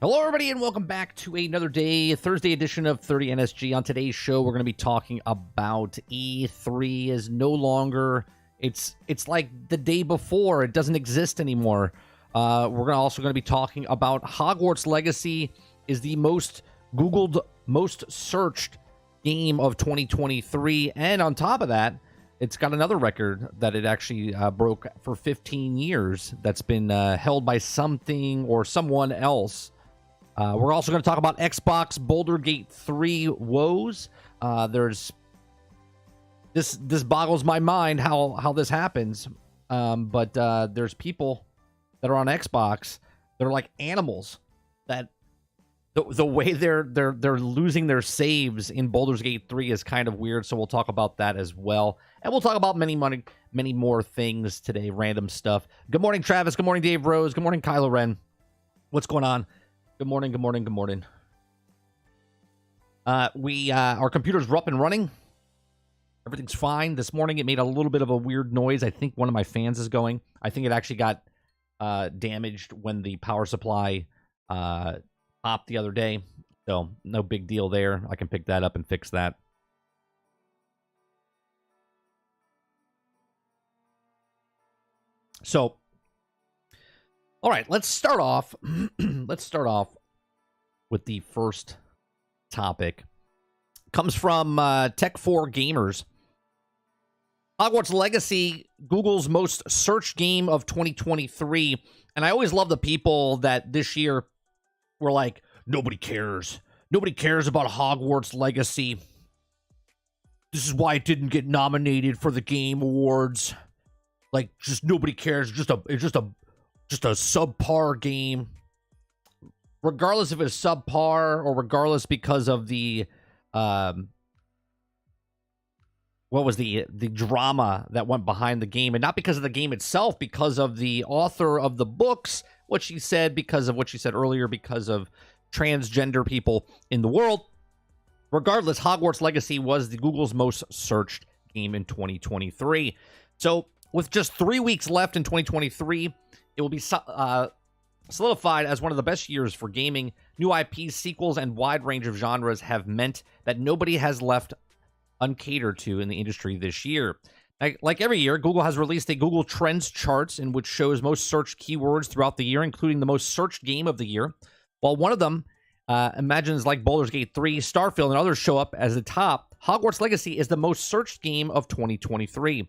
Hello, everybody, and welcome back to another day, Thursday edition of 30 NSG. On today's show, we're going to be talking about E3 is no longer, it's like the day before. It doesn't exist anymore. We're also going to be talking about Hogwarts Legacy is the most Googled, most searched game of 2023. And on top of that, it's got another record that it actually broke for 15 years that's been held by something or someone else. We're also going to talk about Xbox, Baldur 3, Woes. There's this boggles my mind how this happens. But there's people that are on Xbox that are like animals. That the way they're losing their saves in Baldur's Gate 3 is kind of weird. So we'll talk about that as well, and we'll talk about many more things today. Random stuff. Good morning, Travis. Good morning, Dave Rose. Good morning, Kylo Ren. What's going on? Good morning, good morning, good morning. Our computers were up and running. Everything's fine. This morning it made a little bit of a weird noise. I think one of my fans is going. I think it actually got damaged when the power supply popped the other day. So no big deal there. I can pick that up and fix that. So, all right, let's start off. Let's start off with the first topic. Comes from Tech4 Gamers. Hogwarts Legacy, Google's most searched game of 2023. And I always love the people that this year were like, nobody cares. Nobody cares about Hogwarts Legacy. This is why it didn't get nominated for the Game Awards. Like, just nobody cares. It's just a subpar game. Regardless if it's subpar or regardless because of the what was the drama that went behind the game, and not because of the game itself, because of the author of the books, what she said, because of what she said earlier, because of transgender people in the world. Regardless, Hogwarts Legacy was the Google's most searched game in 2023. So with just 3 weeks left in 2023, it will be solidified as one of the best years for gaming. New IPs, sequels, and wide range of genres have meant that nobody has left uncatered to in the industry this year. Like every year, Google has released a Google Trends charts in which shows most searched keywords throughout the year, including the most searched game of the year. While one of them imagines like Baldur's Gate 3, Starfield, and others show up as the top, Hogwarts Legacy is the most searched game of 2023.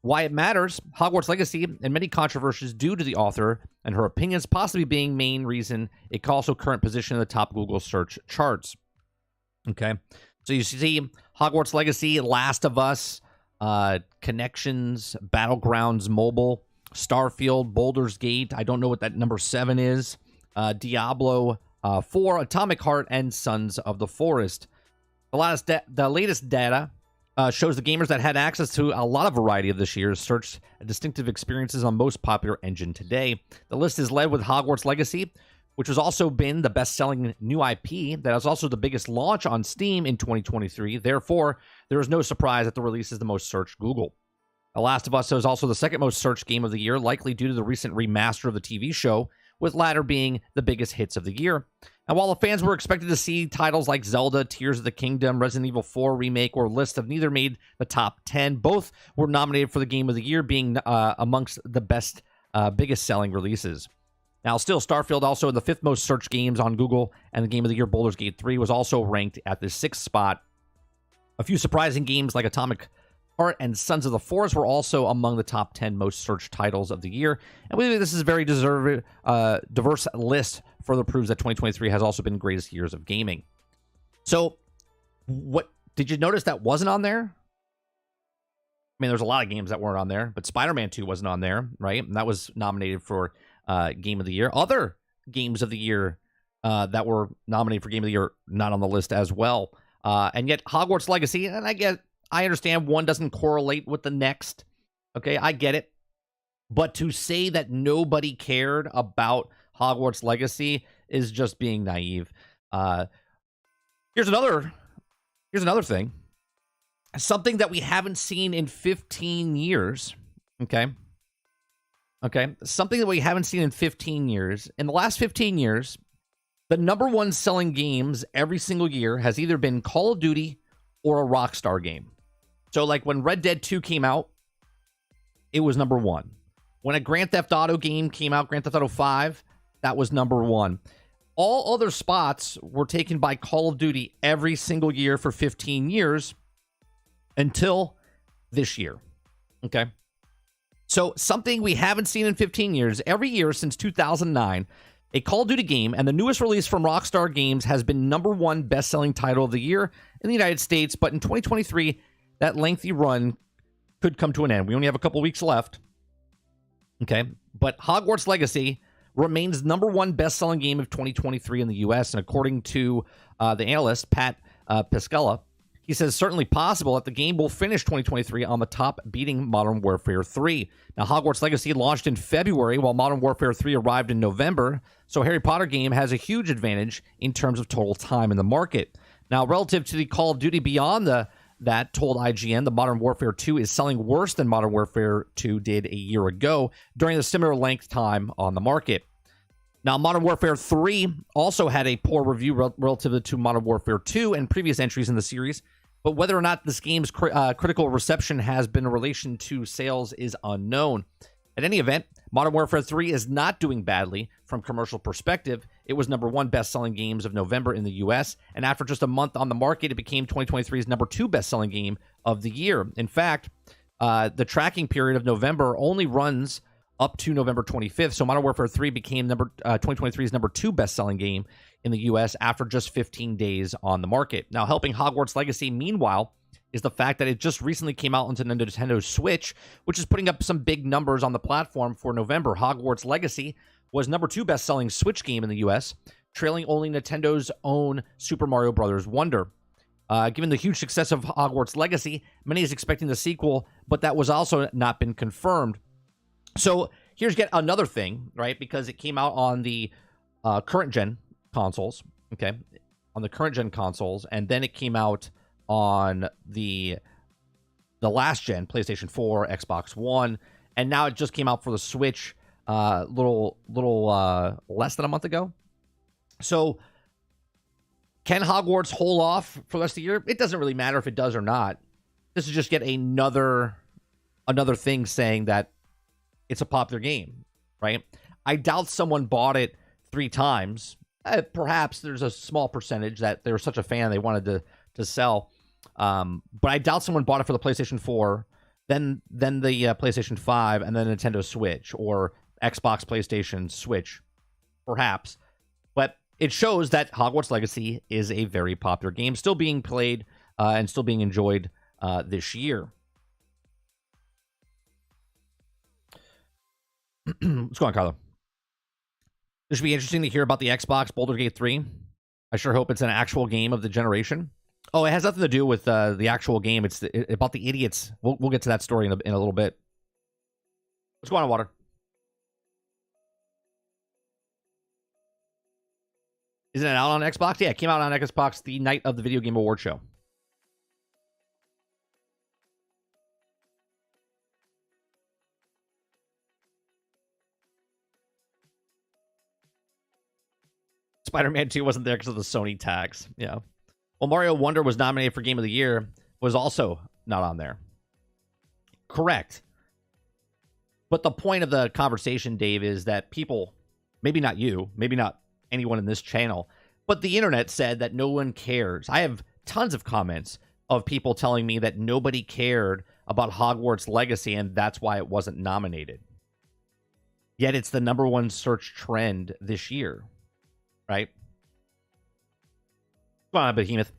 Why it matters, Hogwarts Legacy, and many controversies due to the author and her opinions possibly being main reason it also current position in the top Google search charts. Okay, so you see Hogwarts Legacy, Last of Us, Connections, Battlegrounds Mobile, Starfield, Baldur's Gate, I don't know what that number 7 is, Diablo 4, Atomic Heart, and Sons of the Forest. The latest data shows the gamers that had access to a lot of variety of this year's search distinctive experiences on most popular engine today. The list is led with Hogwarts Legacy, which has also been the best-selling new IP that is also the biggest launch on Steam in 2023. Therefore, there is no surprise that the release is the most searched Google. The Last of Us is also the second most searched game of the year, likely due to the recent remaster of the TV show, with latter being the biggest hits of the year. And while the fans were expected to see titles like Zelda, Tears of the Kingdom, Resident Evil 4 Remake, or List have neither made the top 10, both were nominated for the Game of the Year, being amongst the best, biggest-selling releases. Now, still, Starfield also in the 5th most searched games on Google, and the Game of the Year, Baldur's Gate 3, was also ranked at the 6th spot. A few surprising games like Atomic Heart and Sons of the Forest were also among the top 10 most searched titles of the year. And we believe this is a very diverse list, further proves that 2023 has also been the greatest years of gaming. So, what did you notice that wasn't on there? I mean, there's a lot of games that weren't on there, but Spider-Man 2 wasn't on there, right? And that was nominated for Game of the Year. Other games of the year that were nominated for Game of the Year, not on the list as well. And yet, Hogwarts Legacy, and I understand one doesn't correlate with the next. Okay, I get it. But to say that nobody cared about Hogwarts Legacy is just being naive. Here's another thing. Something that we haven't seen in 15 years. Okay. Something that we haven't seen in 15 years. In the last 15 years, The number one selling games every single year has either been Call of Duty or a Rockstar game. So like when Red Dead 2 came out, it was number one. When a Grand Theft Auto game came out, Grand Theft Auto 5, that was number one. All other spots were taken by Call of Duty every single year for 15 years until this year. Okay. So something we haven't seen in 15 years, every year since 2009, a Call of Duty game and the newest release from Rockstar Games has been number one best-selling title of the year in the United States. But in 2023, that lengthy run could come to an end. We only have a couple weeks left. Okay. But Hogwarts Legacy remains number one best-selling game of 2023 in the U.S. And according to the analyst, Pat Piscella, he says certainly possible that the game will finish 2023 on the top, beating Modern Warfare 3. Now, Hogwarts Legacy launched in February, while Modern Warfare 3 arrived in November. So Harry Potter game has a huge advantage in terms of total time in the market. Now, relative to the Call of Duty beyond that told IGN, the Modern Warfare 2 is selling worse than Modern Warfare 2 did a year ago during the similar length time on the market. Now, Modern Warfare 3 also had a poor review relative to Modern Warfare 2 and previous entries in the series, but whether or not this game's critical reception has been in relation to sales is unknown. At any event, Modern Warfare 3 is not doing badly from commercial perspective. It was number one best-selling games of November in the U.S., and after just a month on the market, it became 2023's number two best-selling game of the year. In fact, the tracking period of November only runs up to November 25th, so Modern Warfare 3 became 2023's number two best-selling game in the U.S. after just 15 days on the market. Now, helping Hogwarts Legacy, meanwhile, is the fact that it just recently came out onto Nintendo Switch, which is putting up some big numbers on the platform for November. Hogwarts Legacy was number two best-selling Switch game in the U.S., trailing only Nintendo's own Super Mario Bros. Wonder. Given the huge success of Hogwarts Legacy, many is expecting the sequel, but that was also not been confirmed. So here's yet another thing, right? Because it came out on the current-gen consoles, okay? On the current-gen consoles, and then it came out on the last-gen, PlayStation 4, Xbox One, and now it just came out for the Switch little less than a month ago. So can Hogwarts hold off for the rest of the year? It doesn't really matter if it does or not. This is just yet another thing saying that it's a popular game, right? I doubt someone bought it 3 times. Perhaps there's a small percentage that they were such a fan they wanted to sell. But I doubt someone bought it for the PlayStation 4, then the PlayStation 5, and then Nintendo Switch or Xbox, PlayStation, Switch, perhaps. But it shows that Hogwarts Legacy is a very popular game, still being played and still being enjoyed this year. What's going on, Carlo? This should be interesting to hear about the Xbox Baldur Gate 3. I sure hope it's an actual game of the generation. Oh, it has nothing to do with the actual game. It's about the idiots. We'll get to that story in a little bit. What's going on, Water? Isn't it out on Xbox? Yeah, it came out on Xbox the night of the Video Game Award show. Spider-Man 2 wasn't there because of the Sony tax. Yeah. Well, Mario Wonder was nominated for Game of the Year, was also not on there. Correct. But the point of the conversation, Dave, is that people, maybe not you, maybe not anyone in this channel, but the internet said that no one cares. I have tons of comments of people telling me that nobody cared about Hogwarts Legacy and that's why it wasn't nominated. Yet it's the number one search trend this year. Right? Come on, Behemoth.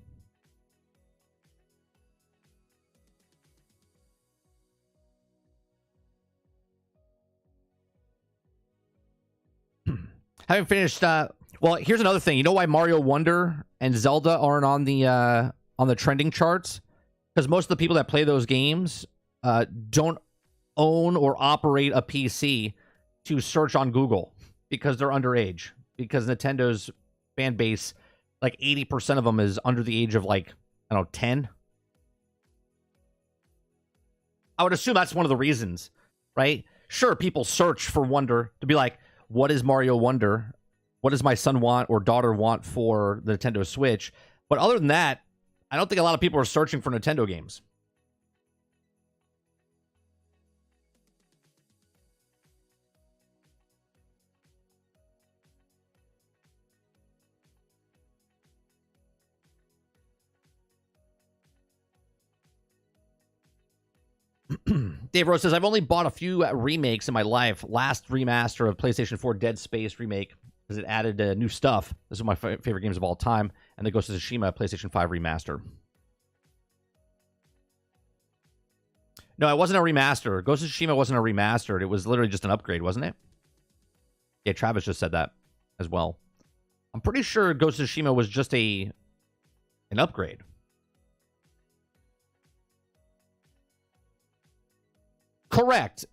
Haven't finished. Well, here's another thing. You know why Mario Wonder and Zelda aren't on the trending charts? Because most of the people that play those games don't own or operate a PC to search on Google because they're underage. Because Nintendo's fan base, like 80% of them is under the age of, like, I don't know, 10. I would assume that's one of the reasons, right? Sure, people search for Wonder to be like, what is Mario Wonder? what does my son want or daughter want for the Nintendo Switch? But other than that, I don't think a lot of people are searching for Nintendo games. Dave Rose says, I've only bought a few remakes in my life. Last remaster of PlayStation 4 Dead Space remake, because it added new stuff. This is one of my favorite games of all time. And then Ghost of Tsushima PlayStation 5 remaster. No, it wasn't a remaster. Ghost of Tsushima wasn't a remastered. It was literally just an upgrade, wasn't it? Yeah, Travis just said that as well. I'm pretty sure Ghost of Tsushima was just an upgrade. Correct.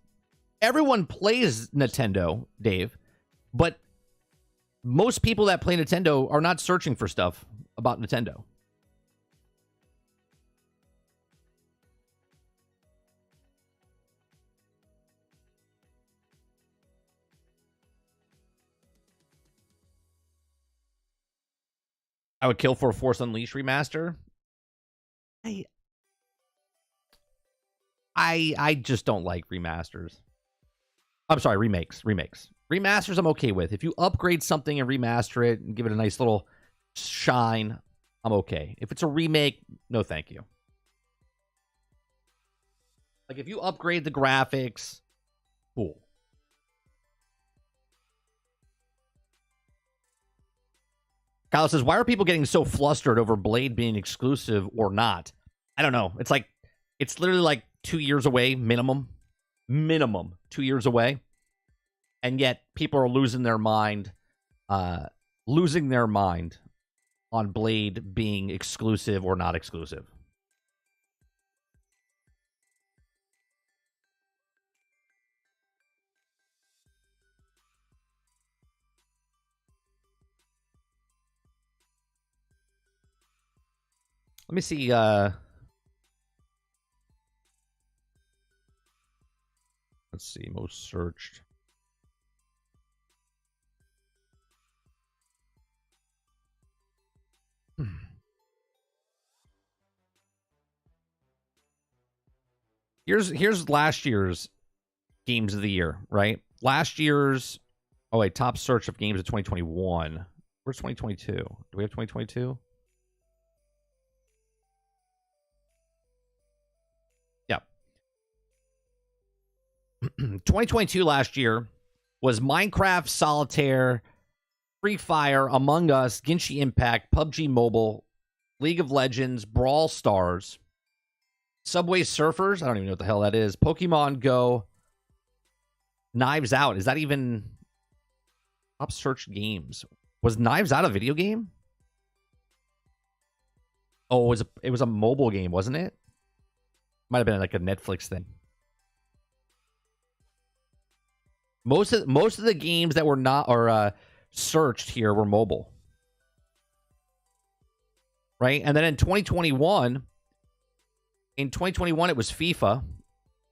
Everyone plays Nintendo, Dave, but most people that play Nintendo are not searching for stuff about Nintendo. I would kill for a Force Unleashed remaster. I just don't like remasters. I'm sorry, remakes. Remasters I'm okay with. If you upgrade something and remaster it and give it a nice little shine, I'm okay. If it's a remake, no thank you. Like if you upgrade the graphics, cool. Kyle says, why are people getting so flustered over Blade being exclusive or not? I don't know. It's literally like 2 years away, minimum 2 years away. And yet people are losing their mind on Blade being exclusive or not exclusive. Let me see. Let's see. Most searched. Here's last year's games of the year, right? Last year's top search of games of 2021. Where's 2022? Do we have 2022? Yeah. 2022 last year was Minecraft, Solitaire, Free Fire, Among Us, Genshin Impact, PUBG Mobile, League of Legends, Brawl Stars, Subway Surfers, I don't even know what the hell that is, Pokemon Go, Knives Out. Is that even top search games? Was Knives Out a video game? Oh, it was a mobile game, wasn't it? Might have been like a Netflix thing. Most of the games that were not searched here were mobile. Right? And then in 2021, it was FIFA,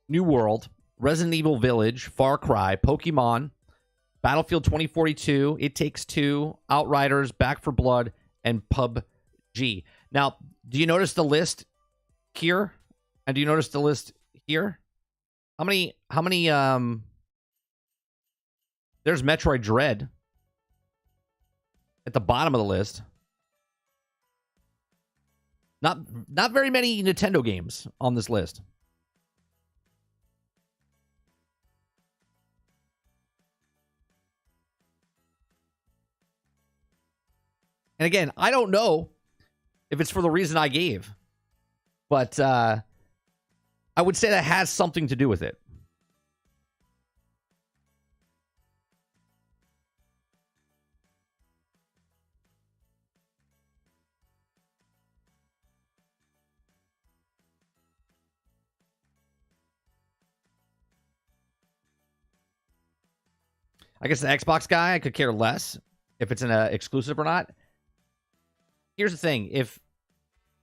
New World, Resident Evil Village, Far Cry, Pokemon, Battlefield 2042, It Takes Two, Outriders, Back for Blood, and PUBG. Now, do you notice the list here? And do you notice the list here? How many there's Metroid Dread at the bottom of the list. Not very many Nintendo games on this list. And again, I don't know if it's for the reason I gave, but I would say that has something to do with it. I guess the Xbox guy, I could care less if it's an exclusive or not. Here's the thing: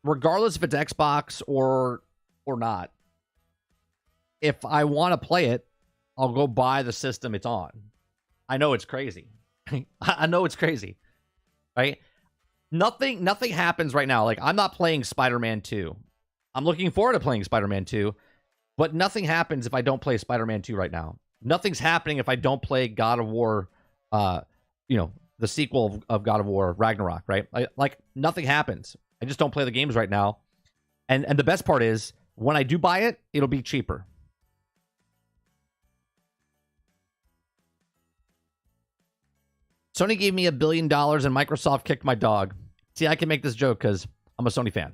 regardless if it's Xbox or not, if I want to play it, I'll go buy the system it's on. I know it's crazy. I know it's crazy, right? Nothing happens right now. Like, I'm not playing Spider-Man 2. I'm looking forward to playing Spider-Man 2, but nothing happens if I don't play Spider-Man 2 right now. Nothing's happening if I don't play God of War, the sequel of God of War Ragnarok, right? Like, nothing happens. I just don't play the games right now. And the best part is, when I do buy it, it'll be cheaper. Sony gave me $1 billion and Microsoft kicked my dog. See, I can make this joke because I'm a Sony fan.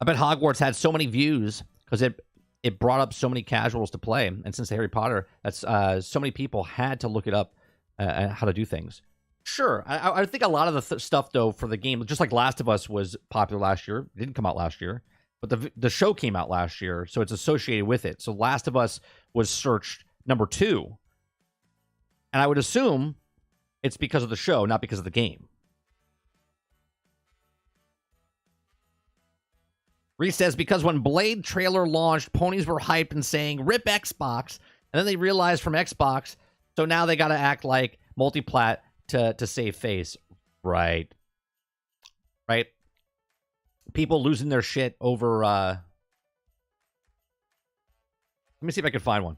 I bet Hogwarts had so many views because it brought up so many casuals to play. And since Harry Potter, that's so many people had to look it up how to do things. Sure. I think a lot of the stuff, though, for the game, just like Last of Us was popular last year. It didn't come out last year. But the show came out last year, so it's associated with it. So Last of Us was searched number 2. And I would assume it's because of the show, not because of the game. Reese says, because when Blade trailer launched, ponies were hyped and saying, rip Xbox. And then they realized from Xbox, so now they got to act like multiplat to save face. Right. Right. People losing their shit over... Let me see if I can find one.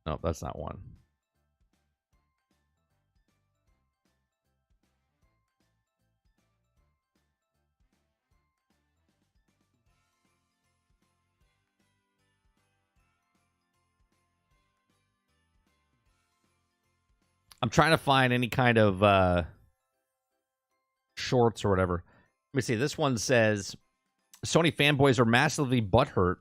No, that's not one. I'm trying to find any kind of shorts or whatever. Let me see. This one says, Sony fanboys are massively butthurt.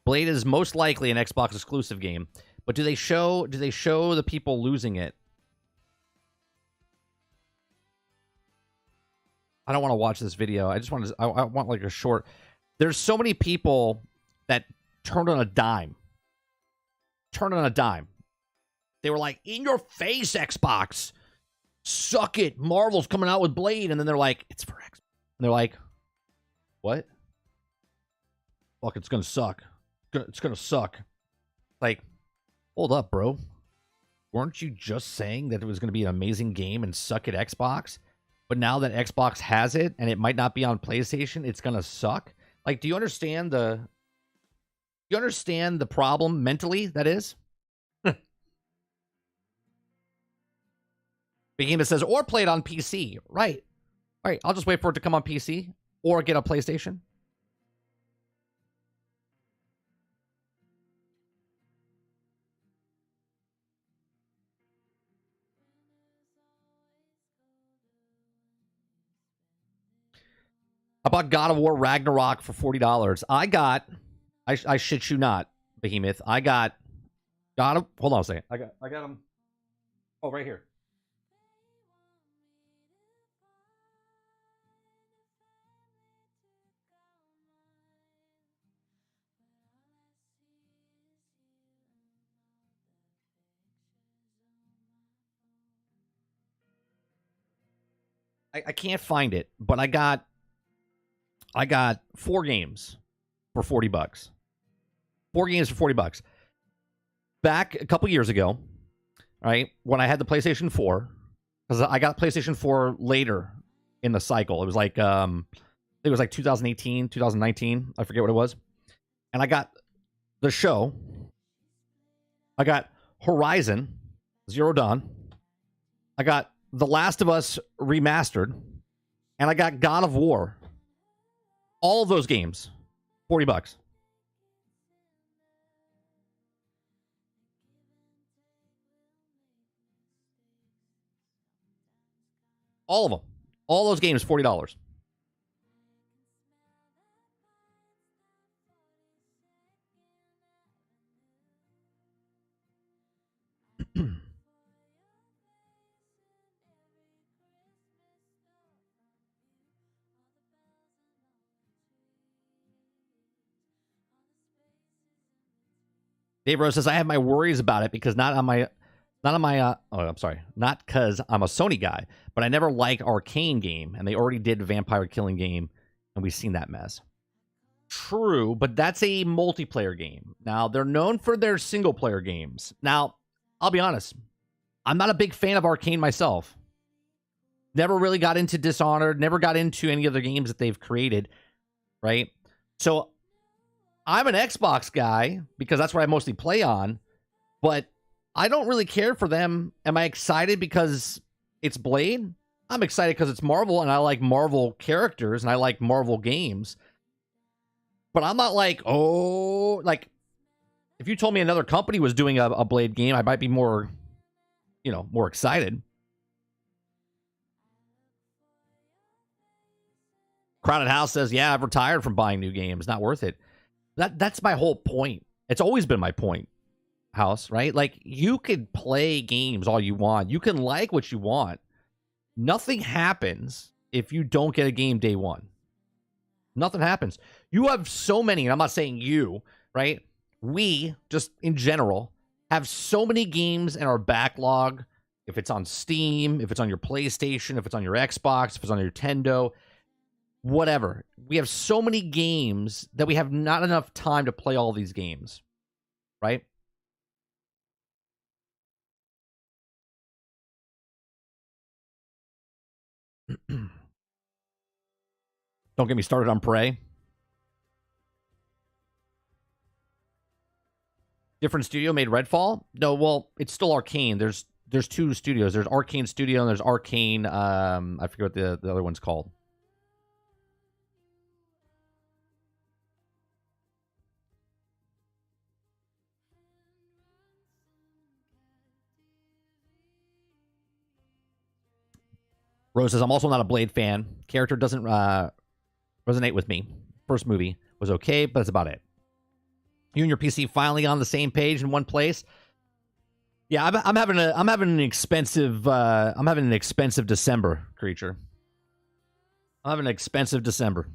Blade is most likely an Xbox exclusive game, but do they show the people losing it? I don't want to watch this video. I just want to. I want like a short. There's so many people that turned on a dime. They were like, in your face, Xbox. Suck it. Marvel's coming out with Blade. And then they're like, it's for Xbox. And they're like, what? Fuck, it's going to suck. It's going to suck. Like, hold up, bro. Weren't you just saying that it was going to be an amazing game and suck at Xbox? But now that Xbox has it and it might not be on PlayStation, it's going to suck? Like, do you understand the problem mentally that is? Behemoth says, or play it on PC. Right. I'll just wait for it to come on PC or get a PlayStation. I bought God of War Ragnarok for $40. I shit you not, Behemoth. I got God of... Hold on a second. I got him. Oh, right here. I can't find it, but I got 4 games for $40. 4 games for $40. Back a couple years ago, right, when I had the PlayStation 4, because I got PlayStation 4 later in the cycle. It was like I think it was like 2018, 2019. I forget what it was. And I got the show. I got Horizon Zero Dawn. I got The Last of Us Remastered. And I got God of War. All of those games, $40. All of them. All those games, $40. Dave Rose says, I have my worries about it because not because I'm a Sony guy, but I never like Arcane game, and they already did Vampire Killing Game, and we've seen that mess. True, but that's a multiplayer game. Now, they're known for their single player games. Now, I'll be honest, I'm not a big fan of Arcane myself. Never really got into Dishonored, never got into any of the games that they've created, right? So I'm an Xbox guy because that's what I mostly play on, but I don't really care for them. Am I excited because it's Blade? I'm excited because it's Marvel and I like Marvel characters and I like Marvel games. But I'm not like, oh, like if you told me another company was doing a Blade game, I might be more, more excited. Crowded House says, yeah, I've retired from buying new games. Not worth it. That's my whole point. It's always been my point, House, right? Like, you could play games all you want. You can like what you want. Nothing happens if you don't get a game day one. Nothing happens. You have so many, and I'm not saying you, right? We, just in general, have so many games in our backlog. If it's on Steam, if it's on your PlayStation, if it's on your Xbox, if it's on your Nintendo, whatever. We have so many games that we have not enough time to play all these games, right? Don't get me started on Prey. Different studio made Redfall? No, well, it's still Arcane. There's two studios. There's Arcane Studio and there's Arcane. I forget what the other one's called. Rose says, I'm also not a Blade fan. Character doesn't resonate with me. First movie was okay, but that's about it. You and your PC finally on the same page in one place. Yeah, I'm having an expensive December, creature. I'm having an expensive December.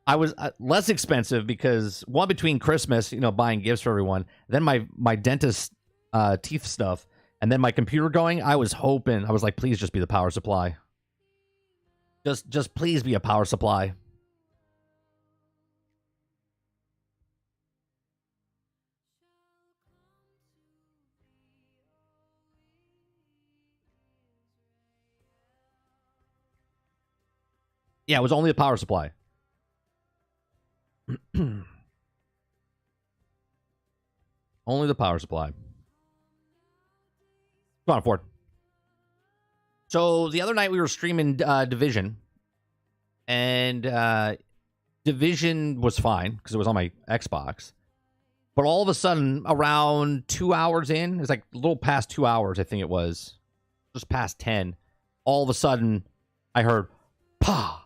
I was less expensive because one, between Christmas, buying gifts for everyone, then my dentist teeth stuff, and then my computer going. I was like, please just be the power supply. Just please be a power supply. Yeah, it was only a power supply. Only the power supply. Go on, Ford. So the other night we were streaming Division, and Division was fine because it was on my Xbox. But all of a sudden, around 2 hours in, it's like a little past 2 hours, I think it was, just past 10, all of a sudden, I heard, "Pah!"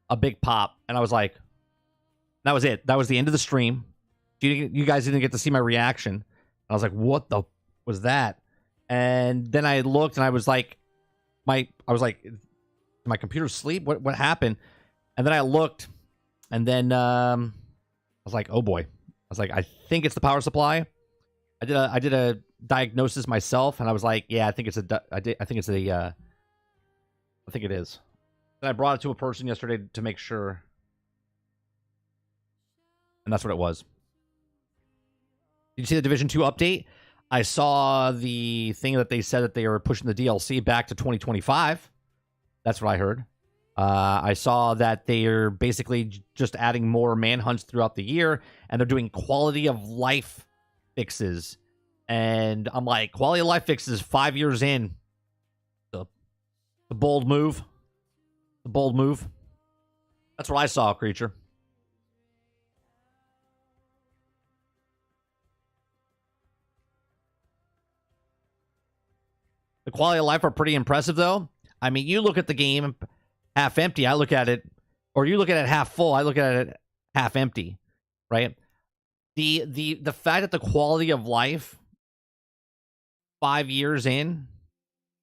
a big pop, and I was like, that was it. That was the end of the stream. You guys didn't get to see my reaction. I was like, what the was that? And then I looked, and I was like, my computer sleep? What happened? And then I looked, and then I was like, oh boy. I was like, I think it's the power supply. I did a diagnosis myself, and I was like, yeah, I think it is. Then I brought it to a person yesterday to make sure, and that's what it was. Did you see the Division 2 update? I saw the thing that they said that they are pushing the DLC back to 2025. That's what I heard. I saw that they're basically just adding more manhunts throughout the year, and they're doing quality of life fixes. And I'm like, quality of life fixes 5 years in. The bold move. The bold move. That's what I saw, creature. The quality of life are pretty impressive, though. I mean, you look at the game half empty, I look at it, or you look at it half full, I look at it half empty, right? The fact that the quality of life 5 years in,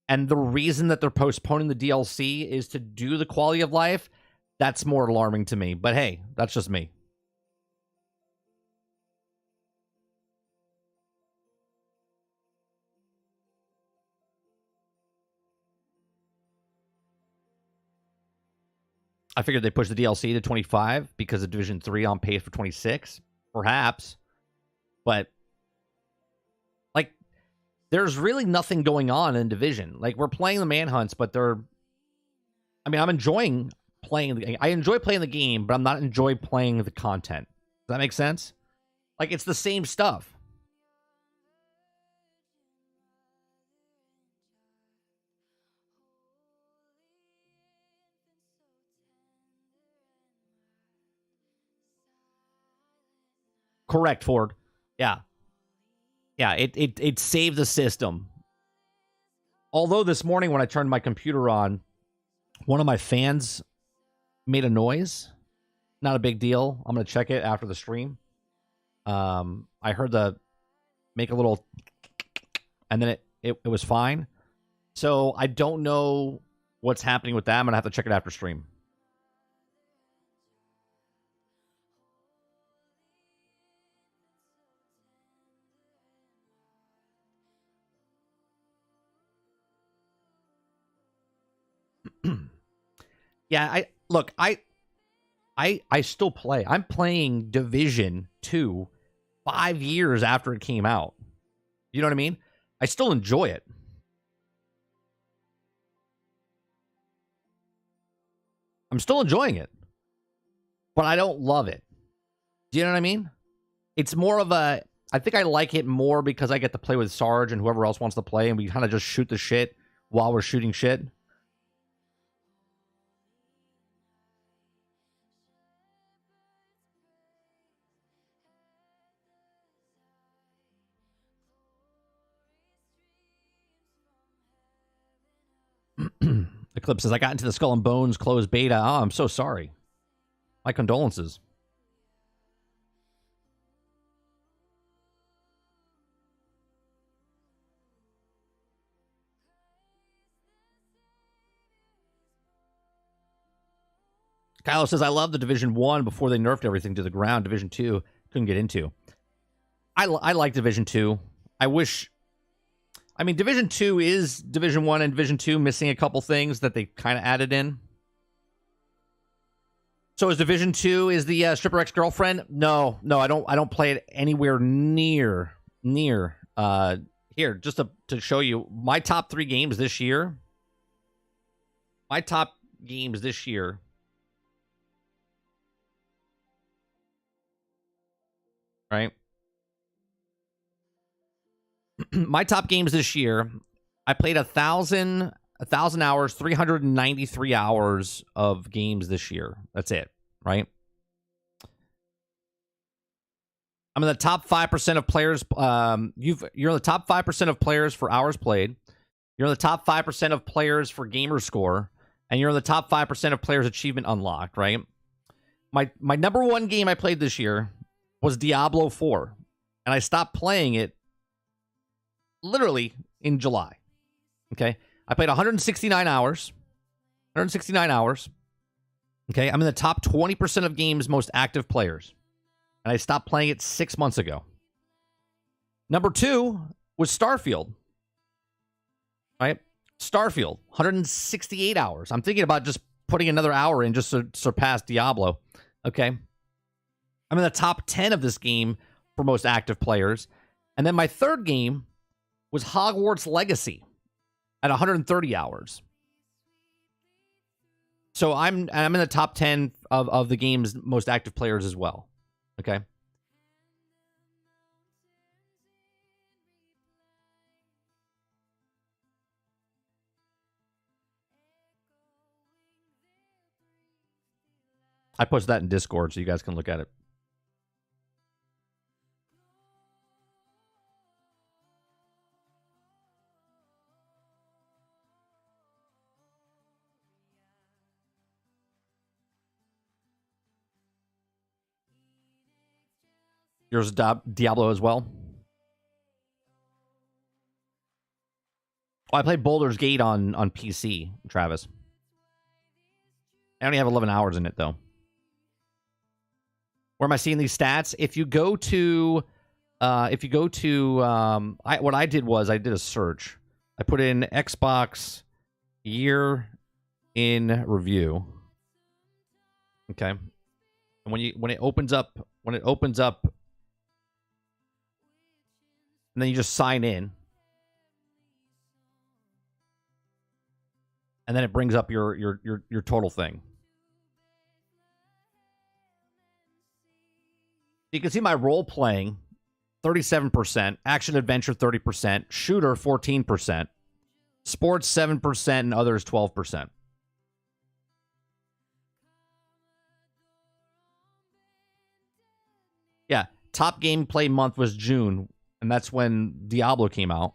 and the reason that they're postponing the DLC is to do the quality of life, that's more alarming to me. But hey, that's just me. I figured they pushed the DLC to 25 because of Division 3 on pace for 26. Perhaps. But, like, there's really nothing going on in Division. Like, we're playing the manhunts, but I'm enjoying playing the game. I enjoy playing the game, but I'm not enjoying playing the content. Does that make sense? Like, it's the same stuff. Correct, Ford. Yeah. Yeah, it saved the system. Although this morning when I turned my computer on, one of my fans made a noise. Not a big deal. I'm going to check it after the stream. I heard the make a little, and then it was fine. So I don't know what's happening with that. I'm going to have to check it after stream. Yeah, I still play. I'm playing Division 2 5 years after it came out. You know what I mean? I still enjoy it. I'm still enjoying it. But I don't love it. Do you know what I mean? It's more of a I think I like it more because I get to play with Sarge and whoever else wants to play, and we kind of just shoot the shit while we're shooting shit. Eclipse says, I got into the Skull and Bones closed beta. Oh, I'm so sorry. My condolences. Kylo says, I love the Division 1 before they nerfed everything to the ground. Division 2, couldn't get into. I like Division 2. Division 2 is Division 1 and Division 2 missing a couple things that they kind of added in. So is Division 2 is the stripper ex-girlfriend? No, I don't play it anywhere near. Here, just to show you my top 3 games this year. My top games this year. Right? My top games this year, I played 1,000 hours, 393 hours of games this year. That's it, right? I'm in the top 5% of players. You're in the top 5% of players for hours played. You're in the top 5% of players for gamer score, and you're in the top 5% of players achievement unlocked, right? My number one game I played this year was Diablo 4, and I stopped playing it literally in July. Okay, I played 169 hours. 169 hours. Okay, I'm in the top 20% of games most active players, and I stopped playing it 6 months ago. Number 2 was Starfield. Right, Starfield, 168 hours. I'm thinking about just putting another hour in just to surpass Diablo. Okay, I'm in the top 10 of this game for most active players, and then my third game was Hogwarts Legacy at 130 hours. So I'm in the top 10 of the game's most active players as well. Okay. I posted that in Discord so you guys can look at it. Yours Diablo as well? Oh, I played Baldur's Gate on PC, Travis. I only have 11 hours in it, though. Where am I seeing these stats? If you go to, what I did was I did a search. I put in Xbox year in review. Okay. And when it opens up, and then you just sign in. And then it brings up your total thing. You can see my role playing, 37%, action adventure 30%, shooter 14%, sports 7%, and others 12%. Yeah, top gameplay month was June, and that's when Diablo came out.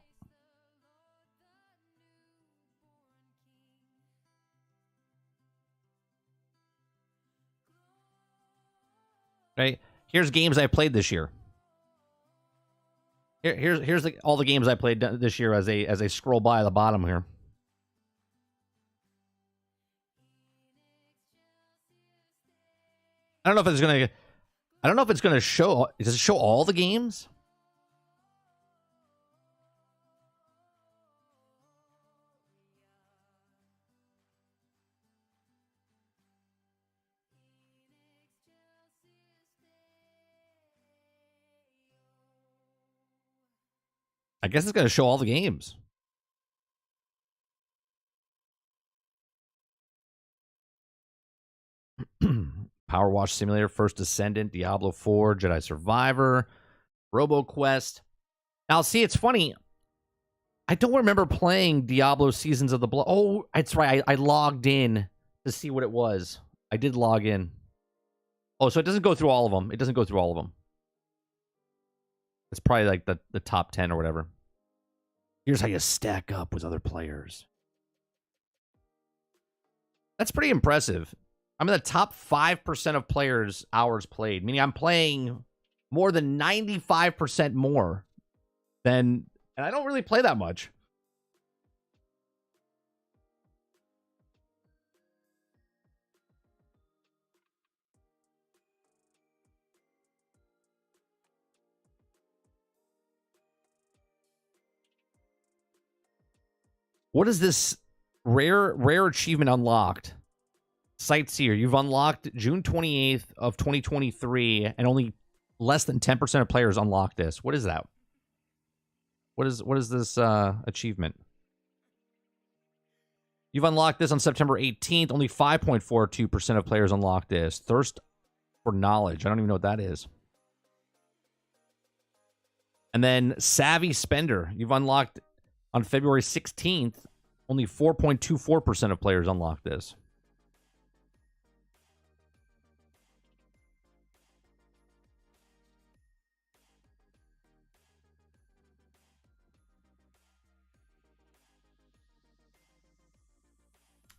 Right? Here's games I played this year. Here's all the games I played this year as I scroll by the bottom here. I don't know if it's gonna show. Does it show all the games? I guess it's gonna show all the games. Power Wash Simulator, First Descendant, Diablo 4, Jedi Survivor, RoboQuest. Now, see, it's funny. I don't remember playing Diablo Seasons of the Blood. Oh, that's right. I logged in to see what it was. I did log in. Oh, so it doesn't go through all of them. It doesn't go through all of them. It's probably like the top 10 or whatever. Here's how you stack up with other players. That's pretty impressive. I'm in the top 5% of players' hours played, meaning I'm playing more than 95% more than, and I don't really play that much. What is this rare achievement unlocked? Sightseer, you've unlocked June 28th of 2023, and only less than 10% of players unlock this. What is that? What is this achievement? You've unlocked this on September 18th. Only 5.42% of players unlock this. Thirst for knowledge. I don't even know what that is. And then Savvy Spender. You've unlocked on February 16th. Only 4.24% of players unlock this.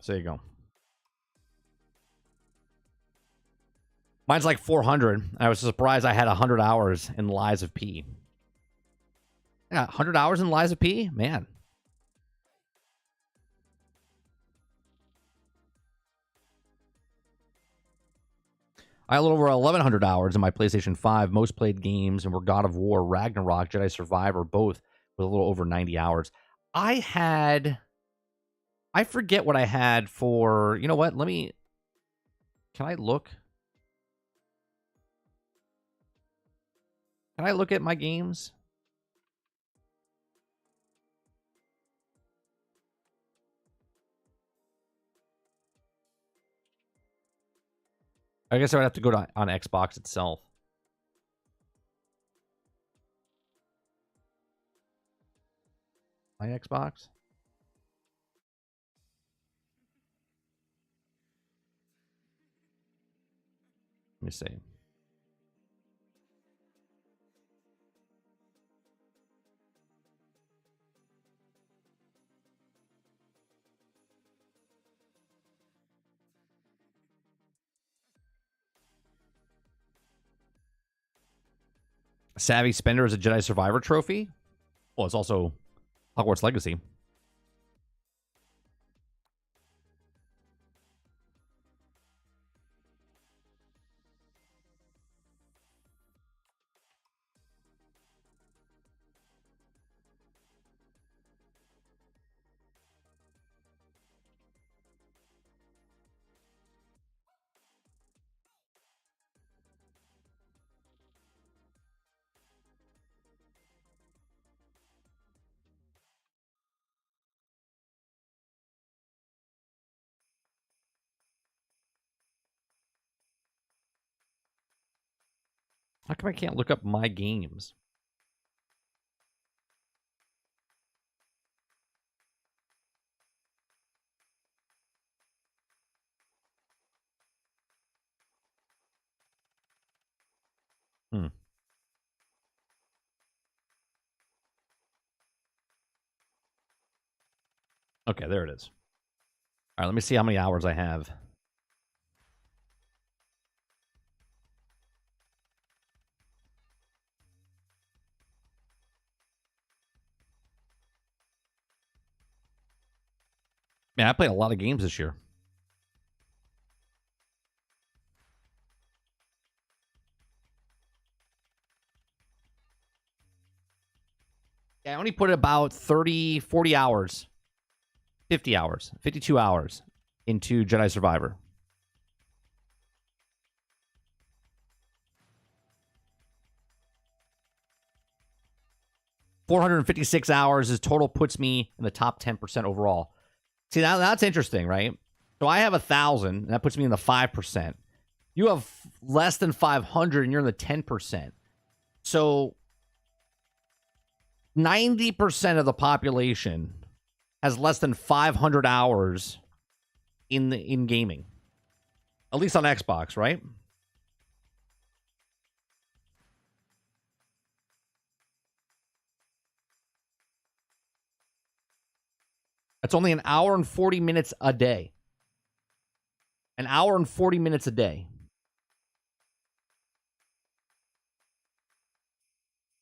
So there you go. Mine's like 400. I was surprised I had 100 hours in Lies of P. Yeah, 100 hours in Lies of P? Man. I had a little over 1,100 hours in my PlayStation 5. Most played games and were God of War, Ragnarok, Jedi Survivor, both with a little over 90 hours. I forget what I had for, you know what? Can I look? Can I look at my games? I guess I would have to go on Xbox itself. My Xbox? Let me see. Savvy Spender is a Jedi Survivor trophy. Well, it's also Hogwarts Legacy. How come I can't look up my games? Hmm. Okay, there it is. All right, let me see how many hours I have. Man, I played a lot of games this year. Yeah, I only put about 30, 40 hours, 50 hours, 52 hours into Jedi Survivor. $456 is total, puts me in the top 10% overall. See, that's interesting, right? So I have 1,000, and that puts me in the 5%. You have less than 500, and you're in the 10%. So 90% of the population has less than 500 hours in gaming, at least on Xbox, right? That's only an hour and 40 minutes a day. An hour and 40 minutes a day.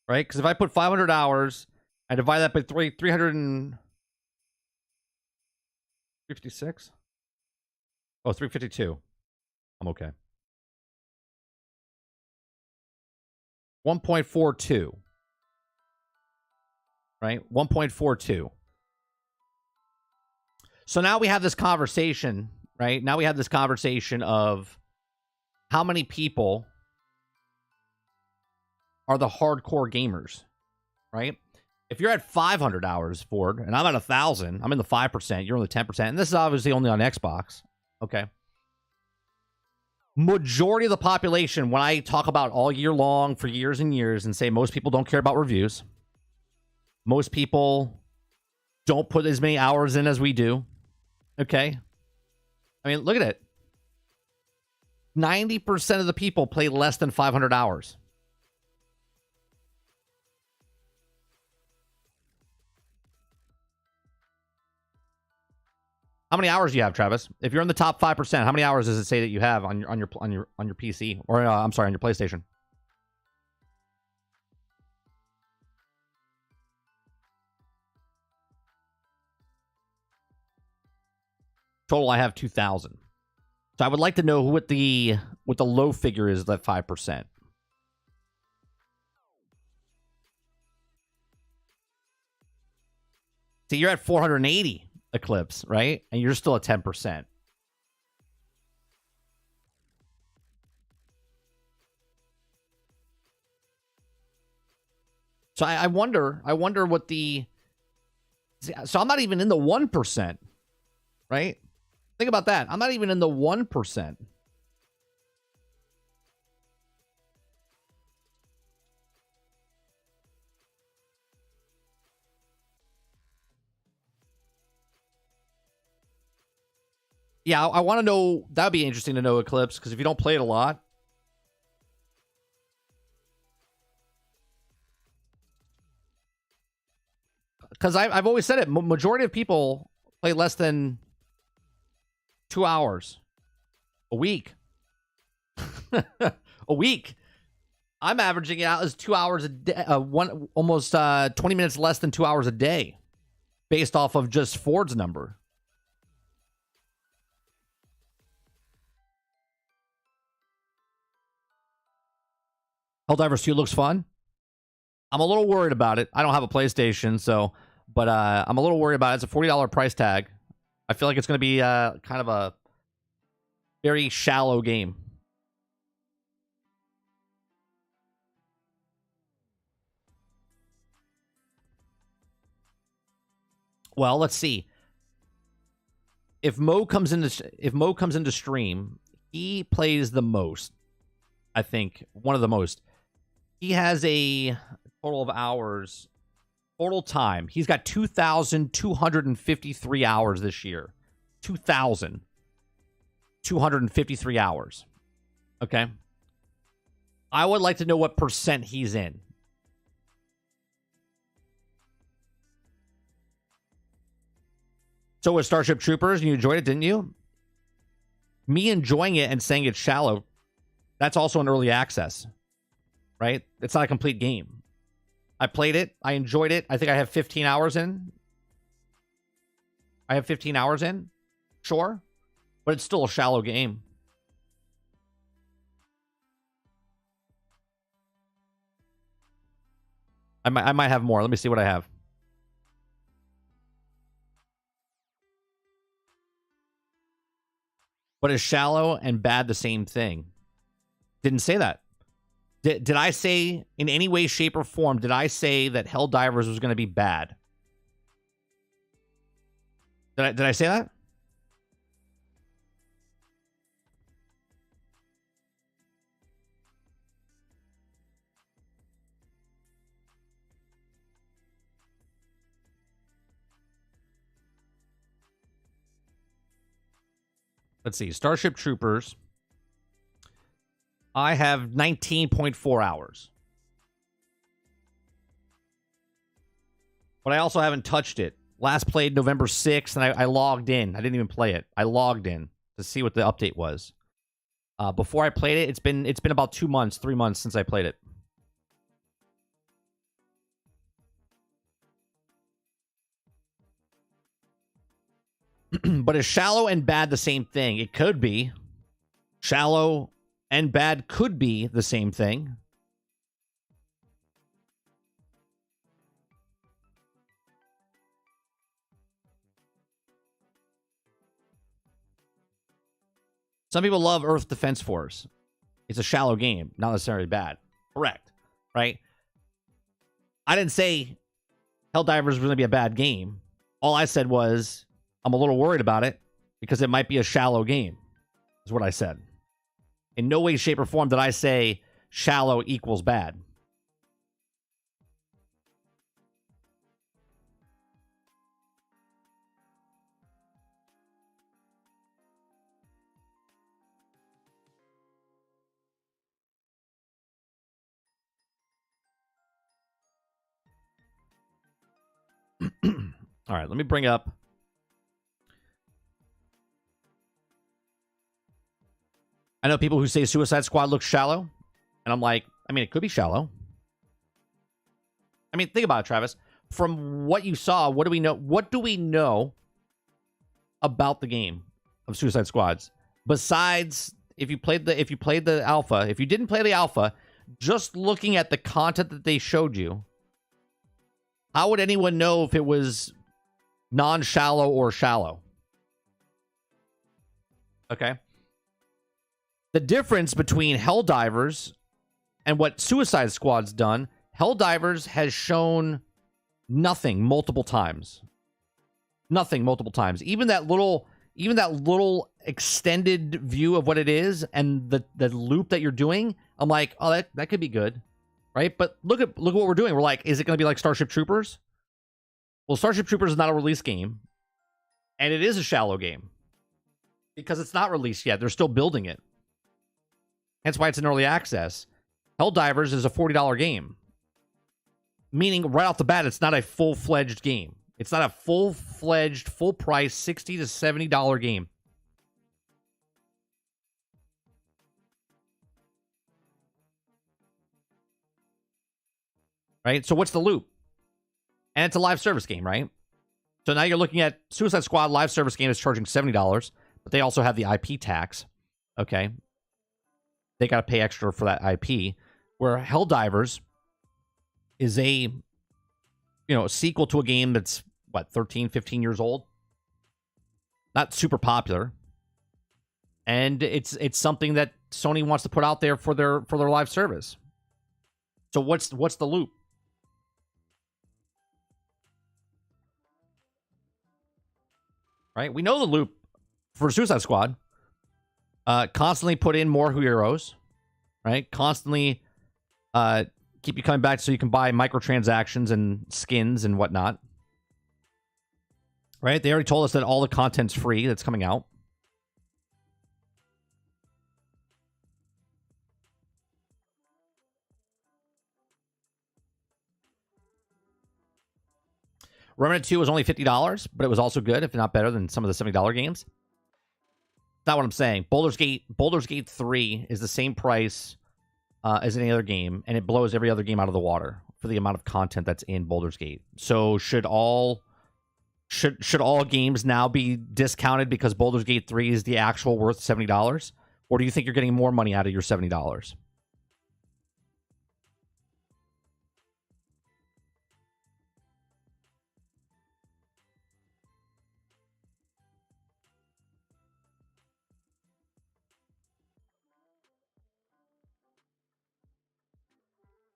Right? Because if I put 500 hours, I divide that by 356? Oh, 352. I'm okay. 1.42. Right? 1.42. So now we have this conversation, right? Now we have this conversation of how many people are the hardcore gamers, right? If you're at 500 hours, Ford, and I'm at 1,000, I'm in the 5%, you're in the 10%, and this is obviously only on Xbox, okay? Majority of the population, when I talk about all year long for years and years and say most people don't care about reviews, most people don't put as many hours in as we do, okay? I mean, look at it. 90% of the people play less than 500 hours. How many hours do you have, Travis? If you're in the top 5%, how many hours does it say that you have on your PC, or I'm sorry, on your PlayStation? Total, I have 2,000. So I would like to know what the low figure is, that 5%. See, you're at 480 Eclipse, right? And you're still at 10%. So I wonder what the... So I'm not even in the 1%, right? Think about that. I'm not even in the 1%. Yeah, I want to know. That would be interesting to know, Eclipse, because if you don't play it a lot. Because I've always said it. Majority of people play less than 2 hours a week. A week. I'm averaging it out as 2 hours a day, almost 20 minutes less than 2 hours a day, based off of just Ford's number. Helldivers 2 looks fun. I'm a little worried about it. I don't have a PlayStation, but I'm a little worried about it. It's a $40 price tag. I feel like it's going to be kind of a very shallow game. Well, let's see. If Mo comes into stream, he plays the most. I think one of the most. He has a total of hours, total time. He's got 2,253 hours this year. 2,253 hours. Okay. I would like to know what percent he's in. So with Starship Troopers, you enjoyed it, didn't you? Me enjoying it and saying it's shallow, that's also an early access, right? It's not a complete game. I played it. I enjoyed it. I think I have 15 hours in. Sure. But it's still a shallow game. I might have more. Let me see what I have. But is shallow and bad the same thing? Didn't say that. Did I say in any way, shape, or form, did I say that Helldivers was going to be bad? Did I say that? Let's see. Starship Troopers. I have 19.4 hours. But I also haven't touched it. Last played November 6th, and I logged in. I didn't even play it. I logged in to see what the update was. Before I played it, it's been about 2 months, 3 months since I played it. But is shallow and bad the same thing? It could be. Shallow and bad could be the same thing. Some people love Earth Defense Force. It's a shallow game, not necessarily bad. Correct, right? I didn't say Helldivers was going to be a bad game. All I said was I'm a little worried about it because it might be a shallow game, is what I said. In no way, shape, or form did I say shallow equals bad. All right, let me bring up. I know people who say Suicide Squad looks shallow, and I'm like, I mean, it could be shallow. I mean, think about it, Travis. From what you saw, what do we know? What do we know about the game of Suicide Squads? Besides, if you played the alpha, if you didn't play the alpha, just looking at the content that they showed you, how would anyone know if it was non-shallow or shallow? Okay. The difference between Helldivers and what Suicide Squad's done, Helldivers has shown nothing multiple times. Nothing multiple times. Even that little extended view of what it is and the loop that you're doing, I'm like, oh, that could be good. Right? But look at what we're doing. We're like, is it going to be like Starship Troopers? Well, Starship Troopers is not a release game. And it is a shallow game. Because it's not released yet. They're still building it. Hence why it's in early access. Helldivers is a $40 game. Meaning, right off the bat, it's not a full-fledged game. It's not a full-fledged, full-price, $60 to $70 game. right? So what's the loop? And it's a live service game, right? So now you're looking at Suicide Squad live service game is charging $70, but they also have the IP tax. Okay. They got to pay extra for that IP. Where Helldivers is a sequel to a game that's 13, 15 years old. Not super popular. And it's something that Sony wants to put out there for their live service. So what's the loop? Right? We know the loop for Suicide Squad. Constantly put in more heroes, right? Constantly keep you coming back so you can buy microtransactions and skins and whatnot. Right? They already told us that all the content's free that's coming out. Remnant 2 was only $50, but it was also good, if not better than some of the $70 games. That's not what I'm saying. Baldur's Gate 3 is the same price as any other game, and it blows every other game out of the water for the amount of content that's in Baldur's Gate. So should all games now be discounted because Baldur's Gate 3 is the actual worth $70? Or do you think you're getting more money out of your $70?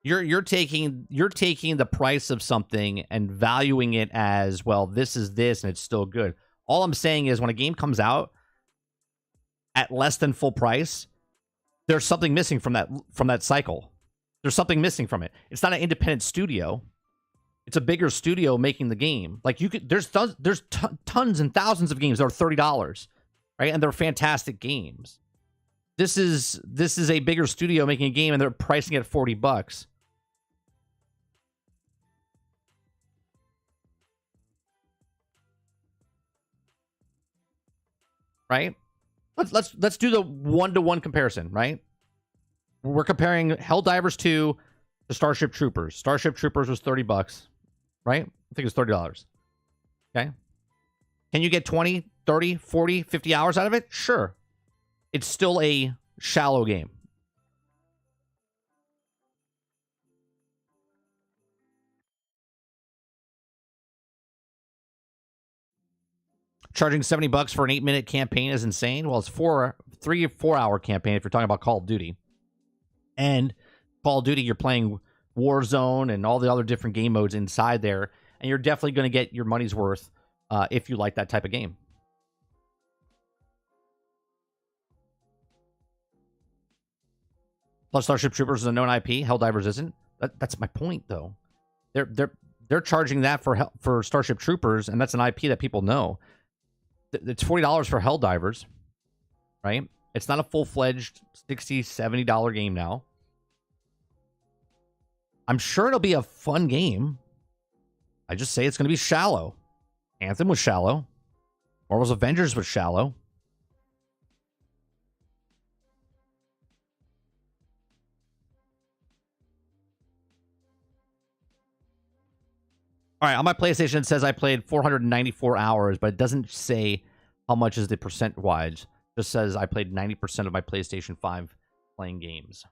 You're taking the price of something and valuing it as, well, this is this and it's still good. All I'm saying is when a game comes out at less than full price, there's something missing from that cycle. There's something missing from it. It's not an independent studio. It's a bigger studio making the game. Like there's tons and thousands of games that are $30, right? And they're fantastic games. This is a bigger studio making a game and they're pricing it at $40. Right? Let's do the 1-to-1 comparison, right? We're comparing Helldivers 2 to Starship Troopers. Starship Troopers was $30, right? I think it was $30. Okay. Can you get 20, 30, 40, 50 hours out of it? Sure. It's still a shallow game. Charging $70 for an 8-minute campaign is insane. Well, it's 3 or 4 hour campaign if you're talking about Call of Duty. And Call of Duty, you're playing Warzone and all the other different game modes inside there, and you're definitely going to get your money's worth if you like that type of game. Plus, Starship Troopers is a known IP. Helldivers isn't. That's my point, though. They're charging that for Starship Troopers, and that's an IP that people know. It's $40 for Helldivers, right? It's not a full-fledged $60, $70 game now. I'm sure it'll be a fun game. I just say it's going to be shallow. Anthem was shallow. Marvel's Avengers was shallow. All right, on my PlayStation, it says I played 494 hours, but it doesn't say how much is the percent-wise. It just says I played 90% of my PlayStation 5 playing games.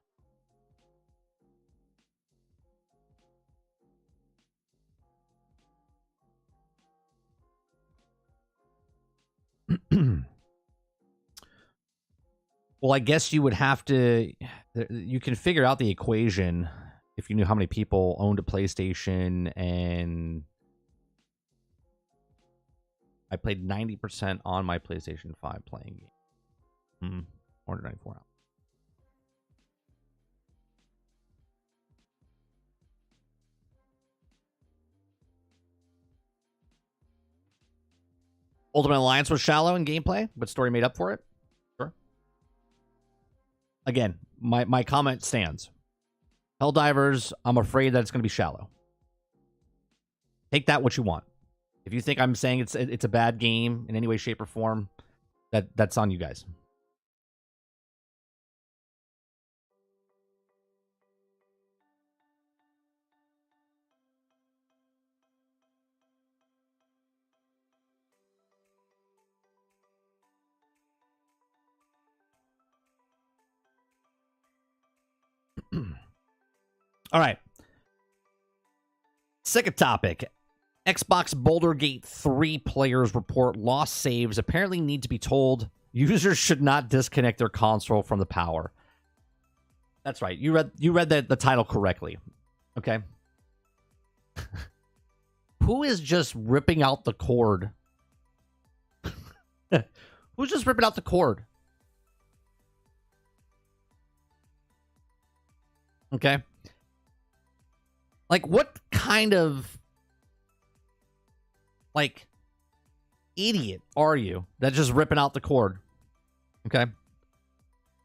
Well, I guess you would have to... You can figure out the equation if you knew how many people owned a PlayStation, and I played 90% on my PlayStation 5 playing game. 494 hours. Ultimate Alliance was shallow in gameplay, but story made up for it. Sure. Again, my comment stands. Helldivers, I'm afraid that it's going to be shallow. Take that what you want. If you think I'm saying it's a bad game in any way, shape, or form, that's on you guys. All right. Second topic. Xbox Baldur Gate 3 players report lost saves apparently need to be told users should not disconnect their console from the power. That's right. You read the title correctly. Okay. Who is just ripping out the cord? Who's just ripping out the cord? Okay. Like, what kind of, like, idiot are you that's just ripping out the cord? Okay.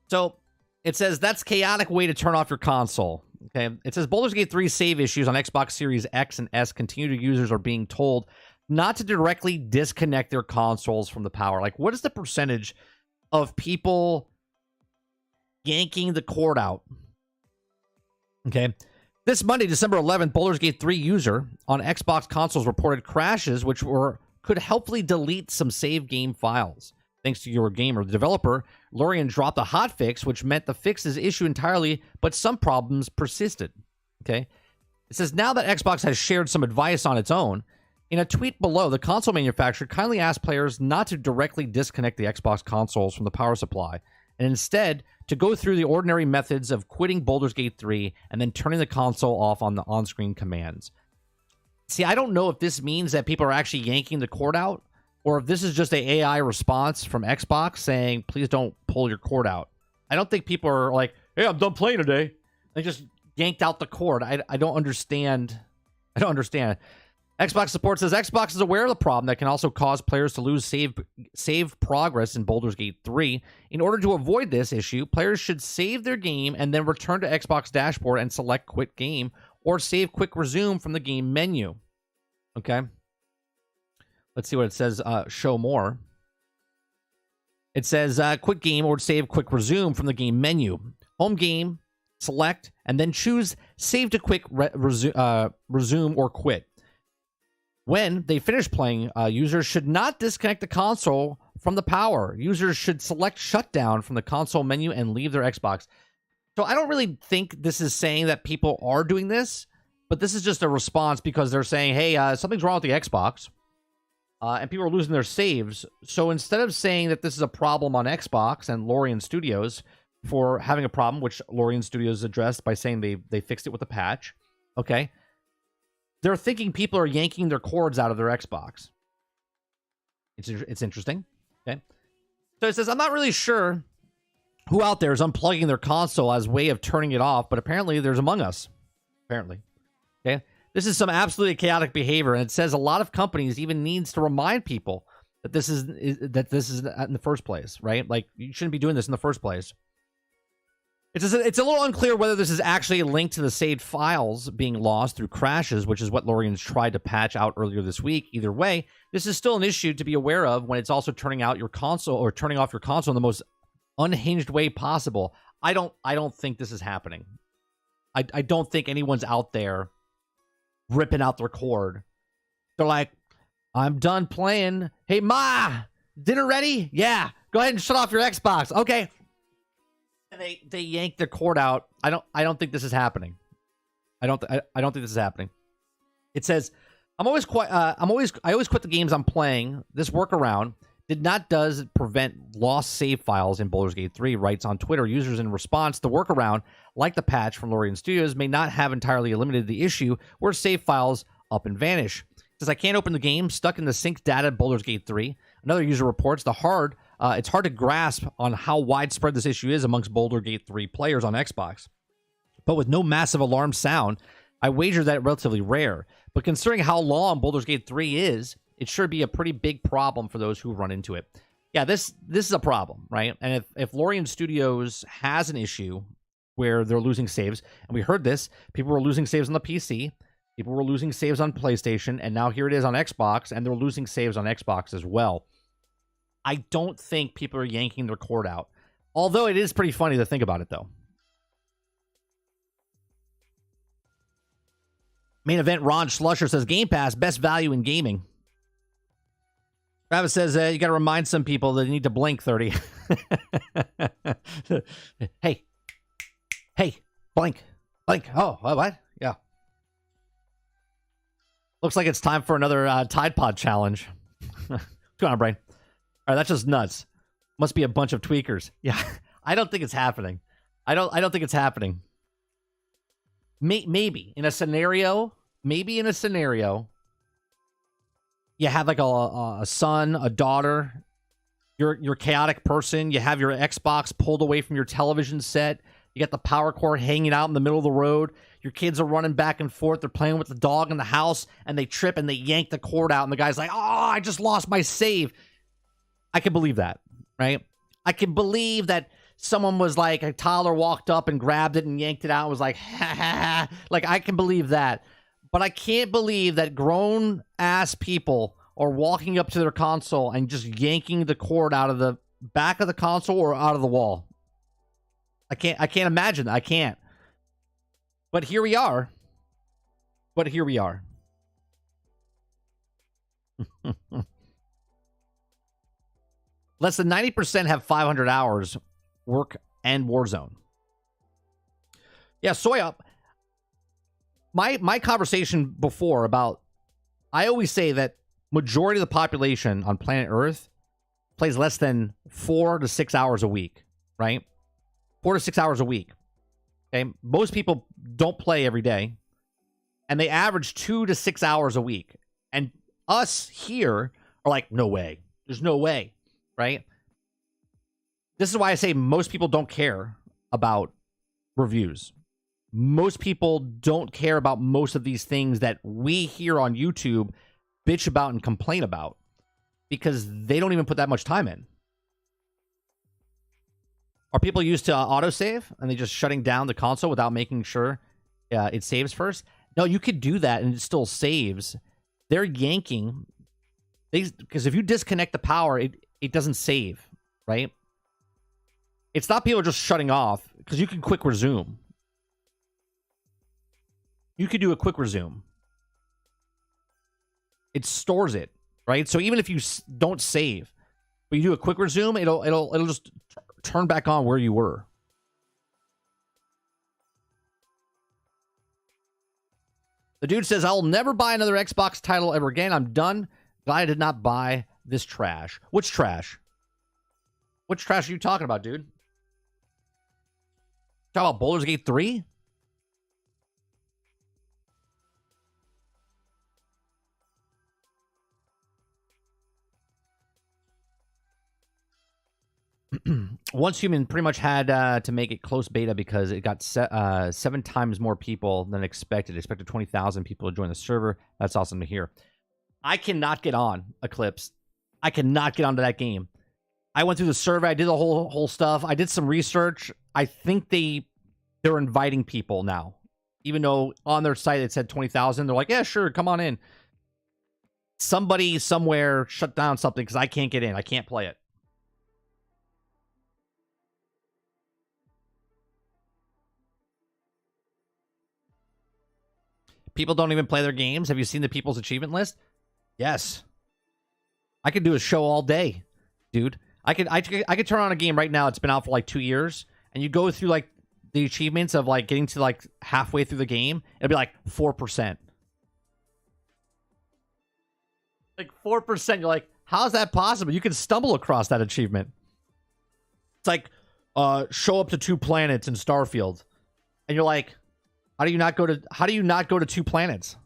So, it says, that's chaotic way to turn off your console. Okay. It says, Baldur's Gate 3 save issues on Xbox Series X and S continue to users are being told not to directly disconnect their consoles from the power. Like, what is the percentage of people yanking the cord out? Okay. This Monday, December 11th, Baldur's Gate 3 user on Xbox consoles reported crashes which could helpfully delete some save game files. Thanks to your gamer, the developer, Lorien, dropped a hotfix, which meant the fixes issue entirely, but some problems persisted. Okay. It says, now that Xbox has shared some advice on its own, in a tweet below, the console manufacturer kindly asked players not to directly disconnect the Xbox consoles from the power supply, and instead to go through the ordinary methods of quitting Baldur's Gate 3 and then turning the console off on the on-screen commands. See, I don't know if this means that people are actually yanking the cord out, or if this is just an AI response from Xbox saying, please don't pull your cord out. I don't think people are like, hey, I'm done playing today. They just yanked out the cord. I don't understand. I don't understand. Xbox support says Xbox is aware of the problem that can also cause players to lose save progress in Baldur's Gate 3. In order to avoid this issue, players should save their game and then return to Xbox dashboard and select quit game or save quick resume from the game menu. Okay. Let's see what it says. Show more. It says quit game or save quick resume from the game menu. Home game, select, and then choose save to quick resume or quit. When they finish playing, users should not disconnect the console from the power. Users should select shutdown from the console menu and leave their Xbox. So I don't really think this is saying that people are doing this, but this is just a response because they're saying, hey, something's wrong with the Xbox, and people are losing their saves. So instead of saying that this is a problem on Xbox and Lorien Studios for having a problem, which Lorien Studios addressed by saying they fixed it with a patch, okay, they're thinking people are yanking their cords out of their Xbox. It's interesting. Okay. So it says, I'm not really sure who out there is unplugging their console as a way of turning it off, but apparently there's among us. Apparently. Okay. This is some absolutely chaotic behavior, and it says a lot of companies even needs to remind people that this is in the first place, right? Like, you shouldn't be doing this in the first place. It's a little unclear whether this is actually a link to the saved files being lost through crashes, which is what Lorien's tried to patch out earlier this week. Either way, this is still an issue to be aware of when it's also turning out your console or turning off your console in the most unhinged way possible. I don't think this is happening. I don't think anyone's out there ripping out their cord. They're like, I'm done playing. Hey, Ma, dinner ready? Yeah. Go ahead and shut off your Xbox. Okay. And they yank their cord out. I don't think this is happening. I don't think this is happening. It says, I always quit the games I'm playing. This workaround does prevent lost save files in Baldur's Gate 3, writes on Twitter. Users in response, the workaround, like the patch from Lorien Studios, may not have entirely eliminated the issue where save files up and vanish. It says, I can't open the game, stuck in the sync data in Baldur's Gate 3. Another user reports it's hard to grasp on how widespread this issue is amongst Baldur's Gate 3 players on Xbox. But with no massive alarm sound, I wager that it's relatively rare. But considering how long Baldur's Gate 3 is, it should be a pretty big problem for those who run into it. Yeah, this is a problem, right? And if Lorien Studios has an issue where they're losing saves, and we heard this, people were losing saves on the PC, people were losing saves on PlayStation, and now here it is on Xbox, and they're losing saves on Xbox as well. I don't think people are yanking their cord out. Although it is pretty funny to think about it, though. Main event, Ron Schlusher says, Game Pass, best value in gaming. Travis says, you got to remind some people that they need to blink 30. Hey, Blank. Blank. Oh, what? Yeah. Looks like it's time for another Tide Pod challenge. What's going on, brain? All right, that's just nuts. Must be a bunch of tweakers. Yeah, I don't think it's happening. I don't think it's happening. Maybe in a scenario, you have like a son, a daughter. You're a chaotic person. You have your Xbox pulled away from your television set. You got the power cord hanging out in the middle of the road. Your kids are running back and forth. They're playing with the dog in the house, and they trip and they yank the cord out. And the guy's like, "Oh, I just lost my save." I can believe that, right? I can believe that someone was like, a toddler walked up and grabbed it and yanked it out and was like, ha ha ha. Like, I can believe that. But I can't believe that grown-ass people are walking up to their console and just yanking the cord out of the back of the console or out of the wall. I can't imagine that. I can't. But here we are. Less than 90% have 500 hours work and Warzone. Yeah, Soya. My conversation before about, I always say that majority of the population on planet Earth plays less than 4 to 6 hours a week, right? 4 to 6 hours a week. Okay, most people don't play every day, and they average 2 to 6 hours a week. And us here are like, no way. There's no way, right? This is why I say most people don't care about reviews. Most people don't care about most of these things that we here on YouTube bitch about and complain about, because they don't even put that much time in. Are people used to autosave and they just shutting down the console without making sure it saves first? No, you could do that and it still saves. They're yanking. Because if you disconnect the power, it doesn't save, right? It's not people just shutting off, because you can quick resume. You could do a quick resume. It stores it, right? So even if you don't save, but you do a quick resume, it'll just turn back on where you were. The dude says, "I'll never buy another Xbox title ever again. I'm done. I did not buy this trash." Which trash? Which trash are you talking about, dude? Talking about Baldur's Gate 3? Once Human pretty much had to make it close beta because it got 7 times more people than expected. Expected 20,000 people to join the server. That's awesome to hear. I cannot get on Eclipse. I cannot get onto that game. I went through the survey. I did the whole stuff. I did some research. I think they're inviting people now. Even though on their site it said 20,000. They're like, yeah, sure, come on in. Somebody somewhere shut down something because I can't get in. I can't play it. People don't even play their games. Have you seen the people's achievement list? Yes. I could do a show all day, dude. I could turn on a game right now. It's been out for like 2 years, and you go through like the achievements of like getting to like halfway through the game. It'll be like 4%. Like 4%. You're like, how is that possible? You can stumble across that achievement. It's like show up to 2 planets in Starfield, and you're like, how do you not go to 2 planets?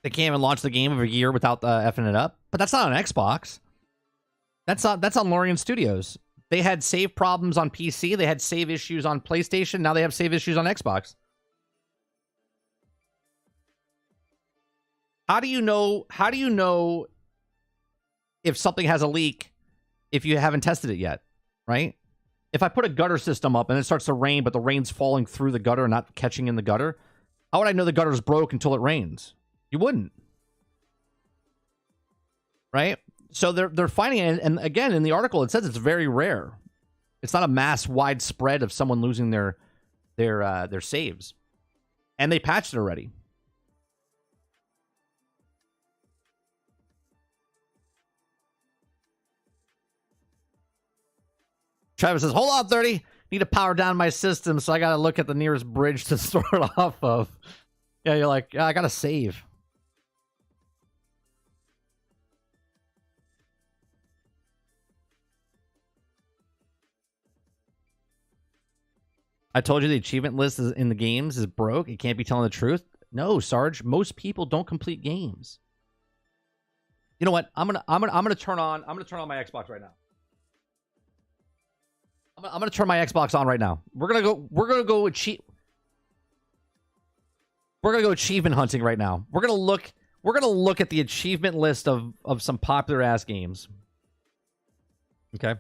They can't even launch the game of a year without effing it up. But that's not on Xbox. That's on Lorien Studios. They had save problems on PC. They had save issues on PlayStation. Now they have save issues on Xbox. How do you know if something has a leak if you haven't tested it yet, right? If I put a gutter system up and it starts to rain, but the rain's falling through the gutter and not catching in the gutter, how would I know the gutter's broke until it rains? You wouldn't. Right? So they're finding it, and again, in the article, it says it's very rare. It's not a mass widespread of someone losing their saves. And they patched it already. Travis says, hold on, 30. Need to power down my system, so I got to look at the nearest bridge to start off of. Yeah, you're like, yeah, I got to save. I told you the achievement list is in the games is broke. It can't be telling the truth. No, Sarge. Most people don't complete games. You know what? I'm gonna turn on my Xbox right now. I'm gonna turn my Xbox on right now. We're gonna go achievement hunting right now. We're gonna look at the achievement list of some popular ass games. Okay.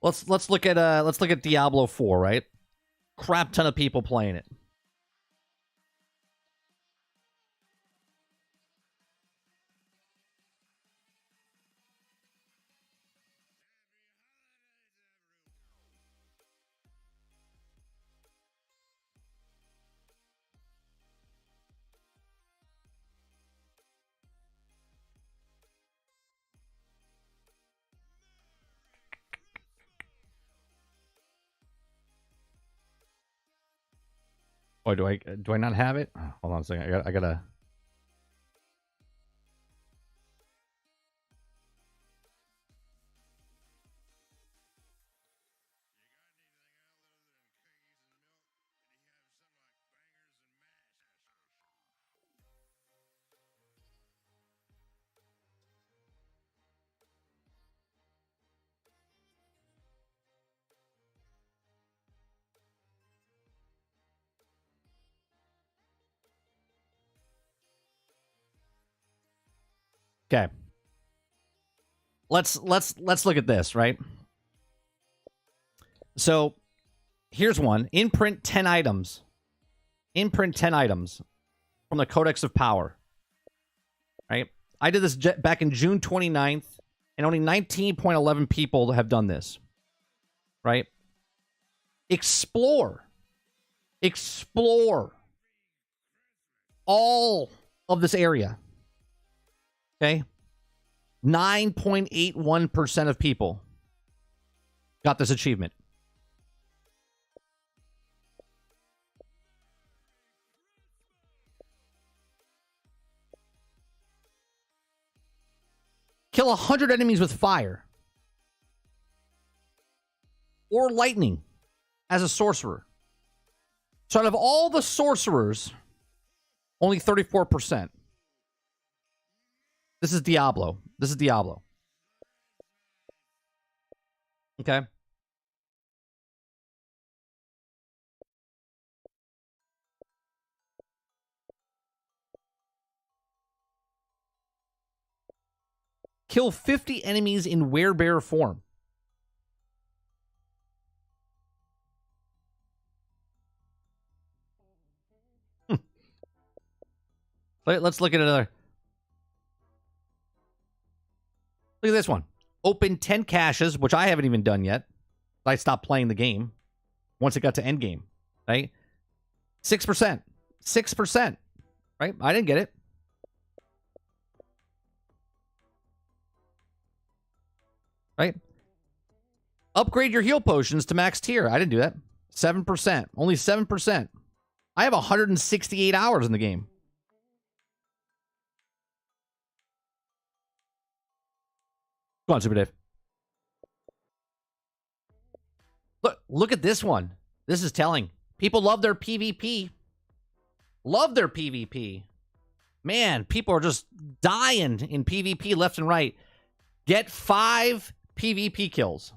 Let's look at Diablo 4, right? Crap ton of people playing it. Or do I not have it? Hold on a second. I gotta. Okay. Let's look at this, right? So here's one. Imprint 10 items. Imprint 10 items from the Codex of Power. Right? I did this back in June 29th, and only 19.11 people have done this. Right? Explore all of this area. Okay? 9.81% of people got this achievement. Kill 100 enemies with fire or lightning as a sorcerer. So out of all the sorcerers, only 34%. This is Diablo. Okay. Kill 50 enemies in werebear form. Let's look at another. Look at this one. Open 10 caches, which I haven't even done yet. I stopped playing the game once it got to endgame. Right? 6%. 6%. Right? I didn't get it. Right? Upgrade your heal potions to max tier. I didn't do that. 7%. Only 7%. I have 168 hours in the game. Go on, Super Dave. Look at this one. This is telling. People love their PvP. Love their PvP. Man, people are just dying in PvP left and right. Get 5 PvP kills.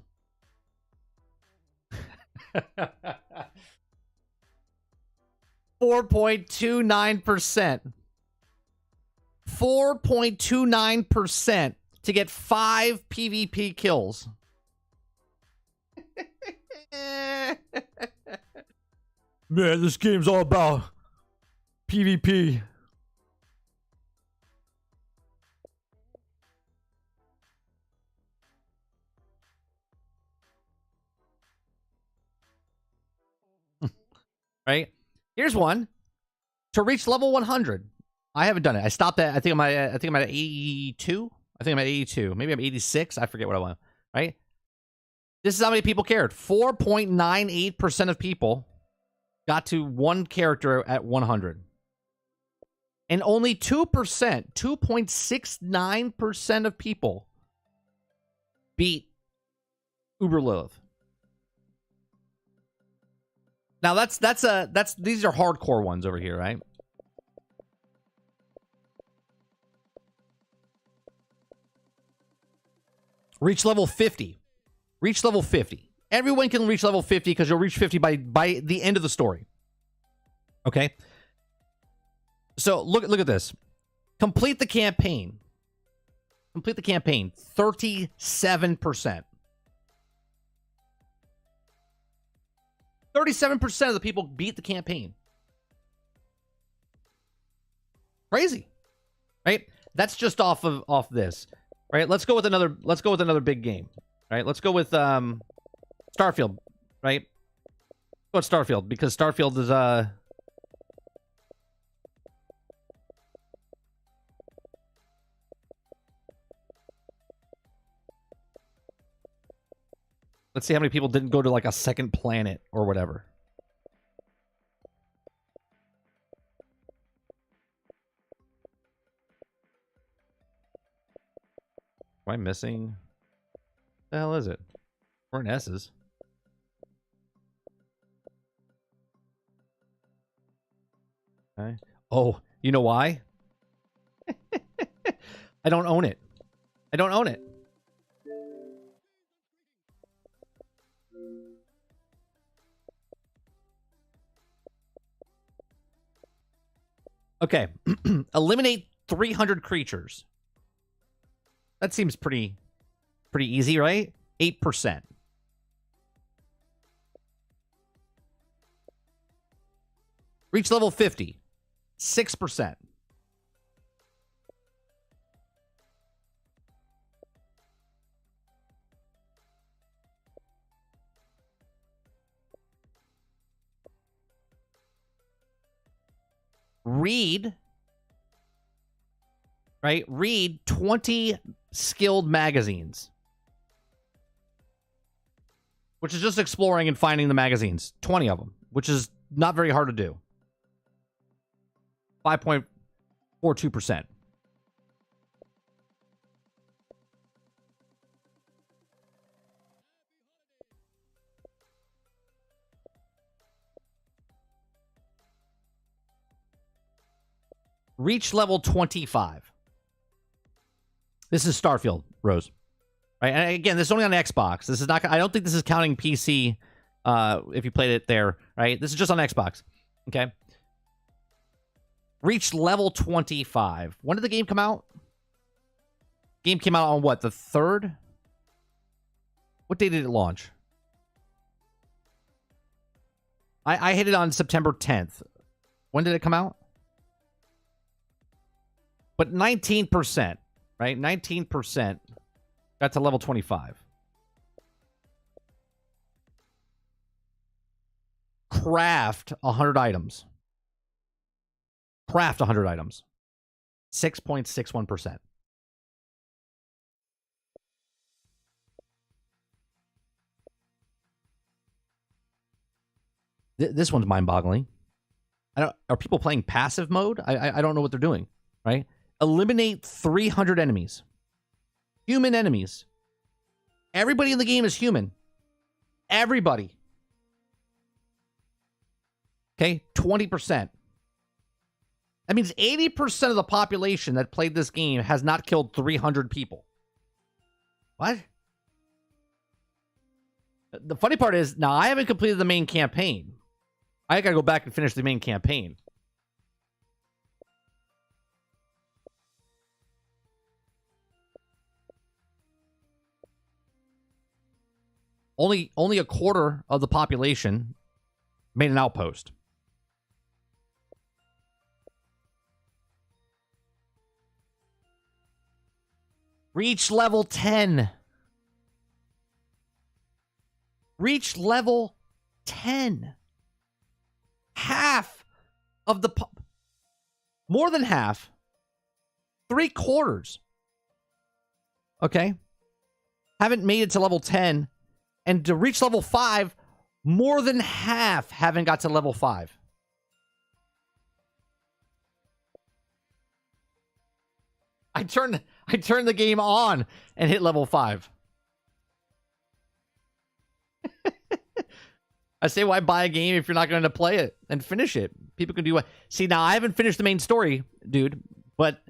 4.29%. 4.29% to get 5 PvP kills. Man, this game's all about PvP. Right? Here's one. To reach level 100. I haven't done it. I stopped at, I think I'm at 82. I think I'm at 82. Maybe I'm 86. I forget what I want. Right? This is how many people cared. 4.98% of people got to one character at 100. And only 2%, 2.69% of people beat Uber Lilith. Now that's these are hardcore ones over here, right? Reach level 50. Reach level 50. Everyone can reach level 50 because you'll reach 50 by the end of the story. Okay? So look at this. Complete the campaign. Complete the campaign. 37%. 37% of the people beat the campaign. Crazy. Right? That's just off this. Right? Let's go with another big game. Right? Let's go with Starfield, right? Go with Starfield because Starfield is let's see how many people didn't go to like a second planet or whatever. Am I missing? What the hell is it? We're in S's. Okay. Oh, you know why? I don't own it. I don't own it. Okay. Eliminate 300 creatures. That seems pretty easy, right? 8%. Reach level 50. 6%. Read, right? Read 20 skilled magazines. Which is just exploring and finding the magazines. 20 of them, which is not very hard to do. 5.42%. Reach level 25. This is Starfield, Rose. Right, and again, this is only on Xbox. This is not. I don't think this is counting PC. If you played it there, right? This is just on Xbox. Okay. Reach level 25. When did the game come out? Game came out on what? The 3rd? What day did it launch? I hit it on September 10th. When did it come out? But 19%, right? 19% got to level 25. Craft 100 items. Craft 100 items. 6.61%. This one's mind-boggling. Are people playing passive mode? I don't know what they're doing, right? Eliminate 300 enemies. Human enemies. Everybody in the game is human. Everybody. Okay, 20%. That means 80% of the population that played this game has not killed 300 people. What? The funny part is, now I haven't completed the main campaign. I gotta go back and finish the main campaign. Only a quarter of the population made an outpost. Reach level 10. Reach level 10. Half of the... More than half. 3/4. Okay? Haven't made it to level 10. And to reach level 5, more than half haven't got to level 5. I turned the game on and hit level 5. I say, why buy a game if you're not going to play it and finish it? People can do what? See, now I haven't finished the main story, dude, but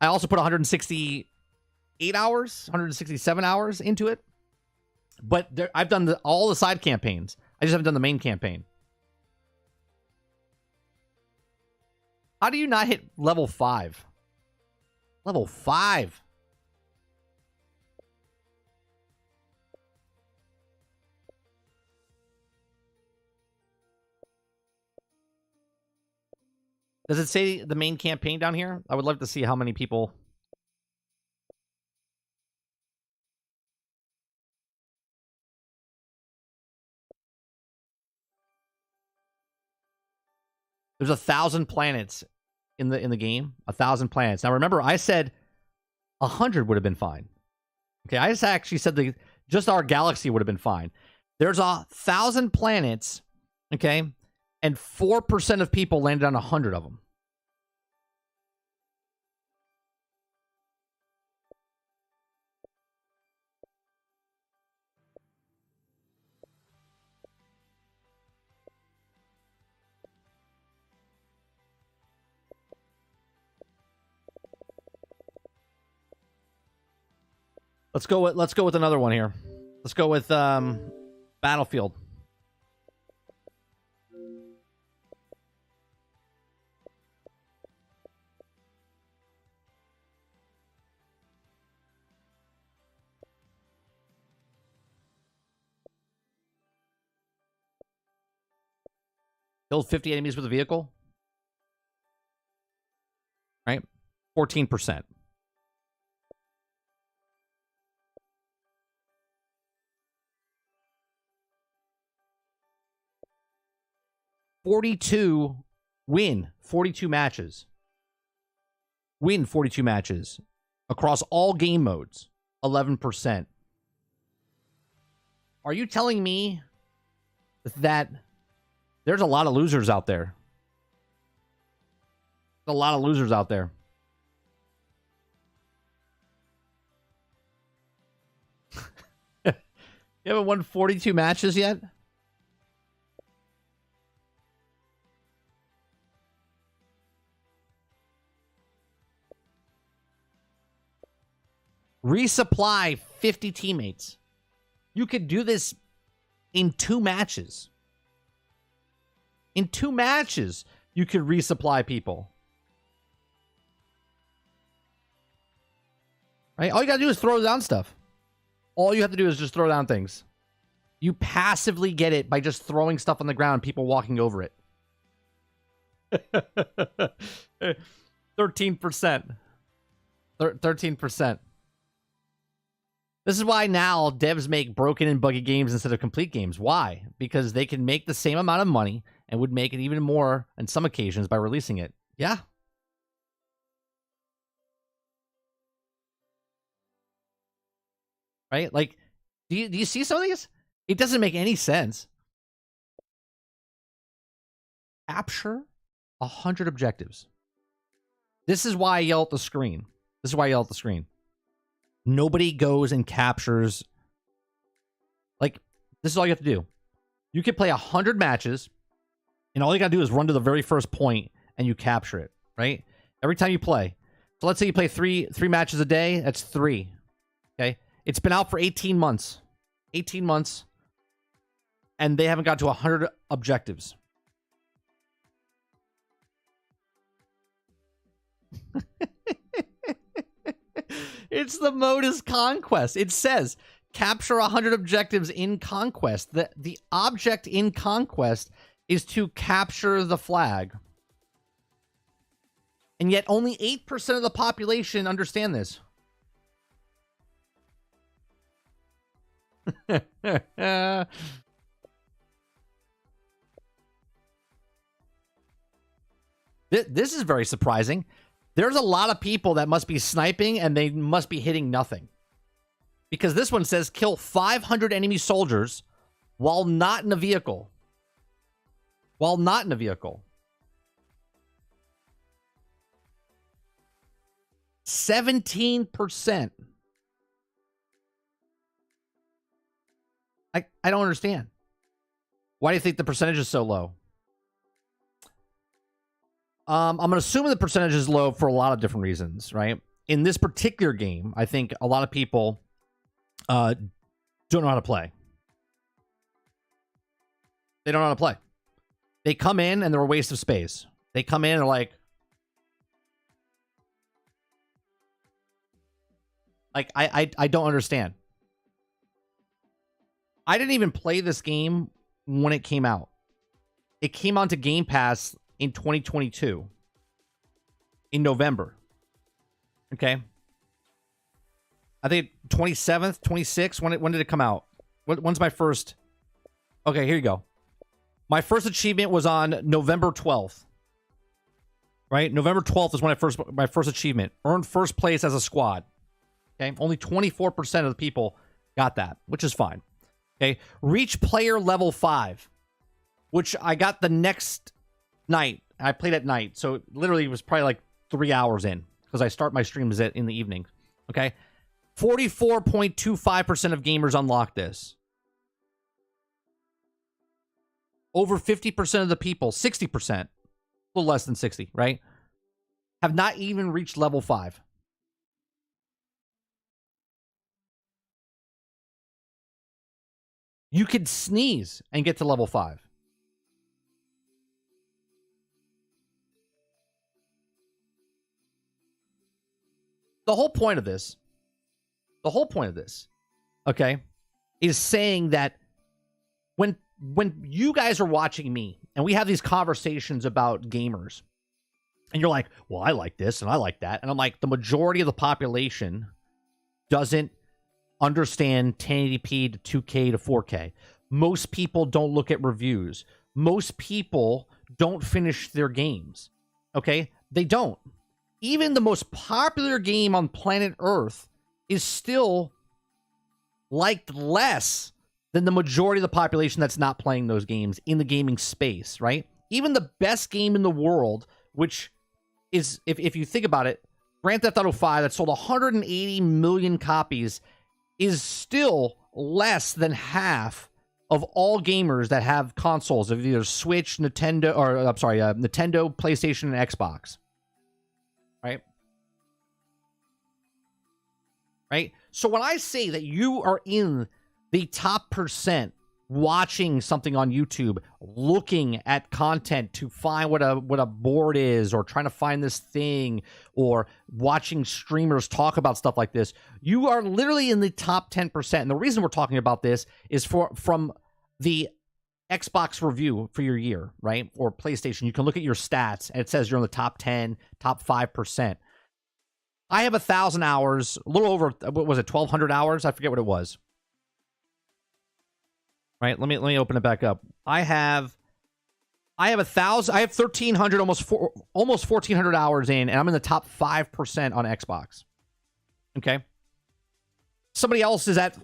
I also put 168 hours, 167 hours into it. But I've done all the side campaigns. I just haven't done the main campaign. How do you not hit level 5? Level 5. Does it say the main campaign down here? I would love to see how many people. There's 1,000 planets in the game. 1,000 planets. Now remember, I said 100 would have been fine. Okay, I just actually said just our galaxy would have been fine. There's 1,000 planets, okay, and 4% of people landed on 100 of them. Let's go with another one here. Let's go with Battlefield. Killed 50 enemies with a vehicle. Right? 14%. Win 42 matches. Win 42 matches across all game modes. 11%. Are you telling me that there's a lot of losers out there? A lot of losers out there. You haven't won 42 matches yet? Resupply 50 teammates. You could do this in 2 matches. In 2 matches, you could resupply people. Right? All you gotta do is throw down stuff. All you have to do is just throw down things. You passively get it by just throwing stuff on the ground, people walking over it. 13%. 13%. This is why now devs make broken and buggy games instead of complete games. Why? Because they can make the same amount of money and would make it even more on some occasions by releasing it. Yeah. Right? Like, do you see some of these? It doesn't make any sense. Capture 100 objectives. This is why I yell at the screen. This is why I yell at the screen. Nobody goes and captures. Like, this is all you have to do. You can play 100 matches, and all you gotta do is run to the very first point, and you capture it, right? Every time you play. So let's say you play three matches a day. That's 3. Okay? It's been out for 18 months. 18 months. And they haven't got to 100 objectives. It's the modus conquest. It says capture 100 objectives in conquest. The object in conquest is to capture the flag. And yet only 8% of the population understand this. This is very surprising. There's a lot of people that must be sniping and they must be hitting nothing. Because this one says kill 500 enemy soldiers while not in a vehicle. While not in a vehicle. 17%. I don't understand. Why do you think the percentage is so low? I'm assuming the percentage is low for a lot of different reasons, right? In this particular game, I think a lot of people don't know how to play. They don't know how to play. They come in and they're a waste of space. They come in and are like I don't understand. I didn't even play this game when it came out. It came onto Game Pass in 2022. In November. Okay. I think 27th, 26th. When did it come out? When's my first? Okay, here you go. My first achievement was on November 12th. Right? November 12th is when my first achievement. Earned first place as a squad. Okay? Only 24% of the people got that, which is fine. Okay? Reach player level 5, which I got the next night. I played at night, so it literally was probably like 3 hours in because I start my streams in the evening. Okay? 44.25% of gamers unlock this. Over 50% of the people, 60%, a little less than 60, right? Have not even reached level 5. You could sneeze and get to level 5. The whole point of this, okay, is saying that when you guys are watching me and we have these conversations about gamers and you're like, well, I like this and I like that. And I'm like, the majority of the population doesn't understand 1080p to 2K to 4K. Most people don't look at reviews. Most people don't finish their games. Okay? They don't. Even the most popular game on planet Earth is still liked less than the majority of the population that's not playing those games in the gaming space, right? Even the best game in the world, which is, if you think about it, Grand Theft Auto 5 that sold 180 million copies is still less than half of all gamers that have consoles of either Switch, Nintendo, Nintendo, PlayStation, and Xbox. Right? Right? So when I say that you are in the top percent watching something on YouTube, looking at content to find what a board is, or trying to find this thing, or watching streamers talk about stuff like this, you are literally in the top 10%. And the reason we're talking about this is from the Xbox review for your year, right? Or PlayStation. You can look at your stats and it says you're in the top 10, top 5%. I have 1,000 hours, a little over, what was it, 1,200 hours? I forget what it was. Right, let me open it back up. I have 1,000. I have 1,300, almost 1,400 hours in, and I'm in the top 5% on Xbox. Okay. Somebody else is at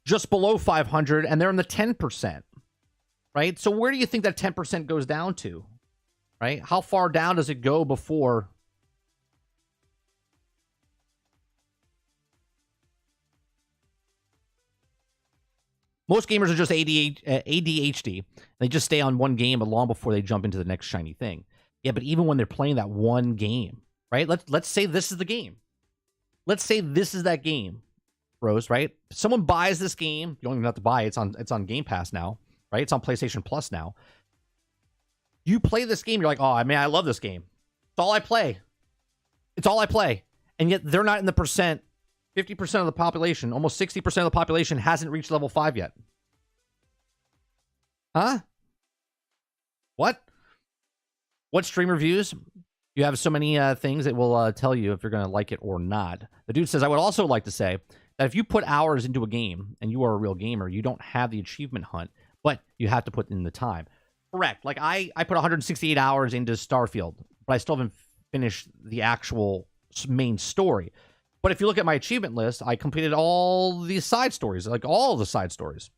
just below 500, and they're in the 10%. Right. So where do you think that 10% goes down to? Right. How far down does it go before? Most gamers are just ADHD. They just stay on one game long before they jump into the next shiny thing. Yeah, but even when they're playing that one game, right? Let's say this is the game. Let's say this is that game, bros, right? Someone buys this game. You don't even have to buy it. It's on Game Pass now, right? It's on PlayStation Plus now. You play this game, you're like, oh, man, I love this game. It's all I play. It's all I play. And yet they're not in the percent. 50% of the population, almost 60% of the population hasn't reached level 5 yet. Huh? What? What stream reviews? You have so many things that will tell you if you're going to like it or not. The dude says, I would also like to say, that if you put hours into a game and you are a real gamer, you don't have the achievement hunt, but you have to put in the time. Correct. Like I put 168 hours into Starfield, but I still haven't finished the actual main story. But if you look at my achievement list, I completed all these side stories, like all the side stories.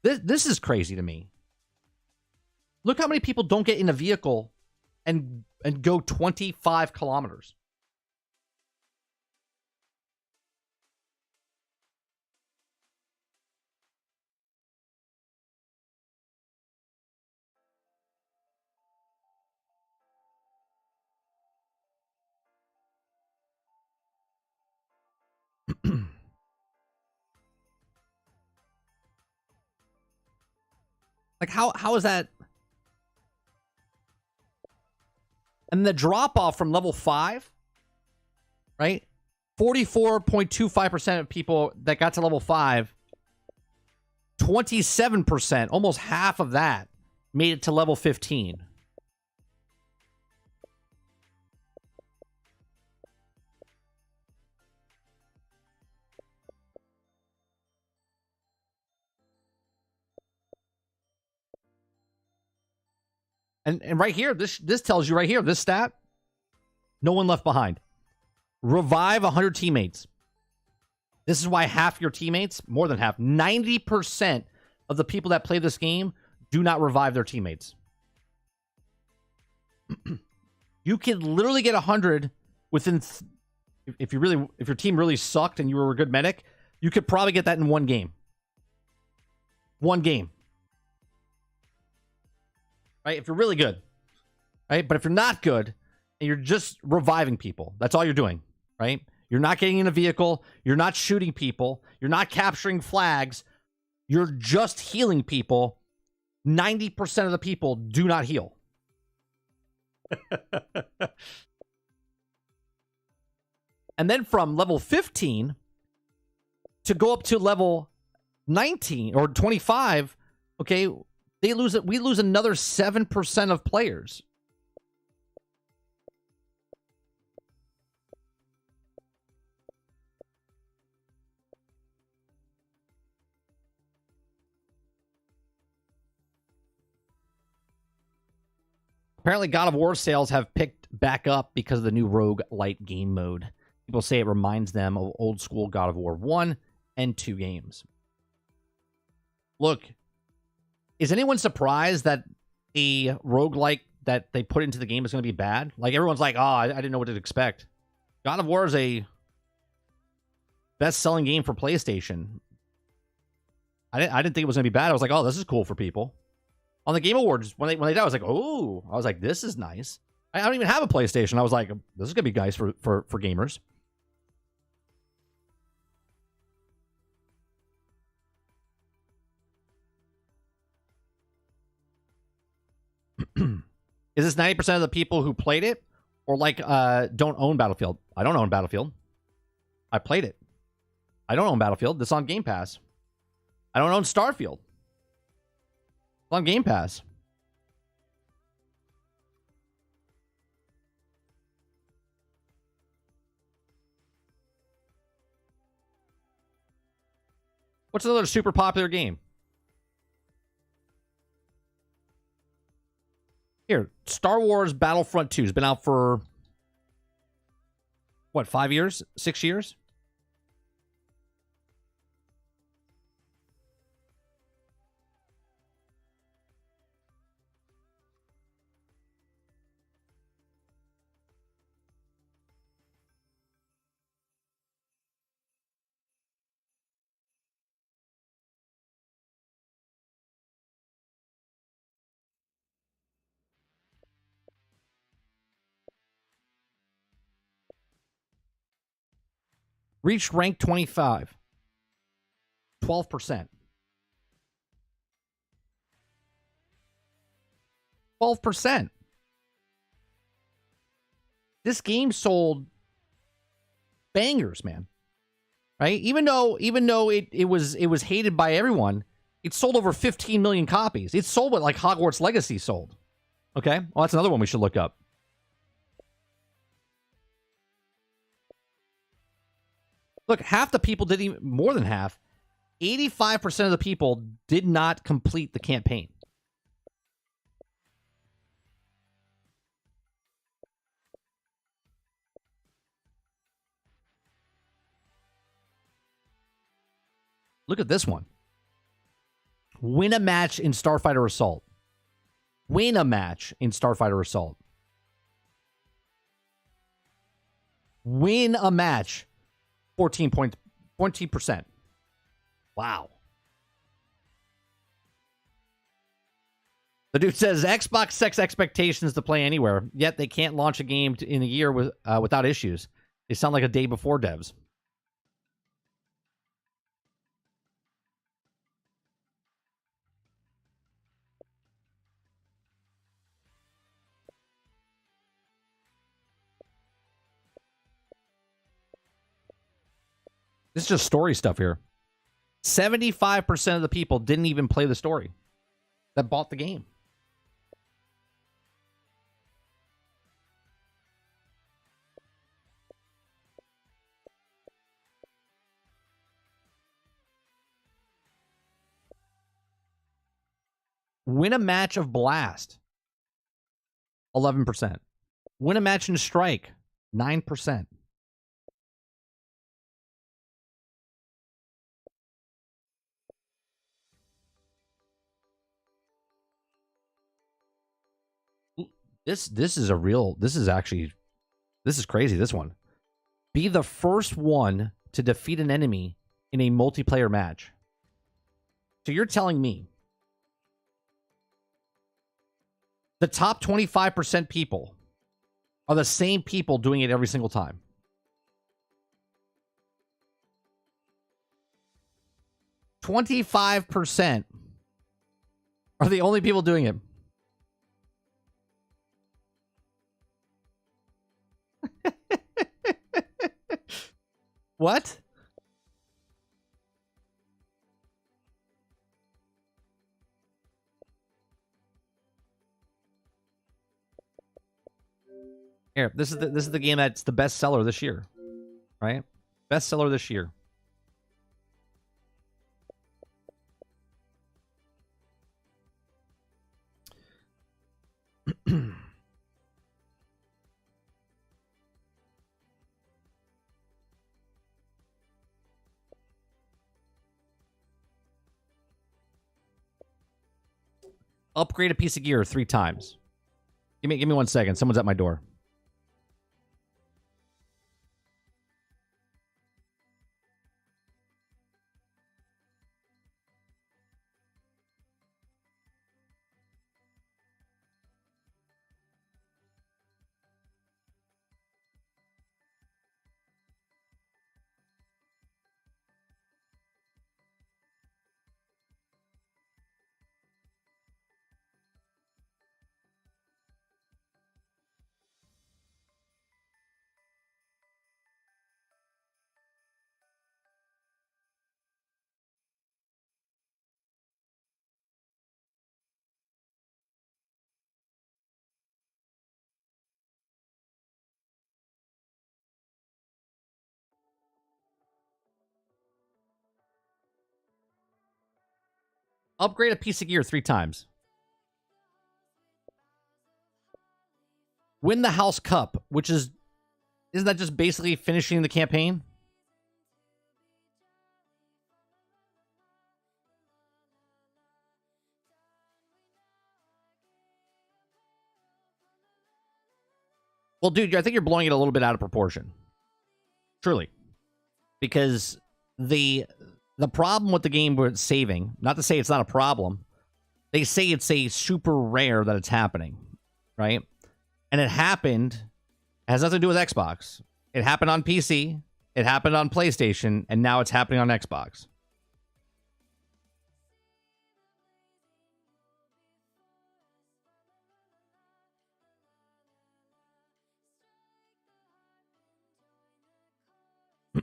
This is crazy to me. Look how many people don't get in a vehicle and go 25 kilometers. Like how is that? And the drop off from level 5, right? 44.25% of people that got to level 5, 27%, almost half of that, made it to level 15. And right here, this tells you right here, this stat, no one left behind. Revive 100 teammates. This is why half your teammates, more than half, 90% of the people that play this game do not revive their teammates. You could literally get 100 within, if your team really sucked and you were a good medic, you could probably get that in one game. One game. Right? If you're really good. Right? But if you're not good and you're just reviving people, that's all you're doing. Right? You're not getting in a vehicle. You're not shooting people. You're not capturing flags. You're just healing people. 90% of the people do not heal. And then from level 15 to go up to level 19 or 25, okay, we lose another 7% of players. Apparently, God of War sales have picked back up because of the new roguelite game mode. People say it reminds them of old school God of War 1 and 2 games. Look, is anyone surprised that a roguelike that they put into the game is going to be bad? Like, everyone's like, oh, I didn't know what to expect. God of War is a best-selling game for PlayStation. I didn't think it was going to be bad. I was like, oh, this is cool for people. On the Game Awards, when they died, I was like, oh, I was like, this is nice. I don't even have a PlayStation. I was like, this is going to be nice for gamers. Is this 90% of the people who played it or like don't own Battlefield? I don't own Battlefield. I played it. I don't own Battlefield. This is on Game Pass. I don't own Starfield. It's on Game Pass. What's another super popular game? Here, Star Wars Battlefront 2 has been out for, what, 5 years? 6 years? Reached rank 25. 12%. 12%. This game sold bangers, man. right? Even though it was hated by everyone, it sold over 15 million copies. It sold what like Hogwarts Legacy sold. Okay, well that's another one we should look up. Look, half the people didn't even, more than half, 85% of the people did not complete the campaign. Look at this one. Win a match in Starfighter Assault. Win a match in Starfighter Assault. Win a match. 14%. Wow. The dude says Xbox sets expectations to play anywhere, yet they can't launch a game in a year without issues. They sound like a day before devs. This is just story stuff here. 75% of the people didn't even play the story that bought the game. Win a match of Blast. 11%. Win a match in Strike. 9%. This is crazy, this one. Be the first one to defeat an enemy in a multiplayer match. So you're telling me the top 25% people are the same people doing it every single time. 25% are the only people doing it. What? Here, this is the game that's the best seller this year, right? Best seller this year. Upgrade a piece of gear 3 times. Give me 1 second. Someone's at my door. Upgrade a piece of gear 3 times. Win the House Cup, which isn't that just basically finishing the campaign? Well, dude, I think you're blowing it a little bit out of proportion. Truly. Because the problem with the game with saving, not to say it's not a problem, they say it's a super rare that it's happening, right? And it has nothing to do with Xbox. It happened on PC, it happened on PlayStation, and now it's happening on Xbox.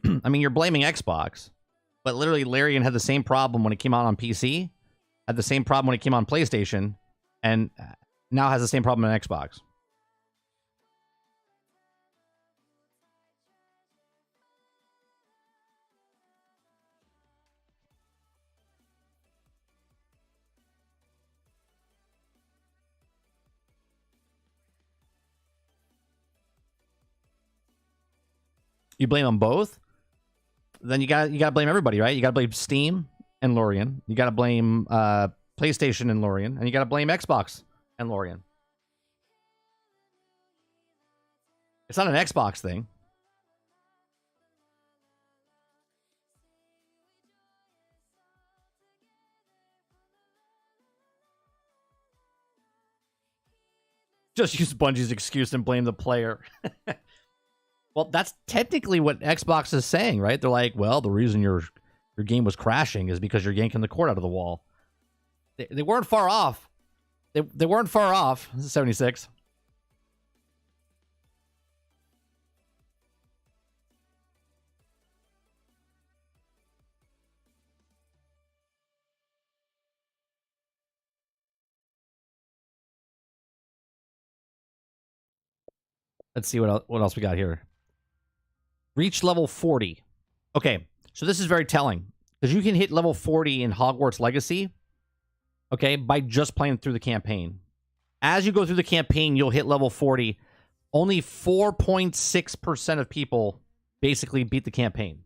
I mean, you're blaming Xbox, but literally Larian had the same problem when it came out on PC, had the same problem when it came on PlayStation, and now has the same problem on Xbox. You blame them both? Then you got to blame everybody, right? You got to blame Steam and Lorien. You got to blame PlayStation and Lorien, and you got to blame Xbox and Lorien. It's not an Xbox thing. Just use Bungie's excuse and blame the player. Well, that's technically what Xbox is saying, right? They're like, well, the reason your game was crashing is because you're yanking the cord out of the wall. They weren't far off. They weren't far off. This is 76. Let's see what else we got here. Reach level 40. Okay, so this is very telling because you can hit level 40 in Hogwarts Legacy, okay, by just playing through the campaign. As you go through the campaign, you'll hit level 40. Only 4.6% of people basically beat the campaign.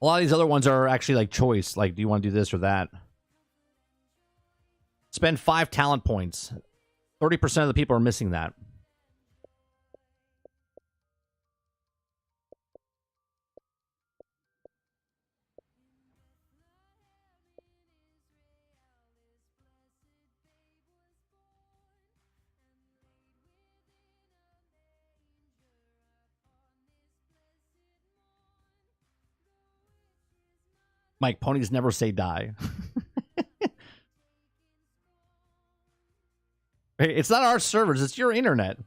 A lot of these other ones are actually like choice. Like, do you want to do this or that? Spend 5 talent points. 30% of the people are missing that. Mike, ponies never say die. It's not our servers, it's your internet.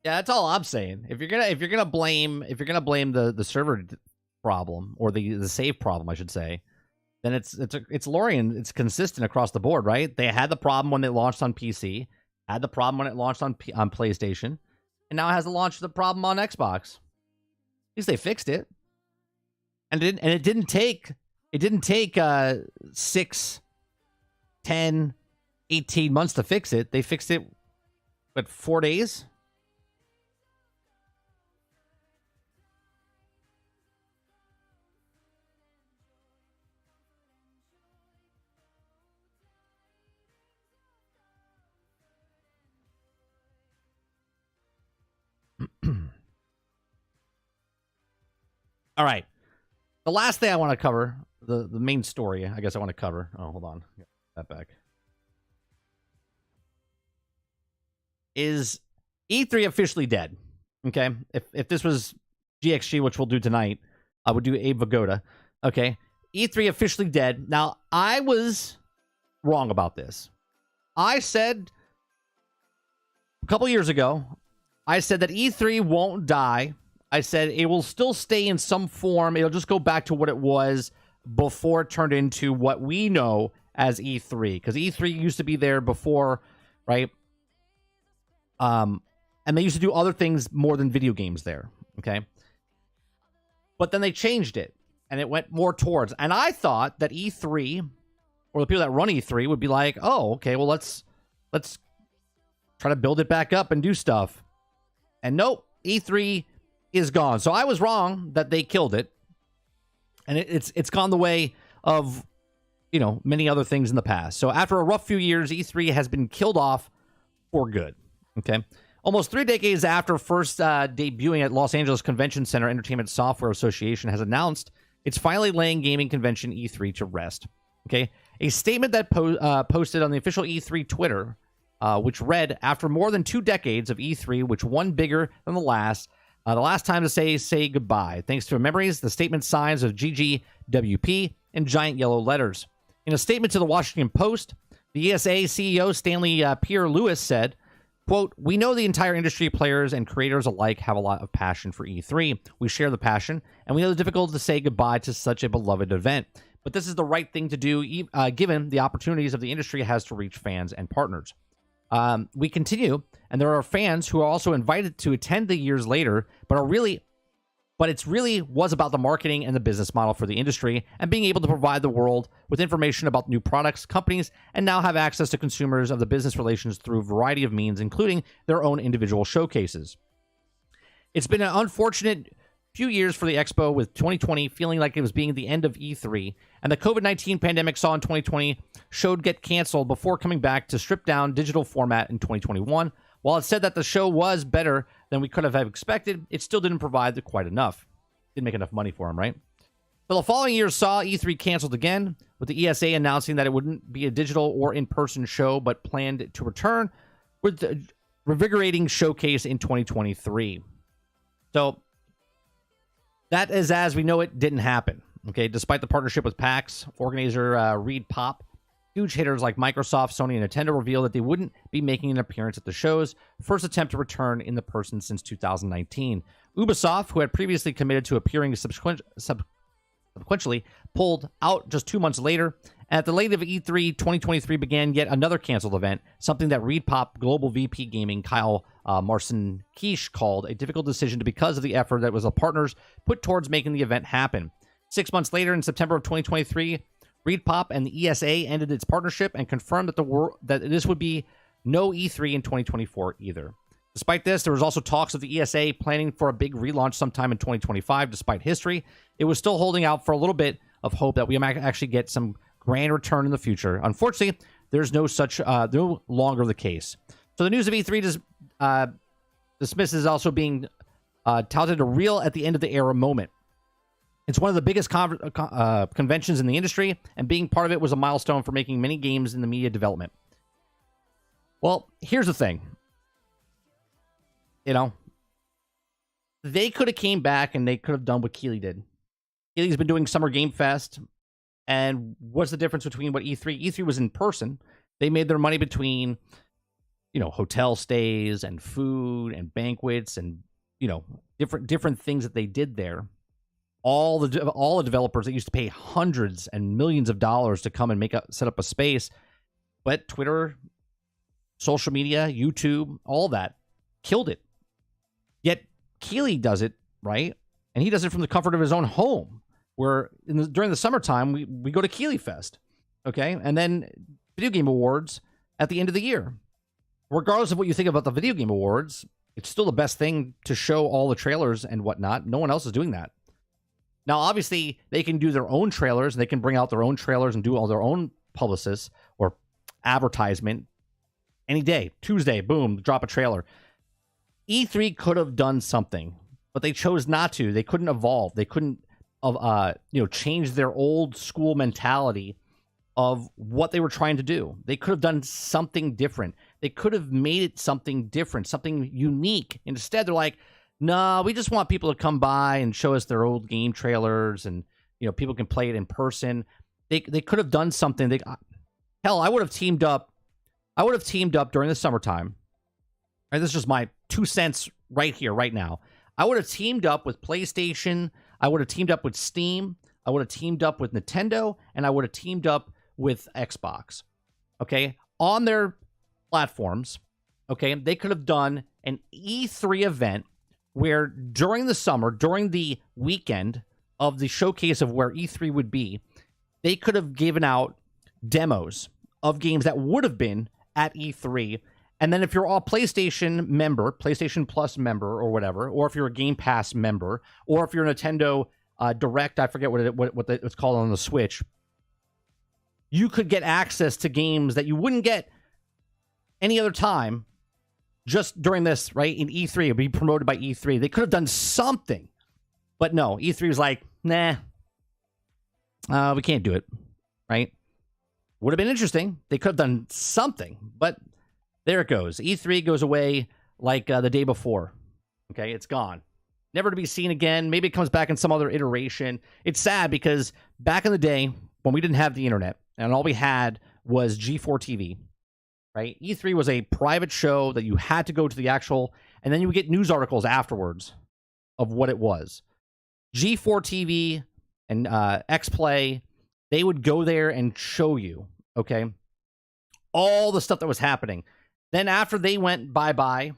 Yeah, that's all I'm saying. If you're gonna blame the server problem or the save problem, I should say, then it's Lorien. It's consistent across the board, right? They had the problem when it launched on PC, had the problem when it launched on PlayStation, and now it has the problem on Xbox. At least they fixed it, and it didn't take 6, 10, 18 months to fix it. They fixed it, what, 4 days? All right. The last thing I want to cover, the main story, I guess I want to cover. Oh, hold on. Get that back. Is E3 officially dead? Okay. If this was GXG, which we'll do tonight, I would do Abe Vigoda. Okay. E3 officially dead. Now, I was wrong about this. I said a couple years ago, I said that E3 won't die. I said it will still stay in some form. It'll just go back to what it was before it turned into what we know as E3. Because E3 used to be there before, right? And they used to do other things more than video games there. Okay. But then they changed it. And it went more towards. And I thought that E3, or the people that run E3, would be like, oh, okay, well, let's try to build it back up and do stuff. And nope, E3 is gone. So I was wrong that they killed it. And it's gone the way of, many other things in the past. So after a rough few years, E3 has been killed off for good. Okay. Almost 3 decades after first debuting at Los Angeles Convention Center, Entertainment Software Association has announced it's finally laying gaming convention E3 to rest. Okay. A statement that posted on the official E3 Twitter, which read, after more than 2 decades of E3, which one bigger than the last time to say goodbye. Thanks to memories, the statement signs of GGWP in giant yellow letters. In a statement to the Washington Post, the ESA CEO Stanley Pierre Lewis said, quote, "We know the entire industry, players and creators alike, have a lot of passion for E3. We share the passion, and we know it's difficult to say goodbye to such a beloved event. But this is the right thing to do, given the opportunities of the industry has to reach fans and partners. We continue, and there are fans who are also invited to attend the years later, but it's really was about the marketing and the business model for the industry and being able to provide the world with information about new products, companies, and now have access to consumers of the business relations through a variety of means, including their own individual showcases. It's been an unfortunate few years for the Expo, with 2020 feeling like it was being the end of E3, and the COVID-19 pandemic saw in 2020 showed get canceled before coming back to strip down digital format in 2021. While it said that the show was better than we could have expected, it still didn't provide quite enough. Didn't make enough money for them, right? So the following year saw E3 canceled again, with the ESA announcing that it wouldn't be a digital or in-person show, but planned to return with a revigorating showcase in 2023. So that is, as we know it, didn't happen. Okay, despite the partnership with PAX, organizer Reed Pop, huge hitters like Microsoft, Sony, and Nintendo revealed that they wouldn't be making an appearance at the show's first attempt to return in the person since 2019. Ubisoft, who had previously committed to appearing subsequently, pulled out just 2 months later. At the late of E3 2023 began yet another canceled event, something that Reed Pop Global VP Gaming Kyle Marcinkish called a difficult decision because of the effort that was the partners put towards making the event happen. 6 months later, in September of 2023, Reed Pop and the ESA ended its partnership and confirmed that this would be no E3 in 2024 either. Despite this, there was also talks of the ESA planning for a big relaunch sometime in 2025. Despite history, it was still holding out for a little bit of hope that we might actually get some grand return in the future. Unfortunately, there's no longer the case. So the news of E3 dismissed as also being touted a real at the end of the era moment. It's one of the biggest conventions in the industry, and being part of it was a milestone for making many games in the media development. Well, here's the thing. They could have came back and they could have done what Keighley did. Keighley's been doing Summer Game Fest, and what's the difference between what E3? E3 was in person. They made their money between, hotel stays and food and banquets and, different things that they did there. All the developers that used to pay hundreds and millions of dollars to come and set up a space, but Twitter, social media, YouTube, all that killed it. Yet Keighley does it, right? And he does it from the comfort of his own home, where during the summertime we go to Keighley Fest, okay, and then Video Game Awards at the end of the year. Regardless of what you think about the Video Game Awards, it's still the best thing to show all the trailers and whatnot. No one else is doing that. Now, obviously, they can do their own trailers, and they can bring out their own trailers and do all their own publicists or advertisement any day. Tuesday, boom, drop a trailer. E3 could have done something, but they chose not to. They couldn't evolve. They couldn't, change their old school mentality of what they were trying to do. They could have done something different. They could have made it something different, something unique. Instead, they're like, no, we just want people to come by and show us their old game trailers, and people can play it in person. They could have done something. Hell, I would have teamed up. I would have teamed up during the summertime. Right, this is just my 2 cents right here, right now. I would have teamed up with PlayStation. I would have teamed up with Steam. I would have teamed up with Nintendo, and I would have teamed up with Xbox. Okay, on their platforms. Okay, they could have done an E3 event where during the summer, during the weekend of the showcase of where E3 would be, they could have given out demos of games that would have been at E3, And then if you're a PlayStation member, PlayStation Plus member or whatever, or if you're a Game Pass member, or if you're a Nintendo Direct, I forget what it's called on the Switch, you could get access to games that you wouldn't get any other time just during this, right? In E3, it'd be promoted by E3. They could have done something, but no, E3 was like, nah, we can't do it, right? Would have been interesting. They could have done something, but there it goes. E3 goes away like the day before. Okay, it's gone. Never to be seen again. Maybe it comes back in some other iteration. It's sad because back in the day when we didn't have the internet and all we had was G4 TV, right? E3 was a private show that you had to go to the actual, and then you would get news articles afterwards of what it was. G4 TV and X-Play, they would go there and show you, okay, all the stuff that was happening. Then after they went bye-bye,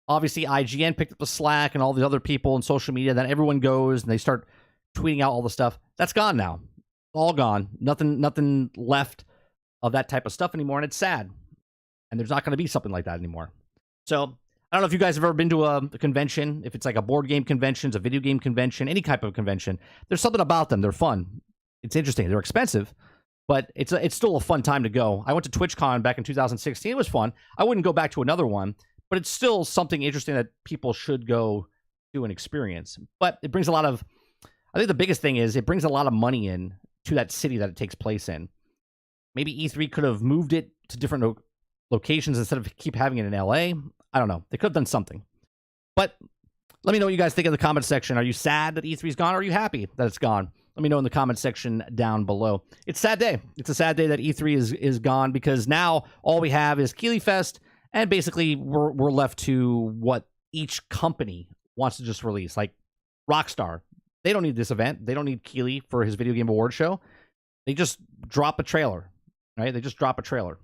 obviously IGN picked up the slack and all the other people in social media. Then everyone goes and they start tweeting out all the stuff. That's gone now. All gone. Nothing left of that type of stuff anymore, and it's sad. And there's not going to be something like that anymore. So I don't know if you guys have ever been to a convention, if it's like a board game convention, a video game convention, any type of convention. There's something about them. They're fun. It's interesting. They're expensive, but it's still a fun time to go. I went to TwitchCon back in 2016. It was fun. I wouldn't go back to another one, but it's still something interesting that people should go to and experience. But it brings a lot of, I think the biggest thing is it brings a lot of money in to that city that it takes place in. Maybe E3 could have moved it to different locations instead of keep having it in LA. I don't know. They could have done something. But let me know what you guys think in the comment section. Are you sad that E3's gone, or are you happy that it's gone? Let me know in the comment section down below. It's a sad day. It's a sad day that E3 is gone, because now all we have is Keighley Fest, and basically we're left to what each company wants to just release. Like Rockstar, they don't need this event. They don't need Keighley for his video game award show. They just drop a trailer, right? They just drop a trailer.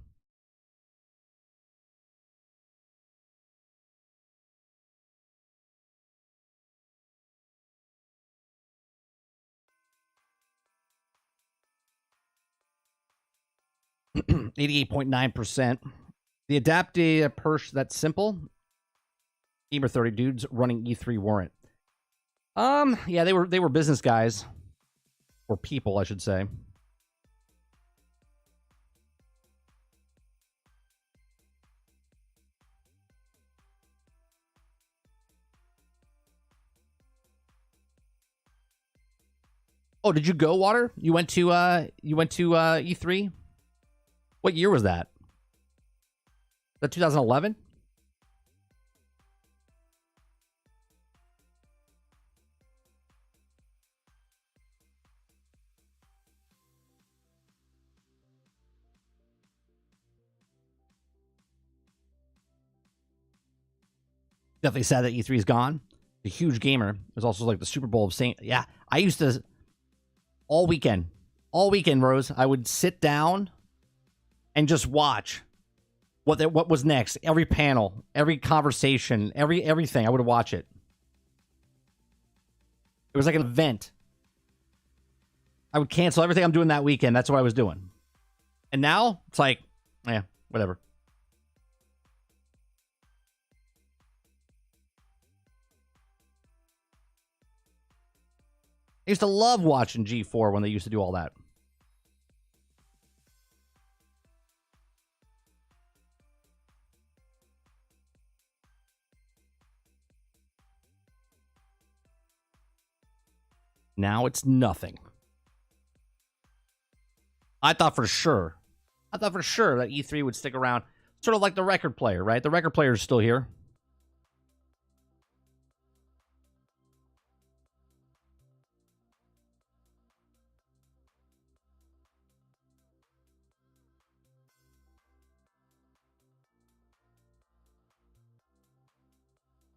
%88.9%. The adaptive purse that's simple. Gamer 30 dudes running E3 warrant. Yeah, they were business guys, or people, I should say. Oh, did you go, Water? You went to E3? What year was that? That 2011? Definitely sad that E3 is gone. A huge gamer. There's also like the Super Bowl of Saint. Yeah, I used to all weekend, Rose. I would sit down and just watch what was next. Every panel, every conversation, everything. I would watch it. It was like an event. I would cancel everything I'm doing that weekend. That's what I was doing. And now it's like, yeah, whatever. I used to love watching G4 when they used to do all that. Now it's nothing. I thought for sure that E3 would stick around. Sort of like the record player, right? The record player is still here.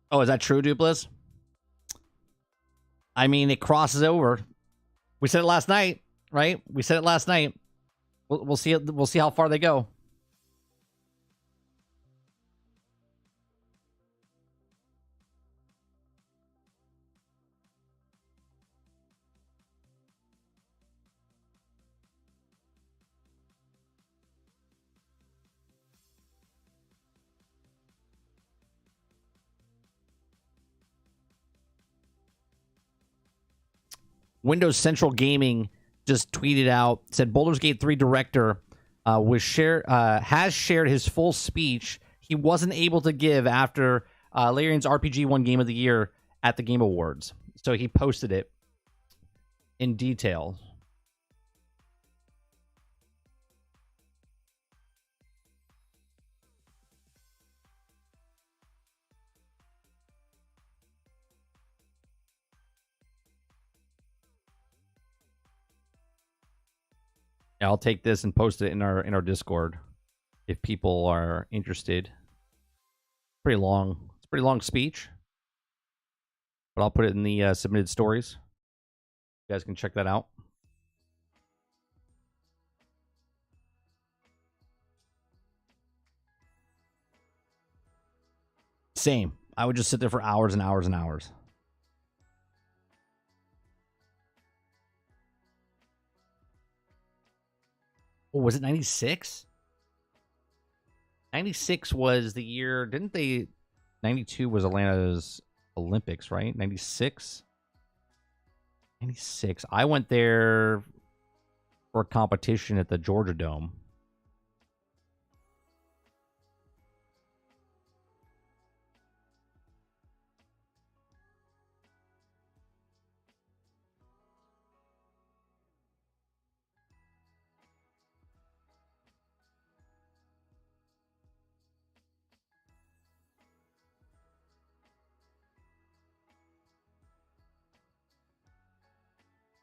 Oh, is that true, Dupless? I mean, it crosses over. We said it last night, right? We said it last night. We'll see. We'll see how far they go. Windows Central Gaming just tweeted out, said Baldur's Gate 3 director has shared his full speech he wasn't able to give after Larian's RPG won Game of the Year at the Game Awards. So he posted it in detail. Yeah, I'll take this and post it in our Discord if people are interested. Pretty long. It's a pretty long speech, but I'll put it in the submitted stories. You guys can check that out. Same. I would just sit there for hours and hours and hours. Oh, was it 96? 96 was the year, didn't they? 92 was Atlanta's Olympics, right? 96? 96. I went there for a competition at the Georgia Dome.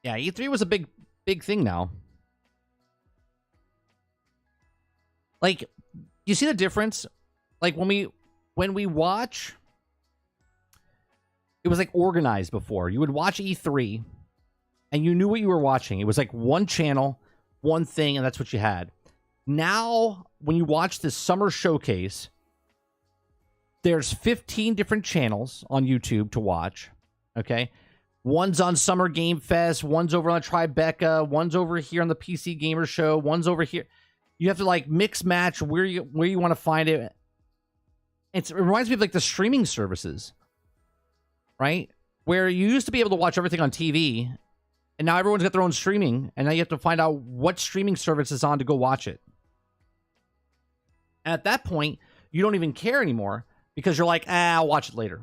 Yeah, E3 was a big thing now. Like, you see the difference? Like when we watch, it was like organized before. You would watch E3 and you knew what you were watching. It was like one channel, one thing, and that's what you had. Now, when you watch this summer showcase, there's 15 different channels on YouTube to watch. Okay. One's on Summer Game Fest, one's over on Tribeca, one's over here on the PC Gamer Show, one's over here. You have to like mix match where you want to find it. It reminds me of like the streaming services, right? Where you used to be able to watch everything on TV, and now everyone's got their own streaming, and now you have to find out what streaming service is on to go watch it. And at that point, you don't even care anymore because you're like, I'll watch it later.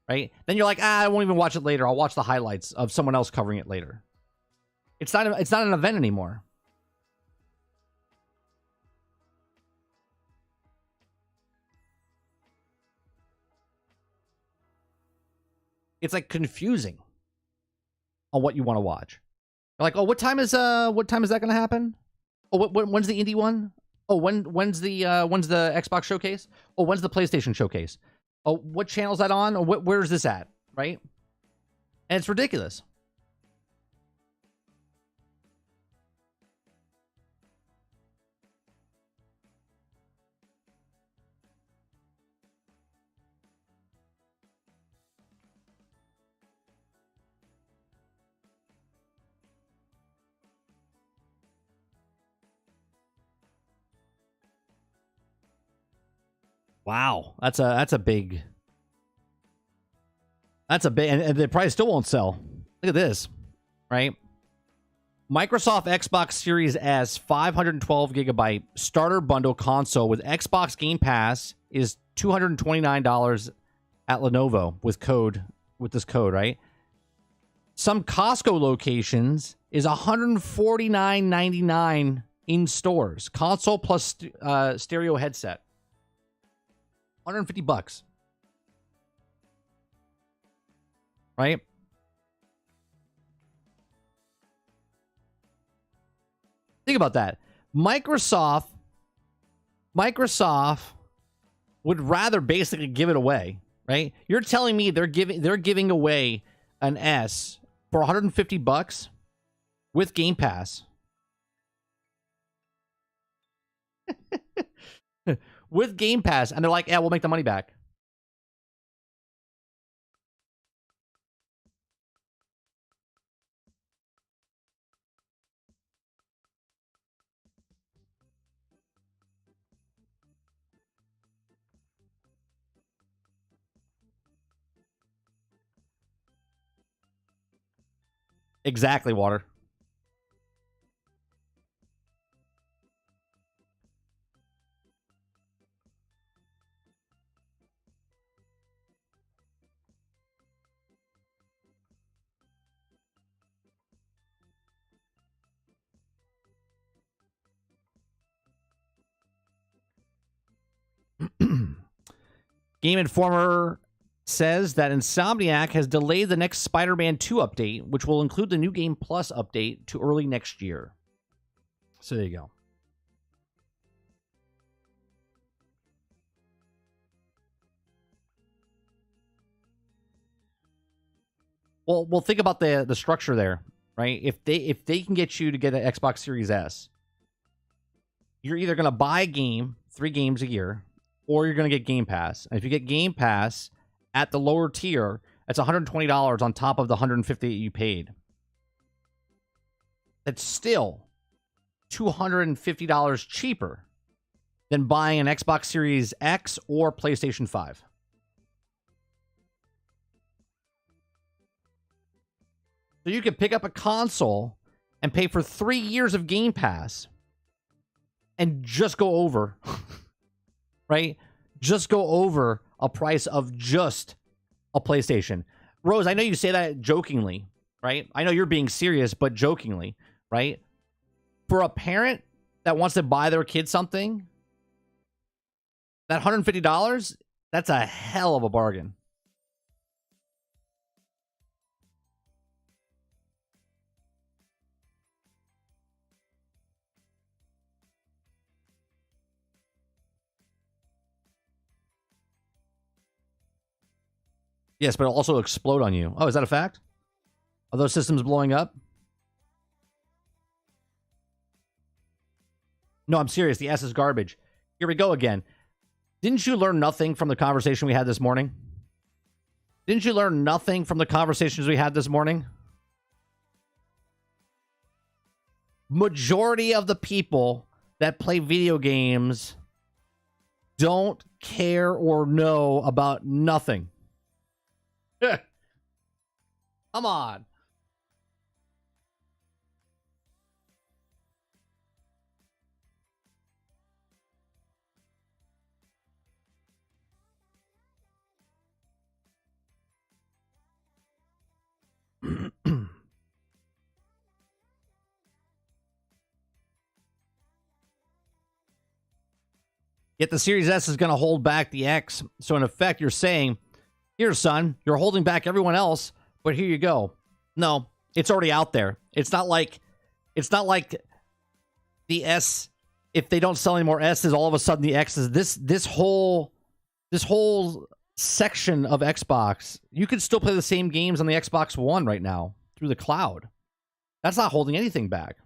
Right? Then you're like, I won't even watch it later. I'll watch the highlights of someone else covering it later. It's not an event anymore. It's like confusing on what you want to watch. You're like, oh, what time is that going to happen? Oh, when's the indie one? Oh, when's the Xbox showcase? Oh, when's the PlayStation showcase? Oh, what channel is that on? Or where's this at? Right? And it's ridiculous. Wow, that's a big, and they probably still won't sell. Look at this, right? Microsoft Xbox Series S 512 gigabyte starter bundle console with Xbox Game Pass is $229 at Lenovo with this code, right? Some Costco locations is $149.99 in stores. Console plus stereo headset. $150. Right? Think about that. Microsoft would rather basically give it away, right? You're telling me they're giving away an S for $150 with Game Pass. With Game Pass, and they're like, yeah, we'll make the money back. Exactly, Water. Game Informer says that Insomniac has delayed the next Spider-Man 2 update, which will include the New Game Plus update, to early next year. So there you go. Well, think about the structure there, right? If they can get you to get an Xbox Series S, you're either going to buy a game, 3 games a year, or you're going to get Game Pass. And if you get Game Pass at the lower tier, that's $120 on top of the $150 you paid. That's still $250 cheaper than buying an Xbox Series X or PlayStation 5. So you could pick up a console and pay for 3 years of Game Pass and just go over, right? Just go over a price of just a PlayStation. Rose, I know you say that jokingly, right? I know you're being serious, but jokingly, right? For a parent that wants to buy their kid something, that $150, that's a hell of a bargain. Yes, but it'll also explode on you. Oh, is that a fact? Are those systems blowing up? No, I'm serious. The S is garbage. Here we go again. Didn't you learn nothing from the conversation we had this morning? Didn't you learn nothing from the conversations we had this morning? Majority of the people that play video games don't care or know about nothing. Come on. Yet the Series S is going to hold back the X. So in effect, you're saying, here, son, you're holding back everyone else, but here you go. No, it's already out there. It's not like the S, if they don't sell any more S's, all of a sudden the X is this whole section of Xbox. You could still play the same games on the Xbox One right now through the cloud. That's not holding anything back.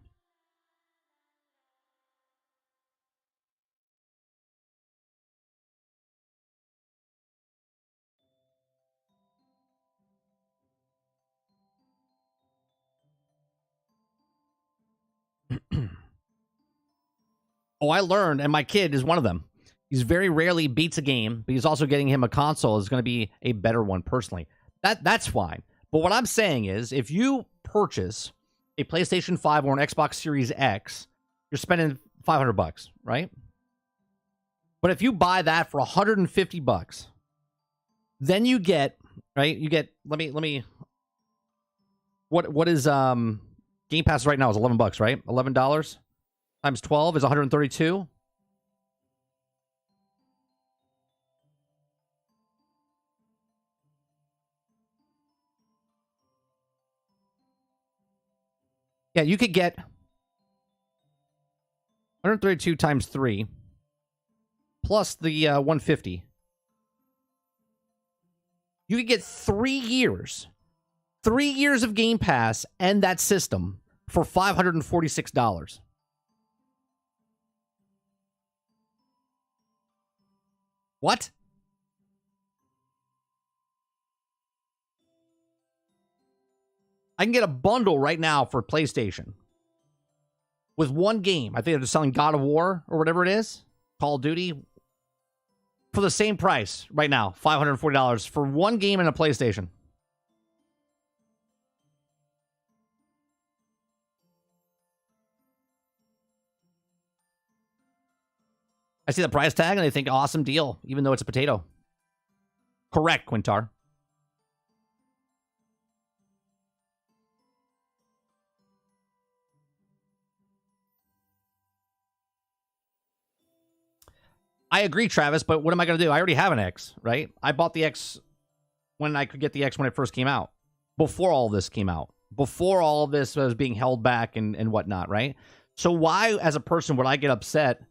Oh, I learned, and my kid is one of them. He's very rarely beats a game, but he's also getting him a console is going to be a better one personally. That's fine. But what I'm saying is, if you purchase a PlayStation 5 or an Xbox Series X, you're spending $500, right? But if you buy that for $150, then you get, right? You get, let me what is Game Pass right now is $11, right? $11 times 12 is 132. Yeah, you could get 132 times 3 plus the 150. You could get 3 years. 3 years of Game Pass and that system for $546. What? I can get a bundle right now for PlayStation with one game. I think they're selling God of War or whatever it is, Call of Duty, for the same price right now, $540 for one game and a PlayStation. I see the price tag and I think awesome deal, even though it's a potato. Correct, Quintar. I agree, Travis, but what am I going to do? I already have an X, right? I bought the X when I could get the X when it first came out, before all this came out, before all of this was being held back and whatnot, right? So why, as a person, would I get upset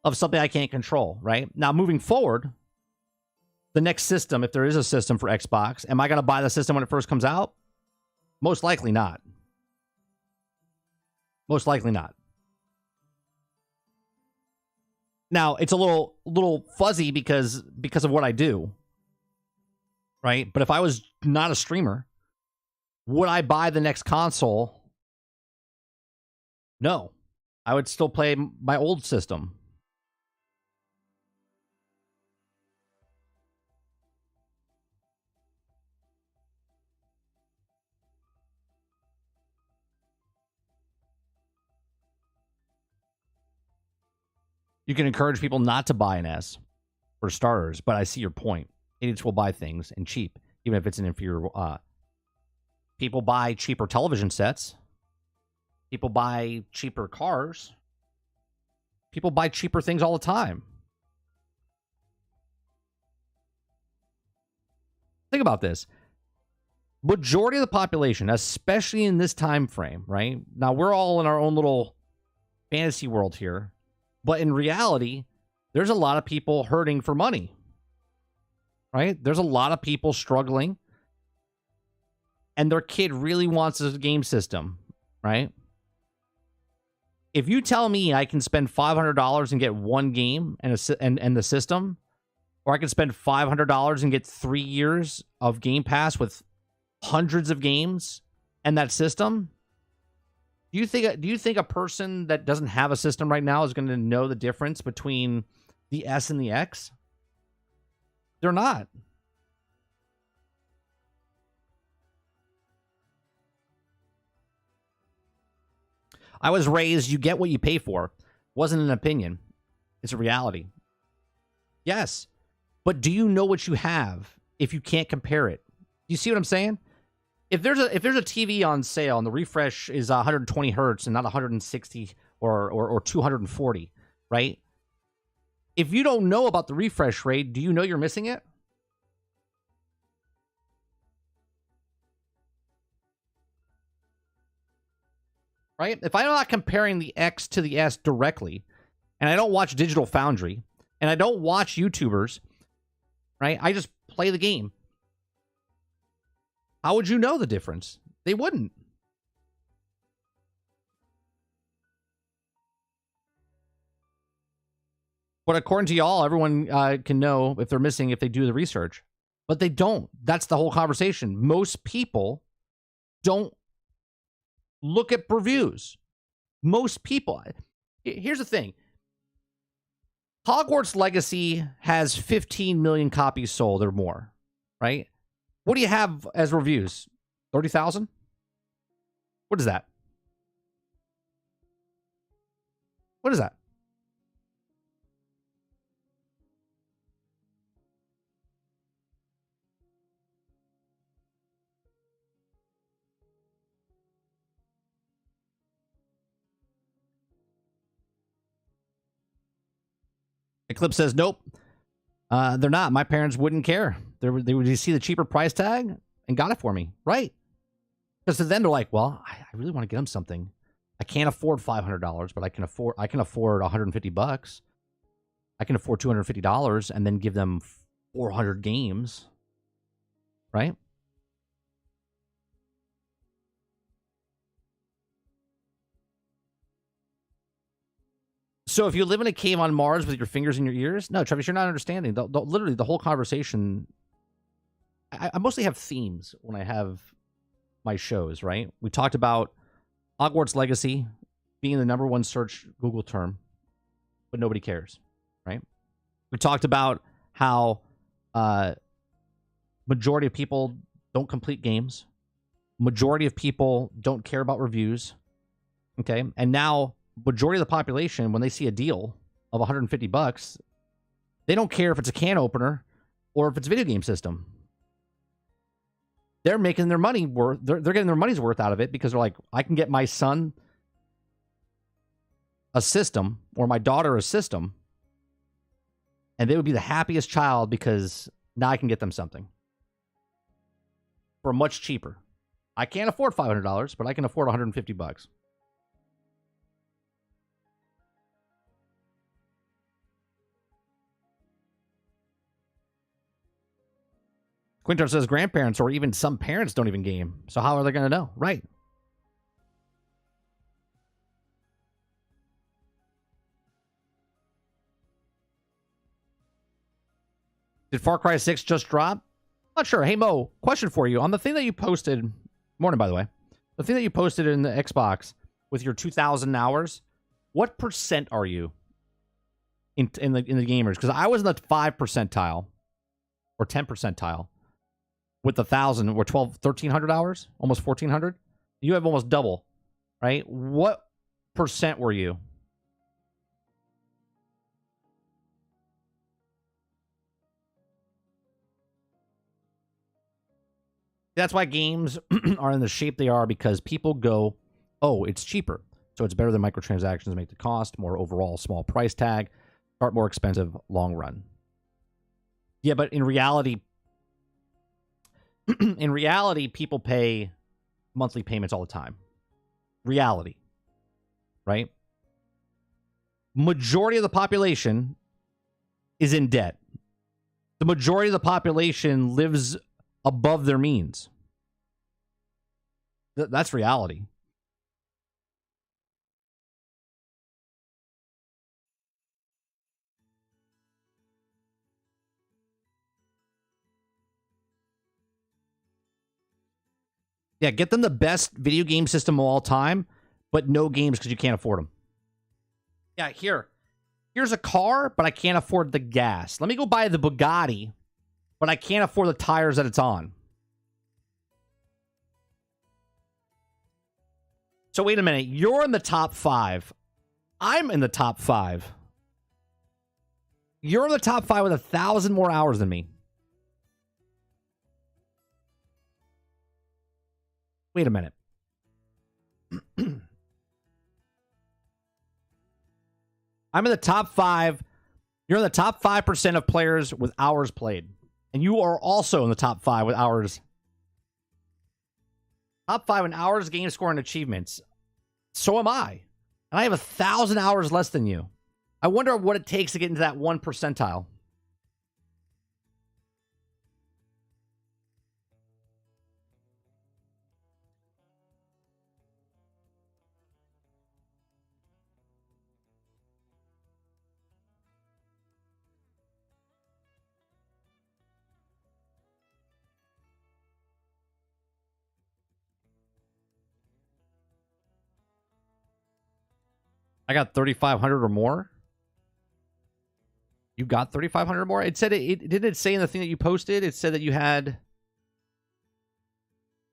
of something I can't control, right? Now, moving forward, the next system, if there is a system for Xbox, am I going to buy the system when it first comes out? Most likely not. Most likely not. Now, it's a little fuzzy because of what I do, right? But if I was not a streamer, would I buy the next console? No. I would still play my old system. You can encourage people not to buy an S for starters, but I see your point. Idiots will buy things and cheap, even if it's an inferior. People buy cheaper television sets. People buy cheaper cars. People buy cheaper things all the time. Think about this. Majority of the population, especially in this time frame, right? Now, we're all in our own little fantasy world here. But in reality, there's a lot of people hurting for money, right? There's a lot of people struggling, and their kid really wants a game system, right? If you tell me I can spend $500 and get one game and the system, or I can spend $500 and get 3 years of Game Pass with hundreds of games and that system, do you think a person that doesn't have a system right now is going to know the difference between the S and the X? They're not. I was raised, you get what you pay for. Wasn't an opinion. It's a reality. Yes. But do you know what you have if you can't compare it? Do you see what I'm saying? If there's a TV on sale and the refresh is 120 hertz and not 160 or 240, right? If you don't know about the refresh rate, do you know you're missing it? Right? If I'm not comparing the X to the S directly, and I don't watch Digital Foundry, and I don't watch YouTubers, right? I just play the game. How would you know the difference? They wouldn't. But according to y'all, everyone can know if they're missing if they do the research. But they don't. That's the whole conversation. Most people don't look at reviews. Most people. Here's the thing. Hogwarts Legacy has 15 million copies sold or more, right? What do you have as reviews? 30,000? What is that? What is that? Eclipse says, nope. They're not. My parents wouldn't care. They would see the cheaper price tag and got it for me. Right. Because then they're like, well, I really want to get them something. I can't afford $500, but I can afford $150. I can afford $250 and then give them 400 games. Right. So if you live in a cave on Mars with your fingers in your ears, no, Travis, you're not understanding. Literally, the whole conversation. I mostly have themes when I have my shows, right? We talked about Hogwarts Legacy being the #1 search Google term, but nobody cares, right? We talked about how majority of people don't complete games. Majority of people don't care about reviews. Okay, and now majority of the population, when they see a deal, of $150. They don't care if it's a can opener or if it's a video game system. They're making their money worth. They're getting their money's worth out of it because they're like, I can get my son a system or my daughter a system, and they would be the happiest child because now I can get them something for much cheaper. I can't afford $500, but I can afford $150. Quintar says grandparents or even some parents don't even game. So how are they going to know? Right. Did Far Cry 6 just drop? Not sure. Hey, Mo, question for you. On the thing that you posted, morning, by the way, the thing that you posted in the Xbox with your 2,000 hours, what percent are you in the gamers? Because I was in the 5 percentile or 10 percentile with the 1,000 or 1,300 hours, almost 1,400. You have almost double, right? What percent were you? That's why games are in the shape they are, because people go, oh, it's cheaper. So it's better than microtransactions make the cost, more overall small price tag, start more expensive long run. Yeah, but in reality, people pay monthly payments all the time. Reality, right? Majority of the population is in debt. The majority of the population lives above their means. That's reality. Yeah, get them the best video game system of all time, but no games because you can't afford them. Yeah, here's a car, but I can't afford the gas. Let me go buy the Bugatti, but I can't afford the tires that it's on. So wait a minute. You're in the top 5. I'm in the top 5. You're in the top 5 with 1,000 more hours than me. Wait a minute. I'm in the top 5. You're in the top 5% of players with hours played. And you are also in the top 5 with hours. Top 5 in hours, game score, and achievements. So am I. And I have 1,000 hours less than you. I wonder what it takes to get into that 1 percentile. I got 3,500 or more. You got 3,500 or more? It said it didn't it say in the thing that you posted? It said that you had.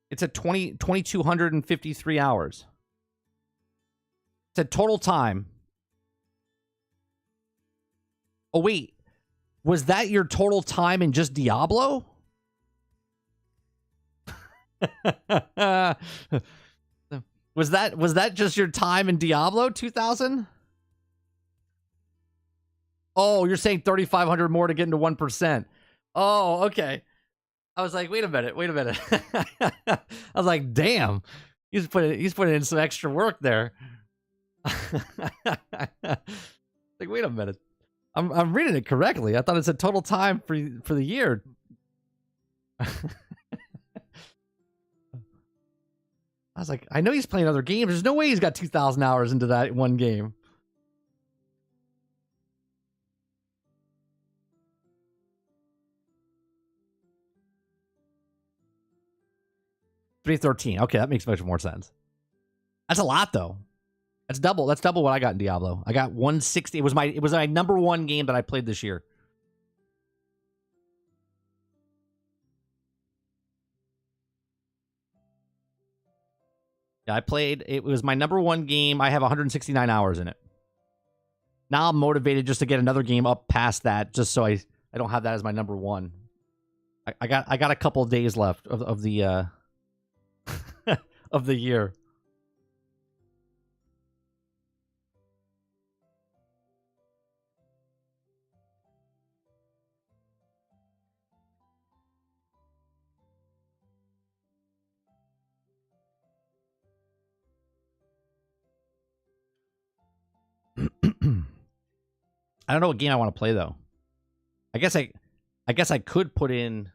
It's at 2,253 hours. It said total time. Oh, wait. Was that your total time in just Diablo? Was that just your time in Diablo 2,000? Oh, you're saying 3,500 more to get into 1%. Oh, okay. I was like, wait a minute. I was like, damn. He's putting in some extra work there. Like, wait a minute. I'm reading it correctly. I thought it said total time for the year. I was like, I know he's playing other games. There's no way he's got 2,000 hours into that one game. $313. Okay, that makes much more sense. That's a lot, though. That's double. That's double what I got in Diablo. I got 160. It was my number 1 game that I played this year. Yeah, I played. It was my number 1 game. I have 169 hours in it. Now I'm motivated just to get another game up past that, just so I don't have that as my number one. I got a couple of days left of the of the year. I don't know what game I want to play though. I guess I could put in.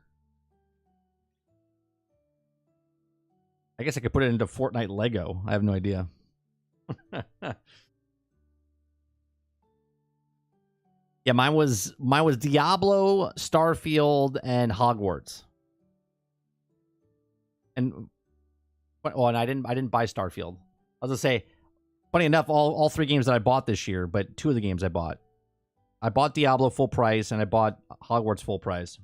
I guess I could put it into Fortnite Lego. I have no idea. Yeah, mine was Diablo, Starfield, and Hogwarts. And and I didn't buy Starfield. I was gonna say, funny enough, all 3 games that I bought this year, but 2 of the games I bought. I bought Diablo full price and I bought Hogwarts full price.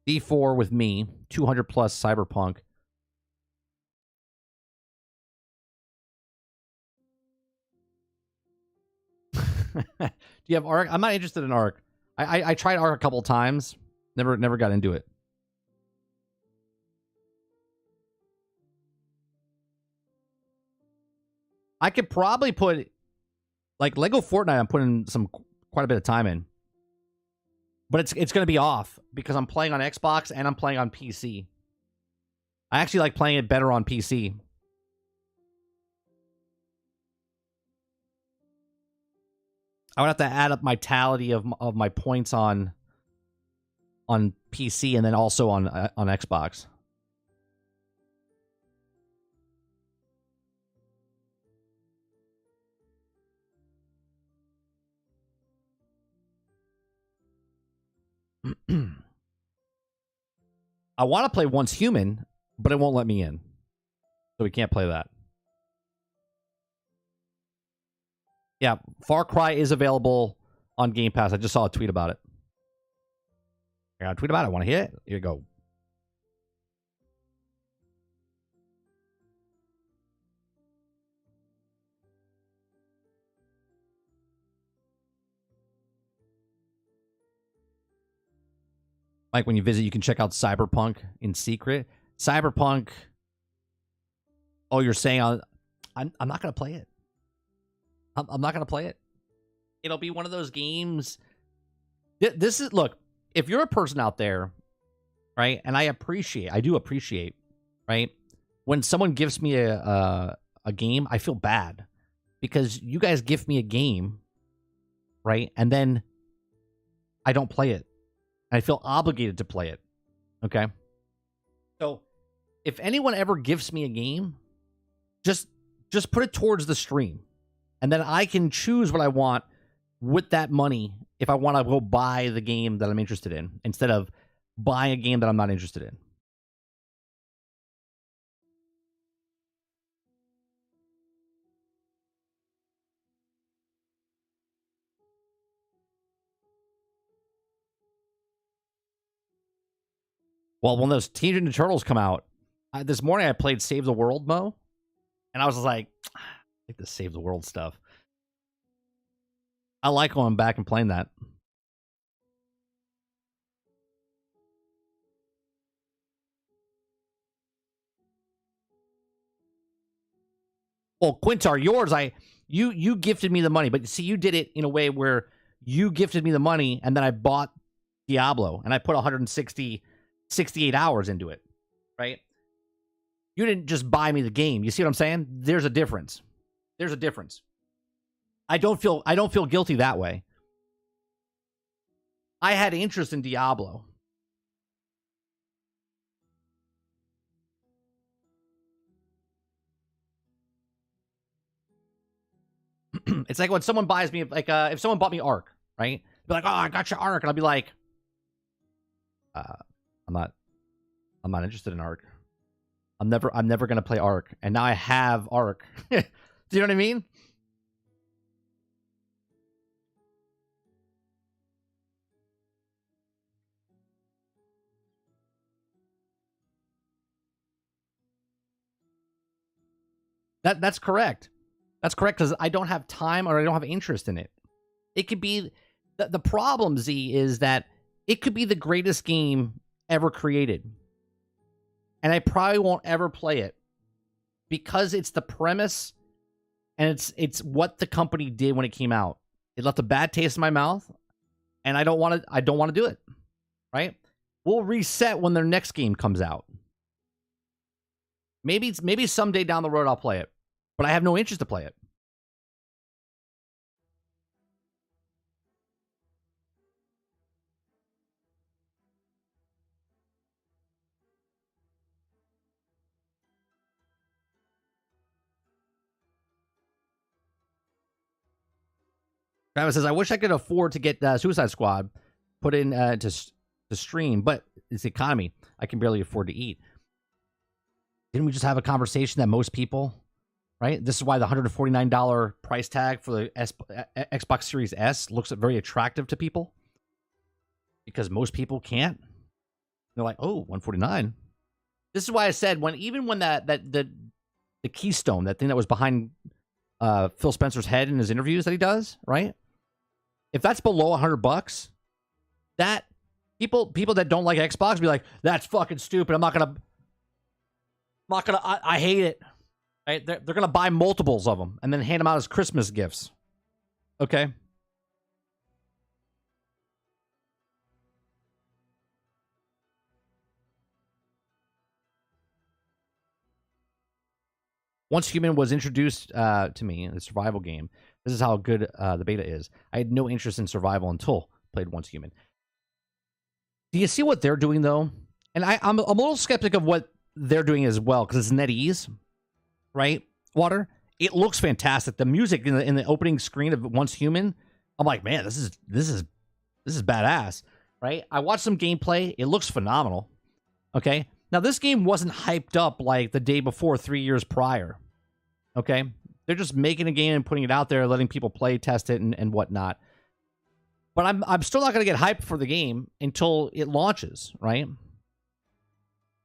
D4 with me, 200 plus Cyberpunk. Do you have Ark? I'm not interested in Ark. I tried Ark a couple times. Never got into it. I could probably put like Lego Fortnite. I'm putting quite a bit of time in, but it's going to be off because I'm playing on Xbox and I'm playing on PC. I actually like playing it better on PC. I would have to add up my tally of my points on PC and then also on Xbox. I want to play Once Human, but it won't let me in. So we can't play that. Yeah, Far Cry is available on Game Pass. I just saw a tweet about it. I got a tweet about it. Want to hear it? Here you go. Like when you visit, you can check out Cyberpunk in secret. Cyberpunk. Oh, you're saying I'm not going to play it. I'm not going to play it. It'll be one of those games. This is, look, if you're a person out there, right, and I do appreciate, right, when someone gives me a game, I feel bad because you guys give me a game, right, and then I don't play it. I feel obligated to play it. Okay? So, if anyone ever gives me a game, just put it towards the stream. And then I can choose what I want with that money if I want to go buy the game that I'm interested in instead of buying a game that I'm not interested in. Well, when those Teenage Mutant Ninja Turtles come out, this morning I played Save the World Mo, and I was like, I like this Save the World stuff. I like going back and playing that. Well, Quintar, yours, you gifted me the money, but see, you did it in a way where you gifted me the money, and then I bought Diablo, and I put 68 hours into it, right? You didn't just buy me the game. You see what I'm saying? There's a difference. There's a difference. I don't feel guilty that way. I had interest in Diablo. It's like when someone buys me, like, if someone bought me Ark, right? Be like, oh, I got your Ark, and I'll be like, I'm not interested in Ark. I'm never gonna play Ark, and now I have Ark. Do you know what I mean? That's correct. That's correct because I don't have time or I don't have interest in it. It could be the problem, Z, is that it could be the greatest game ever created. And I probably won't ever play it because it's the premise and it's what the company did when it came out. It left a bad taste in my mouth, and I don't want to do it. Right? We'll reset when their next game comes out. Maybe someday down the road I'll play it, but I have no interest to play it. Travis says, I wish I could afford to get Suicide Squad put in to stream, but it's the economy. I can barely afford to eat. Didn't we just have a conversation that most people, right? This is why the $149 price tag for the Xbox Series S looks very attractive to people. Because most people can't. They're like, oh, $149. This is why I said even when the keystone, that thing that was behind Phil Spencer's head in his interviews that he does, right? If that's below $100, that people that don't like Xbox be like, that's fucking stupid. I hate it. Right? They're gonna buy multiples of them and then hand them out as Christmas gifts. Okay. Once Human was introduced to me in the survival game, this is how good the beta is. I had no interest in survival until played Once Human. Do you see what they're doing, though? And I'm a little skeptic of what they're doing as well, because it's NetEase, right? Water. It looks fantastic. The music in the opening screen of Once Human, I'm like, man, this is badass, right? I watched some gameplay. It looks phenomenal. Okay. Now, this game wasn't hyped up like the day before 3 years prior, okay? They're just making a game and putting it out there, letting people play, test it, and whatnot. But I'm still not going to get hyped for the game until it launches, right?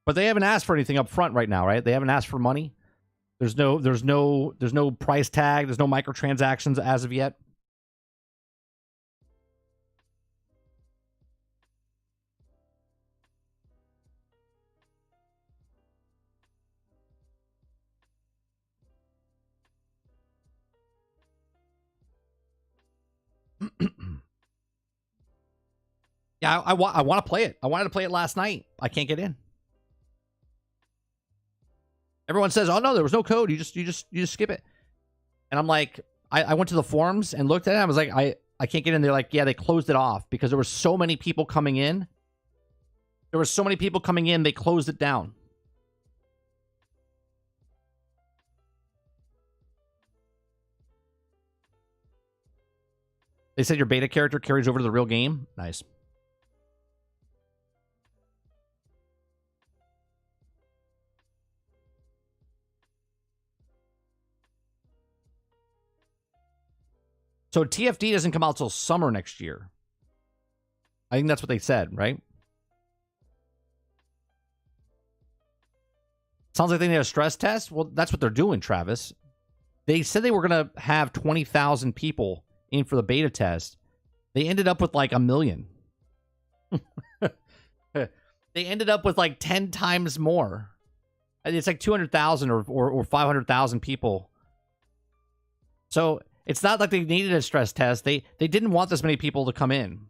But they haven't asked for anything up front right now, right? They haven't asked for money. There's no price tag. There's no microtransactions as of yet. Yeah, I want to play it. I wanted to play it last night. I can't get in. Everyone says, "Oh no, there was no code. You just skip it." And I'm like, I went to the forums and looked at it. I was like, I can't get in. They're like, yeah, they closed it off because there were so many people coming in. They closed it down. They said your beta character carries over to the real game. Nice. So TFD doesn't come out till summer next year. I think that's what they said, right? Sounds like they need a stress test. Well, that's what they're doing, Travis. They said they were going to have 20,000 people in for the beta test. They ended up with like 1 million. They ended up with like 10 times more. It's like 200,000 or 500,000 people. So it's not like they needed a stress test. They didn't want this many people to come in.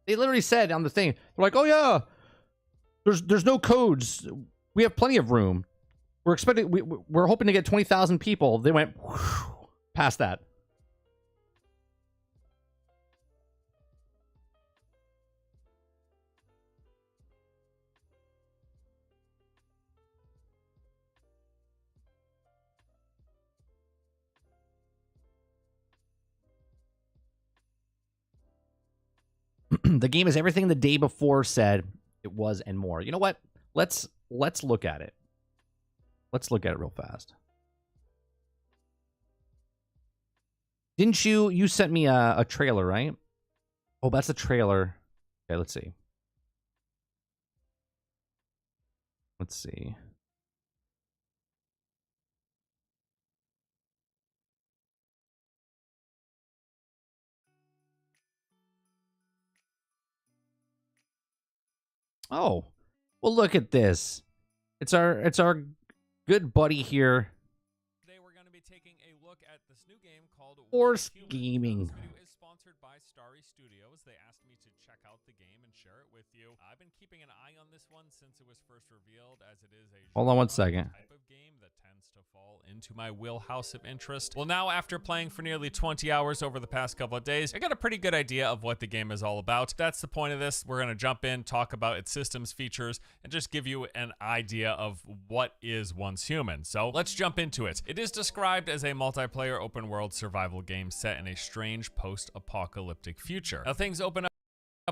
They literally said on the thing, they're like, "Oh yeah, there's no codes. We have plenty of room. We're hoping to get 20,000 people." They went past that. The game is everything the day before said it was and more. You know what? Let's look at it. Let's look at it real fast. Didn't you sent me a trailer, right? Oh, that's a trailer. Okay, let's see. Let's see. Oh, well, look at this. It's our good buddy here. Today we're going to be taking a look at this new game called Force Woes. Gaming. This video is sponsored by Starry Studios. They asked me to check out the game and share it with you. I've been keeping an eye on this one since it was first revealed, as it is a Hold on one second. type of game that tends to fall into my wheelhouse of interest. Well, now after playing for nearly 20 hours over the past couple of days, I got a pretty good idea of what the game is all about. That's the point of this. We're going to jump in, talk about its systems, features, and just give you an idea of what is Once Human. So let's jump into it. It is described as a multiplayer open world survival game set in a strange post-apocalyptic future. Now things open up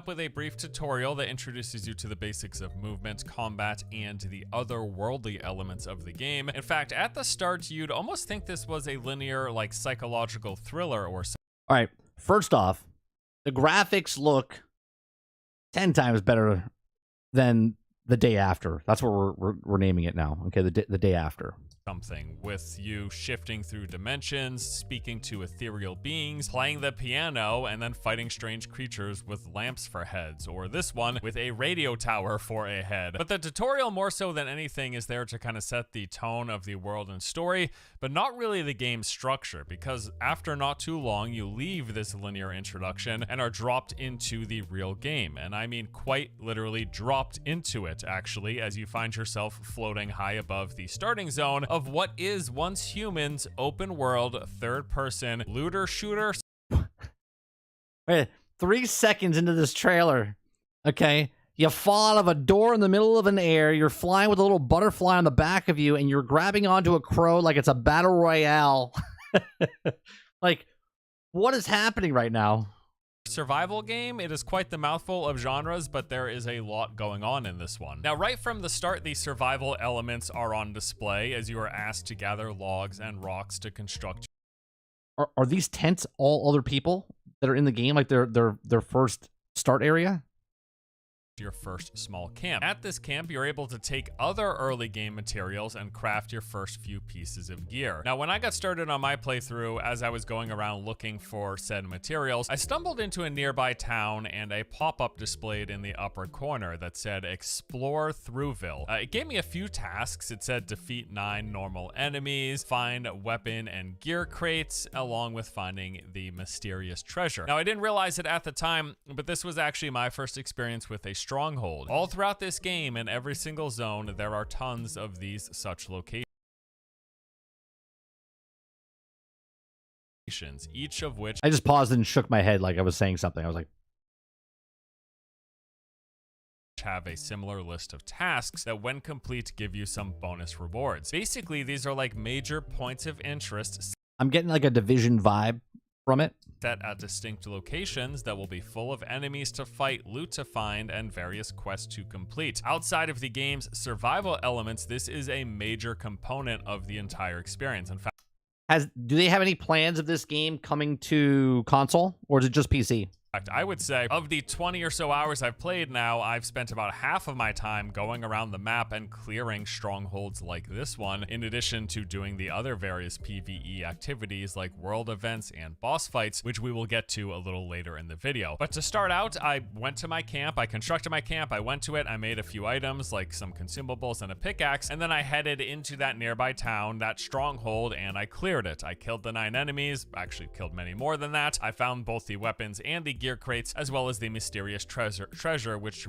with a brief tutorial that introduces you to the basics of movement, combat, and the otherworldly elements of the game. In fact, at the start, you'd almost think this was a linear, like, psychological thriller or something. All right. First off, the graphics look 10 times better than the day after. That's what we're naming it now. Okay, the day after. Something with you shifting through dimensions, speaking to ethereal beings, playing the piano, and then fighting strange creatures with lamps for heads, or this one with a radio tower for a head. But the tutorial, more so than anything, is there to kind of set the tone of the world and story, but not really the game's structure, because after not too long, you leave this linear introduction and are dropped into the real game. And I mean quite literally dropped into it, actually, as you find yourself floating high above the starting zone of what is Once Human's open world, third-person looter shooter. Wait, 3 seconds into this trailer, okay, you fall out of a door in the middle of an air, you're flying with a little butterfly on the back of you, and you're grabbing onto a crow like it's a battle royale. Like, what is happening right now? Survival game. It is quite the mouthful of genres, but there is a lot going on in this one. Now, right from the start, the survival elements are on display as you are asked to gather logs and rocks to construct. Are these tents all other people that are in the game, like their first start area? Your first small camp. At this camp, you're able to take other early game materials and craft your first few pieces of gear. Now, when I got started on my playthrough, as I was going around looking for said materials, I stumbled into a nearby town and a pop-up displayed in the upper corner that said Explore Throughville. It gave me a few tasks. It said defeat 9 normal enemies, find weapon and gear crates, along with finding the mysterious treasure. Now, I didn't realize it at the time, but this was actually my first experience with a stronghold. All throughout this game, in every single zone, there are tons of these such locations, each of which I just paused and shook my head like I was saying something. I was like, have a similar list of tasks that, when complete, give you some bonus rewards. Basically, these are like major points of interest I'm getting like a Division vibe from it. set at distinct locations that will be full of enemies to fight, loot to find, and various quests to complete. Outside of the game's survival elements, this is a major component of the entire experience. In fact, Do they have any plans of this game coming to console, or is it just PC? I would say of the 20 or so hours I've played now, I've spent about half of my time going around the map and clearing strongholds like this one, in addition to doing the other various PvE activities like world events and boss fights, which we will get to a little later in the video. But to start out, I went to my camp, I constructed my camp, I went to it, I made a few items like some consumables and a pickaxe, and then I headed into that nearby town, that stronghold, and I cleared it. I killed the 9 enemies, actually killed many more than that. I found both the weapons and the gear crates, as well as the mysterious treasure, which...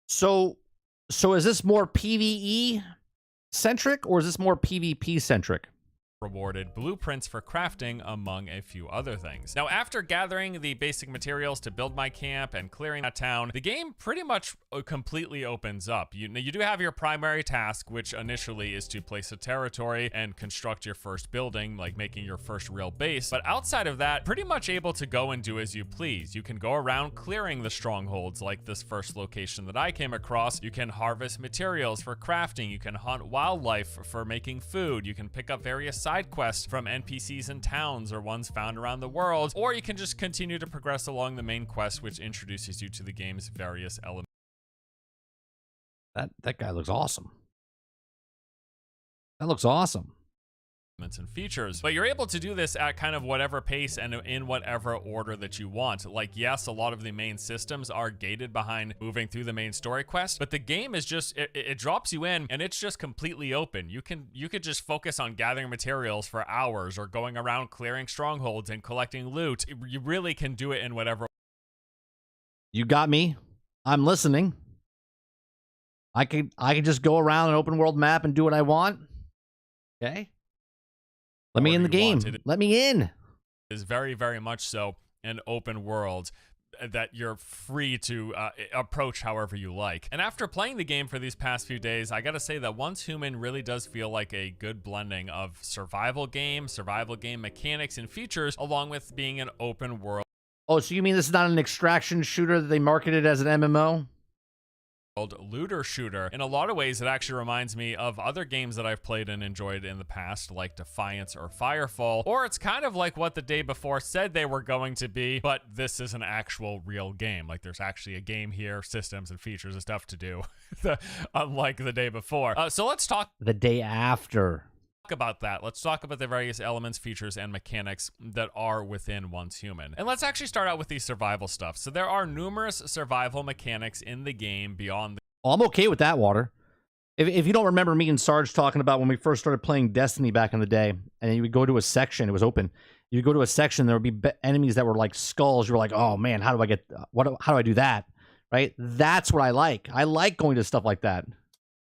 So is this more PvE centric, or is this more PvP centric? Rewarded blueprints for crafting, among a few other things. Now, after gathering the basic materials to build my camp and clearing that town, the game pretty much completely opens up. You do have your primary task, which initially is to place a territory and construct your first building, like making your first real base. But outside of that, pretty much able to go and do as you please. You can go around clearing the strongholds, like this first location that I came across. You can harvest materials for crafting. You can hunt wildlife for making food. You can pick up various side quests from NPCs in towns or ones found around the world, or you can just continue to progress along the main quest, which introduces you to the game's various elements. That guy looks awesome. That looks awesome. And features, but you're able to do this at kind of whatever pace and in whatever order that you want. Like, yes, a lot of the main systems are gated behind moving through the main story quest, but the game is just it drops you in and it's just completely open. You could just focus on gathering materials for hours or going around clearing strongholds and collecting loot. You really can do it in whatever. You got me. I'm listening. I could just go around an open world map and do what I want. Okay. Let me in the game. Let me in. Is very, very much so an open world that you're free to approach however you like. And after playing the game for these past few days, I gotta say that Once Human really does feel like a good blending of survival game mechanics and features, along with being an open world. Oh, so you mean this is not an extraction shooter that they marketed as an MMO? Looter shooter. In a lot of ways, it actually reminds me of other games that I've played and enjoyed in the past, like Defiance or Firefall, or it's kind of like what the day before said they were going to be, but this is an actual real game. Like, there's actually a game here, systems and features and stuff to do, unlike the day before. So let's talk the day after. About that. Let's talk about the various elements, features, and mechanics that are within Once Human. And let's actually start out with the survival stuff. So there are numerous survival mechanics in the game beyond the— Oh, I'm okay with that, Water. If you don't remember me and Sarge talking about when we first started playing Destiny back in the day, and you would go to a section, it was open. You would go to a section, there would be enemies that were like skulls. You were like, oh man, how do I get, how do I do that? Right? That's what I like. I like going to stuff like that.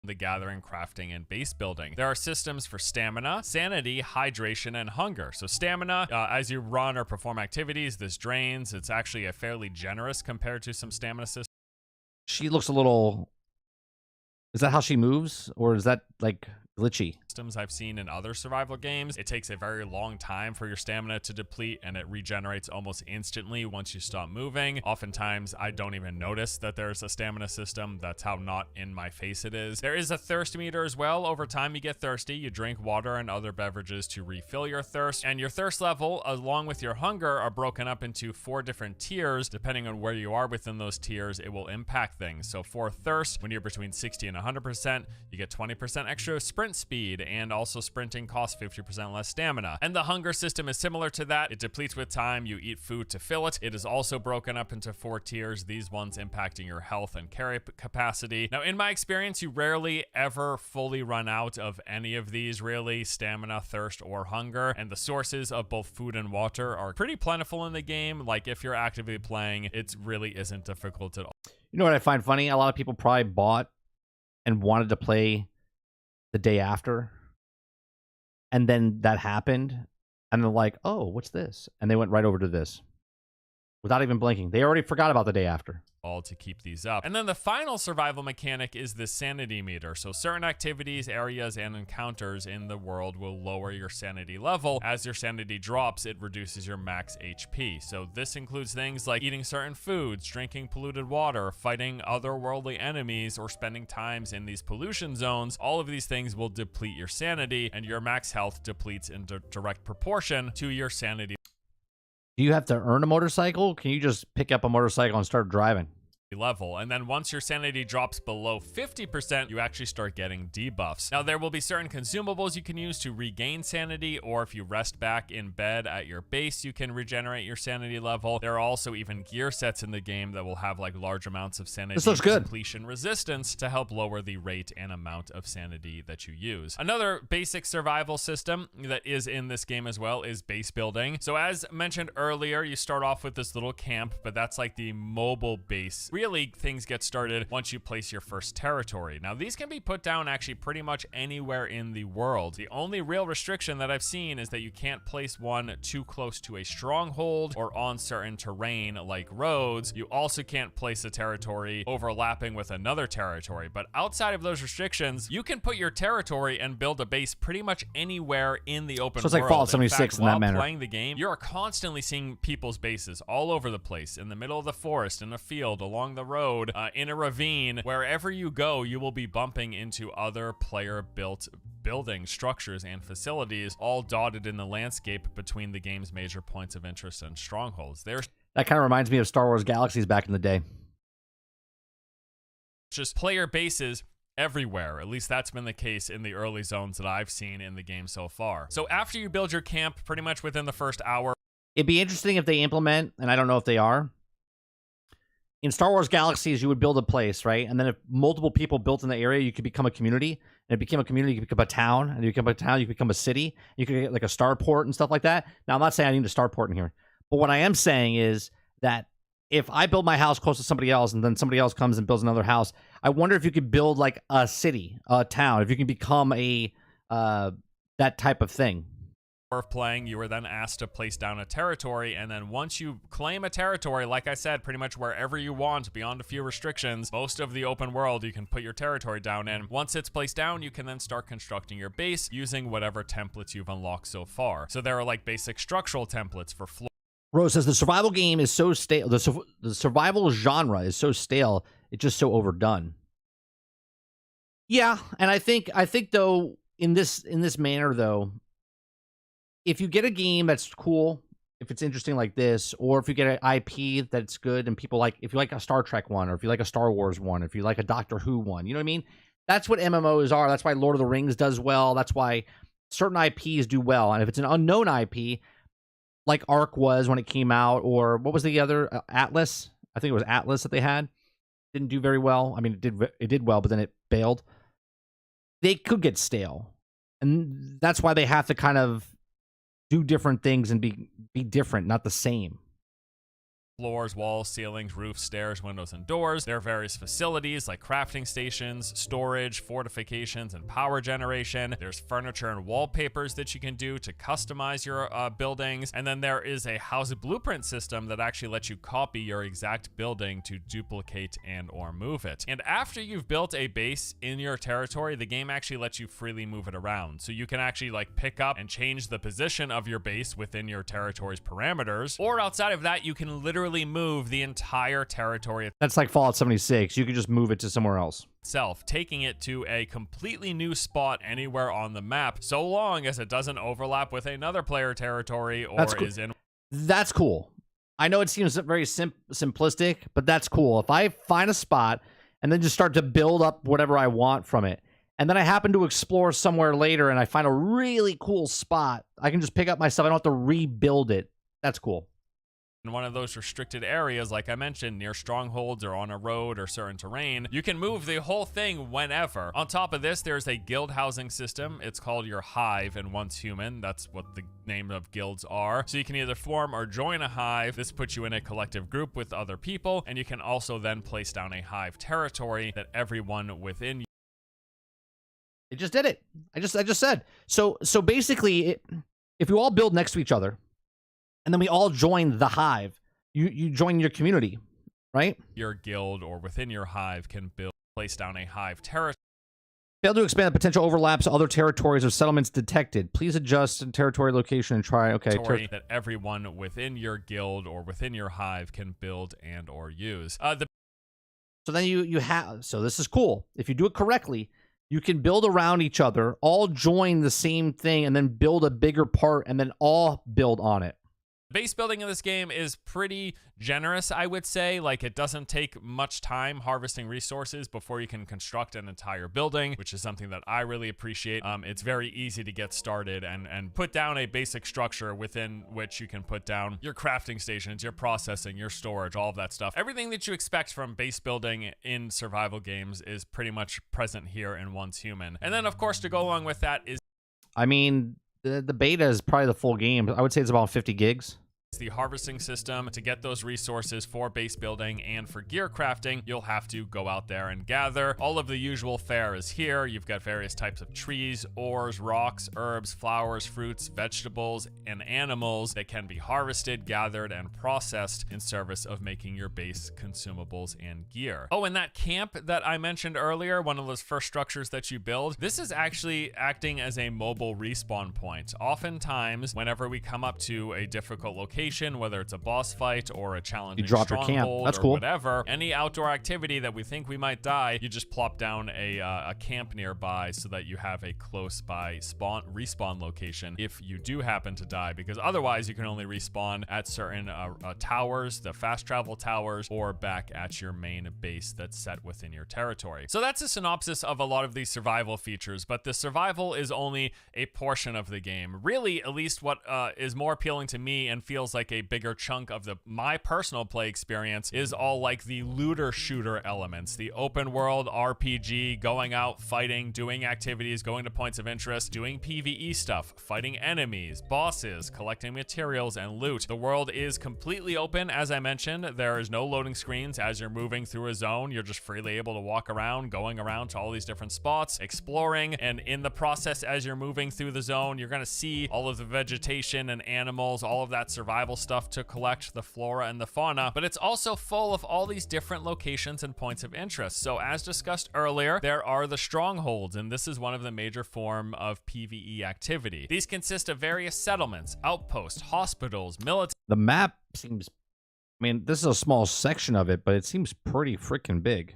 The gathering, crafting, and base building. There are systems for stamina, sanity, hydration, and hunger. So stamina, as you run or perform activities, this drains. It's actually a fairly generous compared to some stamina systems. She looks a little... Is that how she moves? Or is that, like, glitchy? Systems I've seen in other survival games. It takes a very long time for your stamina to deplete, and it regenerates almost instantly once you stop moving. Oftentimes, I don't even notice that there's a stamina system. That's how not in my face it is. There is a thirst meter as well. Over time, you get thirsty. You drink water and other beverages to refill your thirst, and your thirst level, along with your hunger, are broken up into 4 different tiers. Depending on where you are within those tiers, it will impact things. So for thirst, when you're between 60 and 100%, you get 20% extra sprint speed, and also sprinting costs 50% less stamina. And the hunger system is similar to that. It depletes with time. You eat food to fill it. It is also broken up into 4 tiers, these ones impacting your health and carry capacity. Now, in my experience, you rarely ever fully run out of any of these, really, stamina, thirst, or hunger. And the sources of both food and water are pretty plentiful in the game. Like, if you're actively playing, it really isn't difficult at all. You know what I find funny? A lot of people probably bought and wanted to play the day after, and then that happened, and they're like, oh, what's this? And they went right over to this without even blinking. They already forgot about the day after. All to keep these up. And then the final survival mechanic is the sanity meter. So certain activities, areas, and encounters in the world will lower your sanity level. As your sanity drops, it reduces your max HP. So this includes things like eating certain foods, drinking polluted water, fighting otherworldly enemies, or spending times in these pollution zones. All of these things will deplete your sanity, and your max health depletes in direct proportion to your sanity. Do you have to earn a motorcycle? Can you just pick up a motorcycle and start driving? Level. And then once your sanity drops below 50%, you actually start getting debuffs. Now, there will be certain consumables you can use to regain sanity, or if you rest back in bed at your base, you can regenerate your sanity level. There are also even gear sets in the game that will have like large amounts of sanity depletion resistance to help lower the rate and amount of sanity that you use. Another basic survival system that is in this game as well is base building. So as mentioned earlier, you start off with this little camp, but that's like the mobile base. Really, things get started once you place your first territory. Now, these can be put down actually pretty much anywhere in the world. The only real restriction that I've seen is that you can't place one too close to a stronghold or on certain terrain like roads. You also can't place a territory overlapping with another territory. But outside of those restrictions, you can put your territory and build a base pretty much anywhere in the open world. So it's like Fallout 76 in that manner. While playing the game, you're constantly seeing people's bases all over the place, in the middle of the forest, in a field, along the road, in a ravine. Wherever you go, you will be bumping into other player-built buildings, structures, and facilities all dotted in the landscape between the game's major points of interest and strongholds. There's That kind of reminds me of Star Wars Galaxies back in the day. just player bases everywhere. At least that's been the case in the early zones that I've seen in the game so far. So after you build your camp, pretty much within the first hour, It'd be interesting if they implement, and I don't know if they are, in Star Wars Galaxies, you would build a place, right? And then if multiple people built in the area, you could become a community. And it became a community, you could become a town. And you become a town, you could become a city. You could get like a starport and stuff like that. Now, I'm not saying I need a starport in here. But what I am saying is that if I build my house close to somebody else and then somebody else comes and builds another house, I wonder if you could build like a city, a town, if you can become a that type of thing. of playing, you are then asked to place down a territory, and then once you claim a territory, like I said, pretty much wherever you want, beyond a few restrictions, most of the open world you can put your territory down in. Once it's placed down, you can then start constructing your base using whatever templates you've unlocked so far. So there are like basic structural templates for floor. Rose says the survival game is so stale. The survival genre is so stale. It's just so overdone. Yeah, and I think though in this manner though, if you get a game that's cool, if it's interesting like this, or if you get an IP that's good and people like, if you like a Star Trek one, or if you like a Star Wars one, or if you like a Doctor Who one, you know what I mean? That's what MMOs are. That's why Lord of the Rings does well. That's why certain IPs do well. And if it's an unknown IP, like Ark was when it came out, or what was the other, Atlas? I think it was Atlas that they had. Didn't do very well. I mean, it did well, but then it bailed. They could get stale. And that's why they have to kind of do different things and be different, not the same. Floors, walls, ceilings, roofs, stairs, windows, and doors. There are various facilities like crafting stations, storage, fortifications, and power generation. There's furniture and wallpapers that you can do to customize your buildings. And then there is a house blueprint system that actually lets you copy your exact building to duplicate and or move it. And after you've built a base in your territory, the game actually lets you freely move it around. So you can actually like pick up and change the position of your base within your territory's parameters. Or outside of that, you can literally move the entire territory. That's like Fallout 76. You can just move it to somewhere else. Itself, taking it to a completely new spot anywhere on the map, so long as it doesn't overlap with another player territory or is in. That's cool. I know it seems very simplistic, but that's cool. If I find a spot and then just start to build up whatever I want from it, and then I happen to explore somewhere later and I find a really cool spot, I can just pick up my stuff. I don't have to rebuild it. That's cool. In one of those restricted areas, like I mentioned, near strongholds or on a road or certain terrain, you can move the whole thing whenever. On top of this, there's a guild housing system. It's called your hive in Once Human. That's what the name of guilds are. So you can either form or join a hive. This puts you in a collective group with other people, and you can also then place down a hive territory that everyone within. It just did it. I just said. So basically, if you all build next to each other, and then we all join the hive, you join your community, right? Your guild or within your hive can place down a hive territory. Failed to expand the potential overlaps of other territories or settlements detected. Please adjust territory location and try. Okay. That everyone within your guild or within your hive can build and or use. So then you have. So this is cool. If you do it correctly, you can build around each other, all join the same thing, and then build a bigger part, and then all build on it. Base building in this game is pretty generous, I would say. Like, it doesn't take much time harvesting resources before you can construct an entire building, which is something that I really appreciate. It's very easy to get started and put down a basic structure within which you can put down your crafting stations, your processing, your storage, all of that stuff. Everything that you expect from base building in survival games is pretty much present here in Once Human. And then, of course, to go along with that is... I mean, the beta is probably the full game. I would say it's about 50 gigs. The harvesting system. To get those resources for base building and for gear crafting, you'll have to go out there and gather. All of the usual fare is here. You've got various types of trees, ores, rocks, herbs, flowers, fruits, vegetables, and animals that can be harvested, gathered, and processed in service of making your base consumables and gear. Oh, and that camp that I mentioned earlier, one of those first structures that you build, this is actually acting as a mobile respawn point. Oftentimes, whenever we come up to a difficult location, location, whether it's a boss fight or a challenging drop your camp. stronghold That's or cool. whatever, any outdoor activity that we think we might die, you just plop down a camp nearby so that you have a close by respawn location if you do happen to die, because otherwise you can only respawn at certain towers, the fast travel towers, or back at your main base that's set within your territory. So that's a synopsis of a lot of these survival features, but the survival is only a portion of the game. Really, at least what is more appealing to me and feels like a bigger chunk of my personal play experience is all like the looter shooter elements, the open world RPG, going out, fighting, doing activities, going to points of interest, doing PvE stuff, fighting enemies, bosses, collecting materials, and loot. The world is completely open, as I mentioned. There is no loading screens as you're moving through a zone. You're just freely able to walk around, going around to all these different spots, exploring, and in the process, as you're moving through the zone, you're going to see all of the vegetation and animals, all of that survival stuff to collect, the flora and the fauna, but it's also full of all these different locations and points of interest. So as discussed earlier, there are the strongholds, and this is one of the major form of PvE activity. These consist of various settlements, outposts, hospitals, military. The map seems, I mean, this is a small section of it, but it seems pretty freaking big.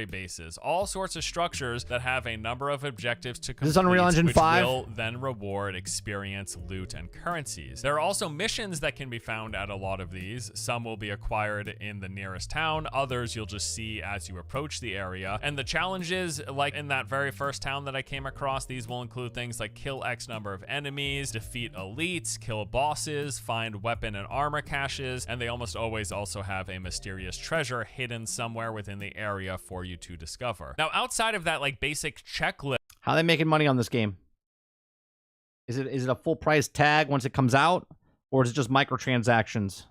Bases, all sorts of structures that have a number of objectives to complete. This is Unreal Engine which 5. will then reward experience, loot, and currencies. There are also missions that can be found at a lot of these. Some will be acquired in the nearest town, others you'll just see as you approach the area. And the challenges, like in that very first town that I came across, these will include things like kill X number of enemies, defeat elites, kill bosses, find weapon and armor caches, and they almost always also have a mysterious treasure hidden somewhere within the area for you to discover. Now, outside of that, like basic checklist, How are they making money on this game? Is it a full price tag once it comes out, or is it just microtransactions?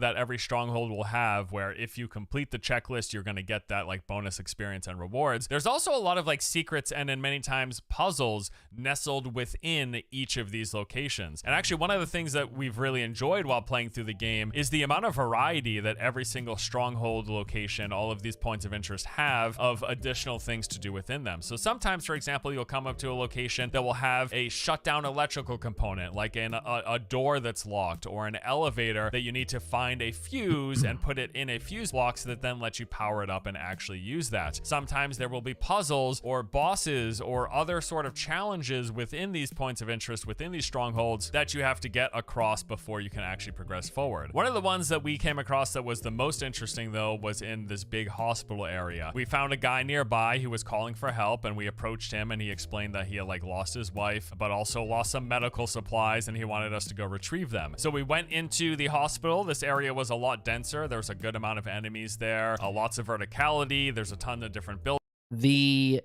that every stronghold will have, where if you complete the checklist, you're going to get that like bonus experience and rewards. There's also a lot of like secrets and then many times puzzles nestled within each of these locations. And actually, one of the things that we've really enjoyed while playing through the game is the amount of variety that every single stronghold location, all of these points of interest, have of additional things to do within them. So sometimes, for example, you'll come up to a location that will have a shutdown electrical component, like a door that's locked, or an elevator that you need to find a fuse and put it in a fuse block so that then lets you power it up and actually use that. Sometimes there will be puzzles or bosses or other sort of challenges within these points of interest, within these strongholds, that you have to get across before you can actually progress forward. One of the ones that we came across that was the most interesting, though, was in this big hospital area. We found a guy nearby who was calling for help, and we approached him, and he explained that he had like lost his wife, but also lost some medical supplies, and he wanted us to go retrieve them. So we went into the hospital. This area was a lot denser. There was a good amount of enemies there, lots of verticality. There's a ton of different buildings. The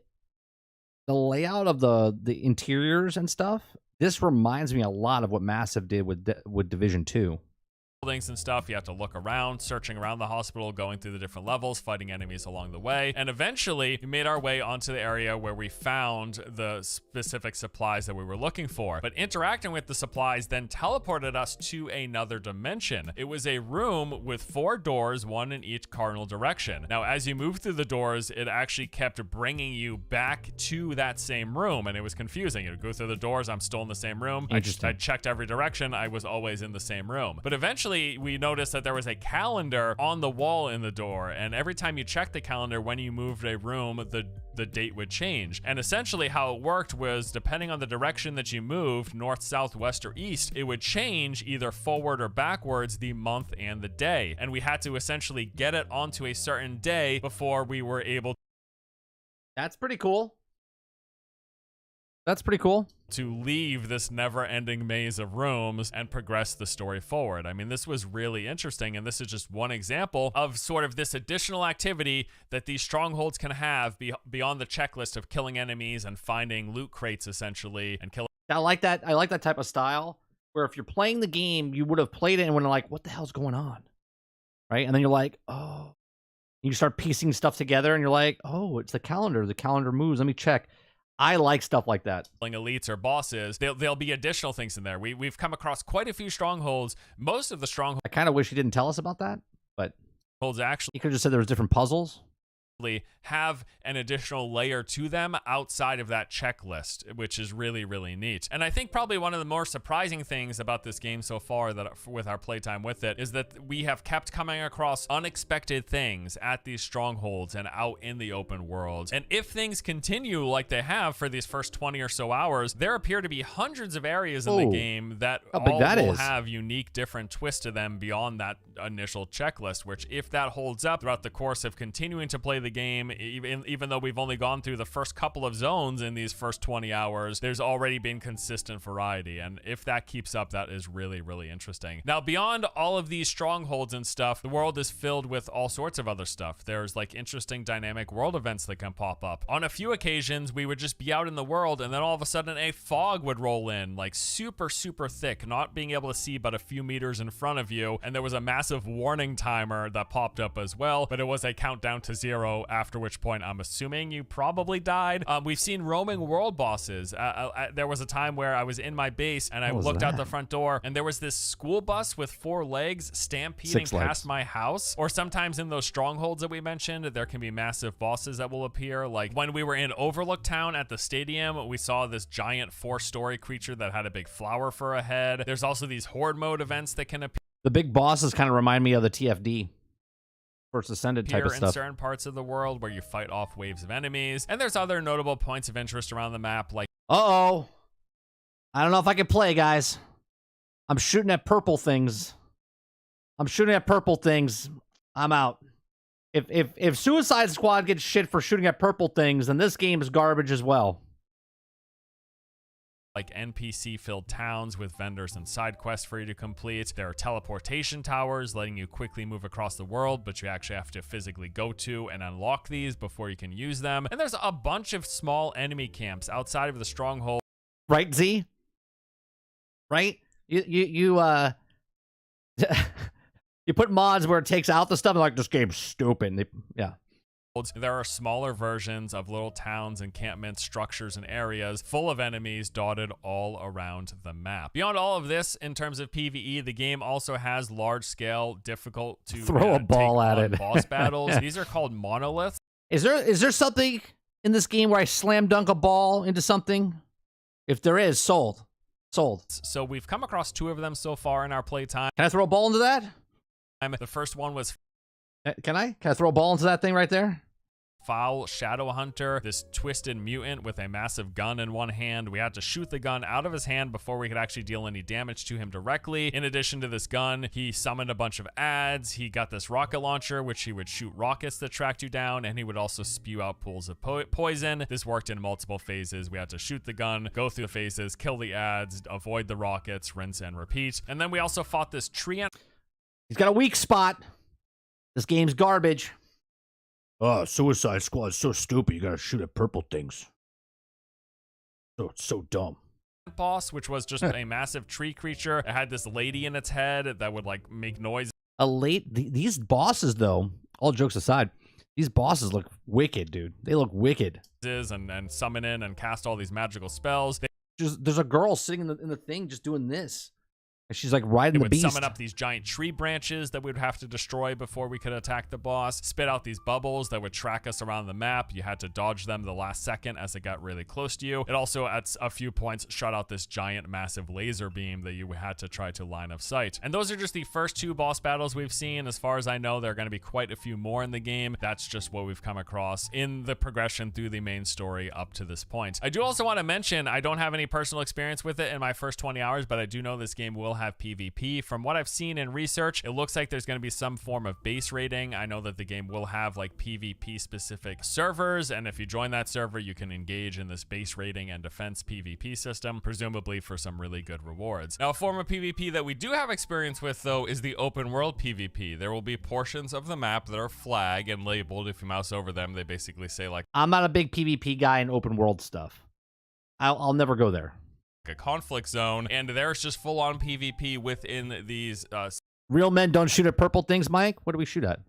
layout of the interiors and stuff, this reminds me a lot of what Massive did with Division 2. And stuff. You have to look around, searching around the hospital, going through the different levels, fighting enemies along the way, and eventually we made our way onto the area where we found the specific supplies that we were looking for. But interacting with the supplies then teleported us to another dimension. It was a room with 4 doors, one in each cardinal direction. Now, as you move through the doors, it actually kept bringing you back to that same room, and it was confusing. You would go through the doors, I'm still in the same room. I checked every direction, I was always in the same room. But eventually we noticed that there was a calendar on the wall in the door, and every time you checked the calendar, when you moved a room, the date would change. And essentially how it worked was, depending on the direction that you moved, north, south, west, or east, it would change either forward or backwards the month and the day. And we had to essentially get it onto a certain day before we were able That's pretty cool. That's pretty cool. to leave this never-ending maze of rooms and progress the story forward. I mean, this was really interesting, and this is just one example of sort of this additional activity that these strongholds can have beyond the checklist of killing enemies and finding loot crates, essentially, and killing. I like that. I like that type of style, where if you're playing the game, you would have played it and were like, what the hell's going on? Right? And then you're like, oh. You start piecing stuff together, and you're like, oh, it's the calendar. The calendar moves. Let me check. I like stuff like that. Elites or bosses, there'll be additional things in there. We've come across quite a few strongholds. Most of the strongholds I kind of wish you didn't tell us about that, but actually you could have just said there was different puzzles. have an additional layer to them outside of that checklist, which is really, really neat. And I think probably one of the more surprising things about this game so far, that with our playtime with it, is that we have kept coming across unexpected things at these strongholds and out in the open world. And if things continue like they have for these first 20 or so hours, there appear to be hundreds of areas in the game that all will have unique different twists to them beyond that initial checklist, which, if that holds up throughout the course of continuing to play the game, even though we've only gone through the first couple of zones in these first 20 hours, there's already been consistent variety. And if that keeps up, that is really, really interesting. Now, beyond all of these strongholds and stuff, the world is filled with all sorts of other stuff. There's like interesting dynamic world events that can pop up. On a few occasions, we would just be out in the world and then all of a sudden a fog would roll in, like super, super thick, not being able to see but a few meters in front of you. And there was a massive warning timer that popped up as well, but it was a countdown to 0, after which point I'm assuming you probably died. We've seen roaming world bosses. There was a time where I was in my base and I looked out the front door and there was this school bus with 4 legs stampeding past my house. Or sometimes in those strongholds that we mentioned, there can be massive bosses that will appear. Like when we were in Overlook Town at the stadium, we saw this giant 4-story creature that had a big flower for a head. There's also these horde mode events that can appear. The big bosses kind of remind me of the TFD. First Ascended type of stuff. In certain parts of the world where you fight off waves of enemies. And there's other notable points of interest around the map, like... Uh-oh. I don't know if I can play, guys. I'm shooting at purple things. I'm out. If Suicide Squad gets shit for shooting at purple things, then this game is garbage as well. Like NPC-filled towns with vendors and side quests for you to complete. There are teleportation towers letting you quickly move across the world, but you actually have to physically go to and unlock these before you can use them. And there's a bunch of small enemy camps outside of the stronghold. Right, Z? Right? You put mods where it takes out the stuff and like, this game's stupid. Yeah. There are smaller versions of little towns, encampments, structures, and areas full of enemies dotted all around the map. Beyond all of this, in terms of PvE, the game also has large-scale, difficult to throw a ball at it boss battles. These are called monoliths. Is there something in this game where I slam dunk a ball into something? If there is, sold. So we've come across 2 of them so far in our playtime. Can I throw a ball into that? The first one was... Can I throw a ball into that thing right there? Foul Shadow Hunter, this twisted mutant with a massive gun in one hand. We had to shoot the gun out of his hand before we could actually deal any damage to him directly. In addition to this gun, he summoned a bunch of ads. He got this rocket launcher, which he would shoot rockets that tracked you down, and he would also spew out pools of poison. This worked in multiple phases. We had to shoot the gun, go through the phases, kill the ads, avoid the rockets, rinse and repeat. And then we also fought this tree. He's got a weak spot. This game's garbage. Oh, Suicide Squad is so stupid. You gotta shoot at purple things. So dumb. Boss, which was just a massive tree creature. It had this lady in its head that would like make noise. These bosses, though, all jokes aside, these bosses look wicked, dude. They look wicked. And summon in and cast all these magical spells. There's a girl sitting in the thing just doing this. She's like riding the beast. It would summon up these giant tree branches that we'd have to destroy before we could attack the boss. Spit out these bubbles that would track us around the map. You had to dodge them the last second as it got really close to you. It also, at a few points, shot out this giant, massive laser beam that you had to try to line of sight. And those are just the first 2 boss battles we've seen. As far as I know, there are going to be quite a few more in the game. That's just what we've come across in the progression through the main story up to this point. I do also want to mention, I don't have any personal experience with it in my first 20 hours, but I do know this game will have PvP. From what I've seen in research, it looks like there's going to be some form of base rating. I know that the game will have like PvP specific servers, and if you join that server, you can engage in this base rating and defense PvP system, presumably for some really good rewards. Now, a form of PvP that we do have experience with, though, is the open world PvP. There will be portions of the map that are flagged and labeled. If you mouse over them, they basically say like, I'm not a big PvP guy in open world stuff. I'll never go there. A conflict zone, and there's just full-on PvP within these real men don't shoot at purple things, Mike. What do we shoot at?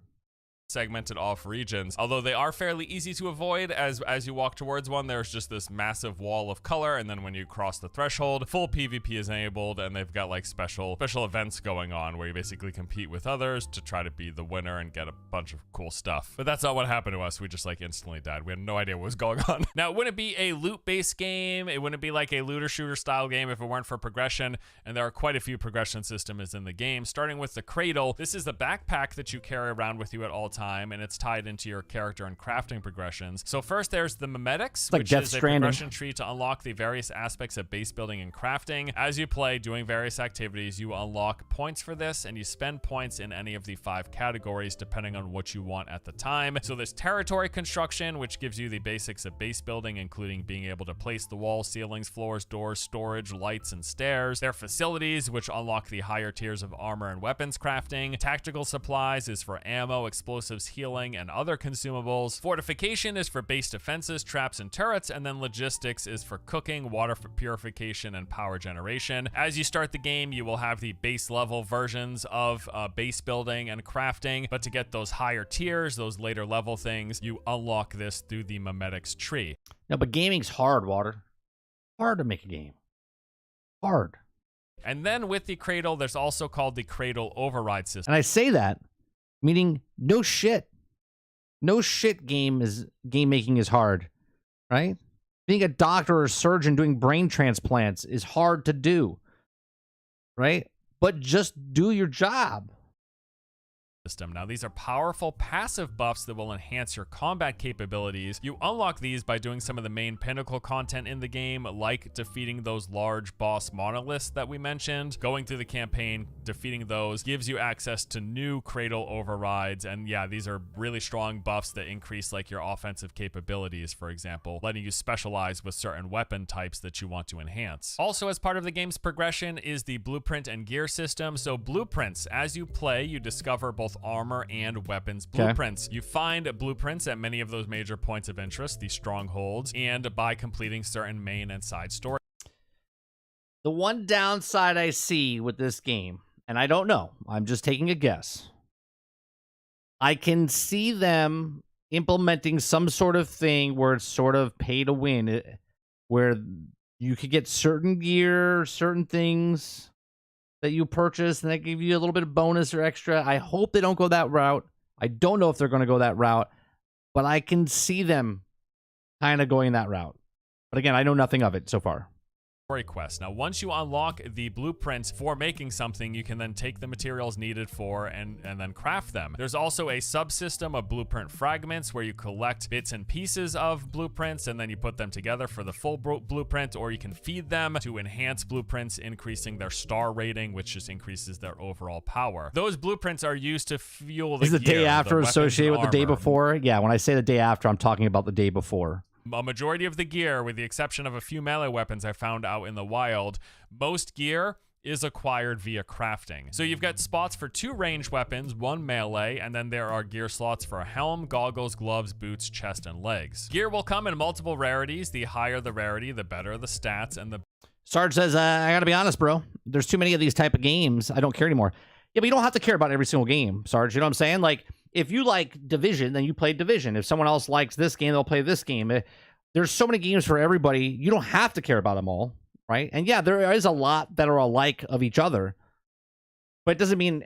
segmented off regions, although they are fairly easy to avoid. As you walk towards one, there's just this massive wall of color, and then when you cross the threshold, full PvP is enabled, and they've got like special events going on where you basically compete with others to try to be the winner and get a bunch of cool stuff. But that's not what happened to us. We just like instantly died. We had no idea what was going on. Now, it wouldn't be a loot-based game. It wouldn't be like a looter shooter style game if it weren't for progression, and there are quite a few progression systems in the game, starting with the cradle. This is the backpack that you carry around with you at all times, and it's tied into your character and crafting progressions. So first there's the memetics, which is a progression tree to unlock the various aspects of base building and crafting. As you play, doing various activities, you unlock points for this, and you spend points in any of the 5 categories depending on what you want at the time. So there's territory construction, which gives you the basics of base building, including being able to place the walls, ceilings, floors, doors, storage, lights, and stairs. There are facilities, which unlock the higher tiers of armor and weapons crafting. Tactical supplies is for ammo, explosives, healing, and other consumables. Fortification is for base defenses, traps, and turrets, and then logistics is for cooking, water purification, and power generation. As you start the game, you will have the base level versions of base building and crafting, but to get those higher tiers, those later level things, you unlock this through the memetics tree. No, but gaming's hard, Water. Hard to make a game. Hard. And then with the cradle, there's also called the cradle override system. And I say that meaning no shit. No shit game making is hard, right? Being a doctor or a surgeon doing brain transplants is hard to do, right? But just do your job. Now, these are powerful passive buffs that will enhance your combat capabilities. You unlock these by doing some of the main pinnacle content in the game, like defeating those large boss monoliths that we mentioned. Going through the campaign, defeating those gives you access to new cradle overrides, and yeah, these are really strong buffs that increase like your offensive capabilities, for example, letting you specialize with certain weapon types that you want to enhance. Also, as part of the game's progression is the blueprint and gear system. So blueprints, as you play, you discover both armor and weapons blueprints. You find blueprints at many of those major points of interest, the strongholds, and by completing certain main and side stories. The one downside I see with this game, and I don't know, I'm just taking a guess. I can see them implementing some sort of thing where it's sort of pay to win, where you could get certain gear, certain things that you purchase, and they give you a little bit of bonus or extra. I hope they don't go that route. I don't know if they're going to go that route, but I can see them kind of going that route. But again, I know nothing of it so far. Quest. Now, once you unlock the blueprints for making something, you can then take the materials needed for and then craft them. There's also a subsystem of blueprint fragments where you collect bits and pieces of blueprints and then you put them together for the full blueprint, or you can feed them to enhance blueprints, increasing their star rating, which just increases their overall power. Those blueprints are used to fuel the Is the day after associated with the day before? Yeah, when I say the day after, I'm talking about the day before. A majority of the gear, with the exception of a few melee weapons I found out in the wild, most gear is acquired via crafting. So you've got spots for 2 ranged weapons, 1 melee, and then there are gear slots for a helm, goggles, gloves, boots, chest, and legs. Gear will come in multiple rarities. The higher the rarity, the better the stats and the... Sarge says, I gotta be honest, bro. There's too many of these type of games. I don't care anymore. Yeah, but you don't have to care about every single game, Sarge. You know what I'm saying? Like, if you like Division, then you play Division. If someone else likes this game, they'll play this game. There's so many games for everybody. You don't have to care about them all, right? And yeah, there is a lot that are alike of each other, but it doesn't mean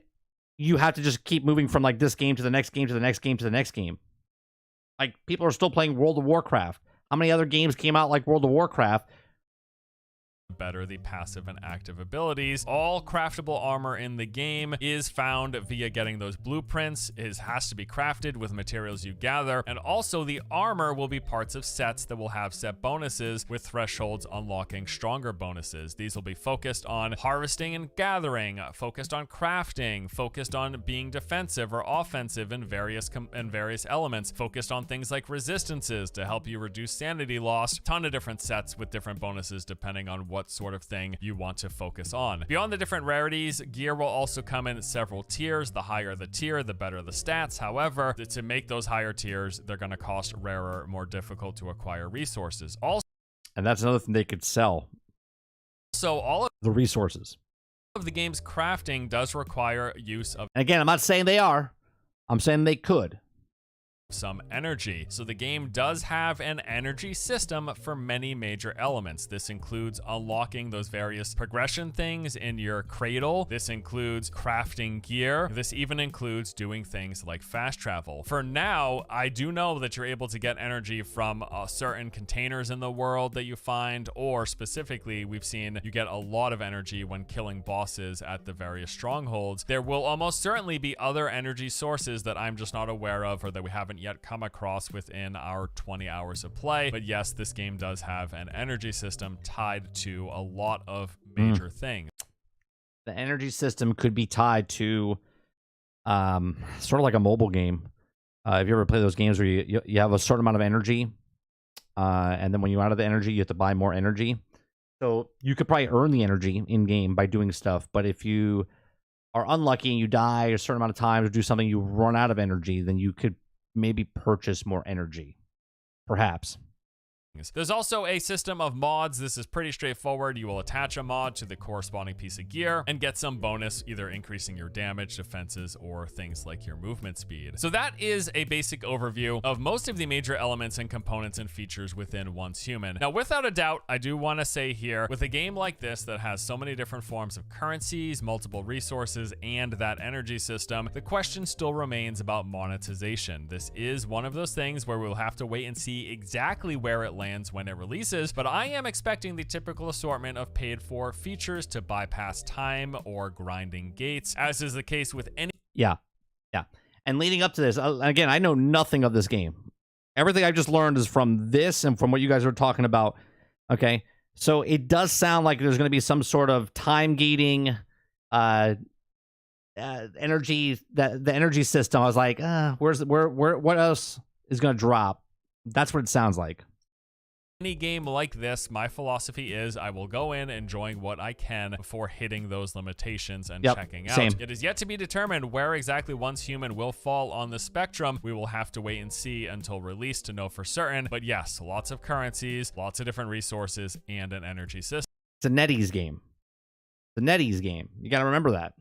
you have to just keep moving from like this game to the next game to the next game to the next game. Like, people are still playing World of Warcraft. How many other games came out like World of Warcraft? Better the passive and active abilities. All craftable armor in the game is found via getting those blueprints. It has to be crafted with materials you gather, and also the armor will be parts of sets that will have set bonuses, with thresholds unlocking stronger bonuses. These will be focused on harvesting and gathering, focused on crafting, focused on being defensive or offensive in various elements, focused on things like resistances to help you reduce sanity loss. Ton of different sets with different bonuses depending on what sort of thing you want to focus on. Beyond the different rarities, gear will also come in several tiers. The higher the tier, the better the stats. However, to make those higher tiers, they're going to cost rarer, more difficult to acquire resources. Also, and that's another thing they could sell. So all of the resources of the game's crafting does require use of... And again, I'm not saying they are. I'm saying they could. some energy. So the game does have an energy system for many major elements. This includes unlocking those various progression things in your cradle. This includes crafting gear. This even includes doing things like fast travel. For now, I do know that you're able to get energy from certain containers in the world that you find, or specifically, we've seen you get a lot of energy when killing bosses at the various strongholds. There will almost certainly be other energy sources that I'm just not aware of or that we haven't yet come across within our 20 hours of play. But yes, this game does have an energy system tied to a lot of major things. The energy system could be tied to sort of like a mobile game. If you ever play those games where you have a certain amount of energy, and then when you out of the energy, you have to buy more energy. So you could probably earn the energy in game by doing stuff. But if you are unlucky and you die a certain amount of times or do something, you run out of energy, then you could maybe purchase more energy, perhaps. There's also a system of mods. This is pretty straightforward. You will attach a mod to the corresponding piece of gear and get some bonus, either increasing your damage, defenses, or things like your movement speed. So that is a basic overview of most of the major elements and components and features within Once Human. Now, without a doubt, I do want to say here, with a game like this that has so many different forms of currencies, multiple resources, and that energy system, the question still remains about monetization. This is one of those things where we'll have to wait and see exactly where it lands when it releases, but I am expecting the typical assortment of paid for features to bypass time or grinding gates, as is the case with any. Yeah. And leading up to this, again, I know nothing of this game. Everything I've just learned is from this and from what you guys were talking about. Okay. So it does sound like there's going to be some sort of time gating, energy, the energy system. I was like, what else is going to drop? That's what it sounds like. Any game like this, my philosophy is I will go in enjoying what I can before hitting those limitations and checking out. Same. It is yet to be determined where exactly Once Human will fall on the spectrum. We will have to wait and see until release to know for certain. But yes, lots of currencies, lots of different resources, and an energy system. It's a NetEase game. The NetEase game. You got to remember that.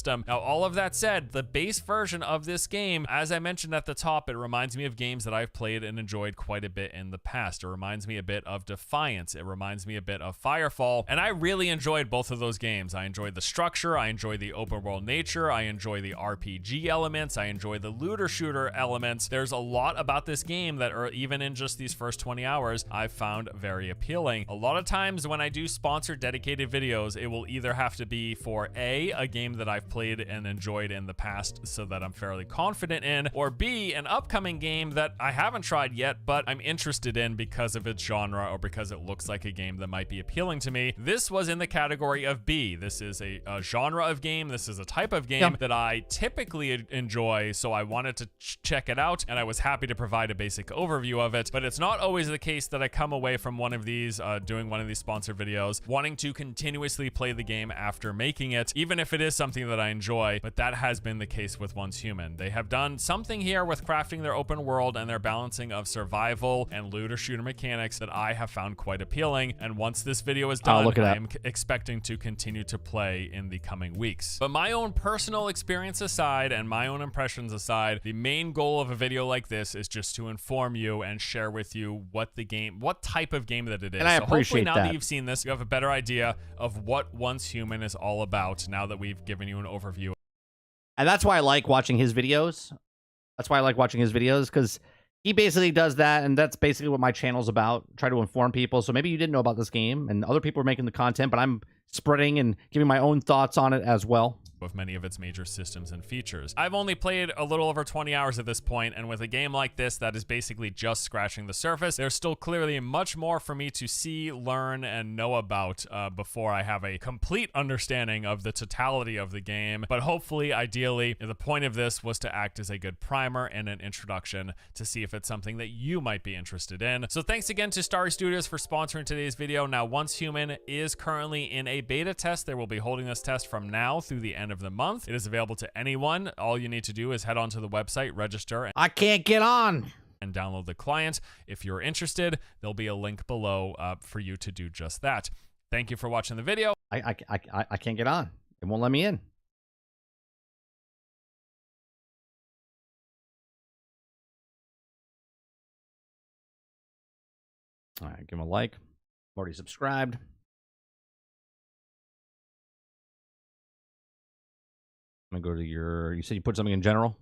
Now, all of that said, the base version of this game, as I mentioned at the top, it reminds me of games that I've played and enjoyed quite a bit in the past. It reminds me a bit of Defiance. It reminds me a bit of Firefall, and I really enjoyed both of those games. I enjoyed the structure, I enjoyed the open world nature, I enjoy the RPG elements, I enjoy the looter shooter elements. There's a lot about this game that are, even in just these first 20 hours, I've found very appealing. A lot of times when I do sponsored dedicated videos, it will either have to be for a game that I've played and enjoyed in the past so that I'm fairly confident in, or B, an upcoming game that I haven't tried yet but I'm interested in because of its genre or because it looks like a game that might be appealing to me. This was in the category of B. This is a genre of game. This is a type of game that I typically enjoy, so I wanted to check it out, and I was happy to provide a basic overview of it. But it's not always the case that I come away from one of these, doing one of these sponsored videos, wanting to continuously play the game after making it, even if it is something that I enjoy. But that has been the case with Once Human. They have done something here with crafting their open world and their balancing of survival and looter shooter mechanics that I have found quite appealing. And once this video is done, I am expecting to continue to play in the coming weeks. But my own personal experience aside and my own impressions aside, the main goal of a video like this is just to inform you and share with you what type of game that it is. And I appreciate now that you've seen this, you have a better idea of what Once Human is all about now that we've given you an overview. And that's why I like watching his videos. Because he basically does that, and that's basically what my channel's about. Try to inform people. So maybe you didn't know about this game, and other people are making the content, but I'm spreading and giving my own thoughts on it as well. Of many of its major systems and features. I've only played a little over 20 hours at this point, and with a game like this that is basically just scratching the surface, there's still clearly much more for me to see, learn, and know about before I have a complete understanding of the totality of the game. But hopefully, ideally, the point of this was to act as a good primer and an introduction to see if it's something that you might be interested in. So thanks again to Starry Studios for sponsoring today's video. Now, Once Human is currently in a beta test. They will be holding this test from now through the end of the month. It is available to anyone. All you need to do is head onto the website, register, and I can't get on, and download the client. If you're interested, there'll be a link below for you to do just that. Thank you for watching the video. I can't get on. It won't let me in. All right, give him a like. Already subscribed. I'm going to go to your... You said you put something in general?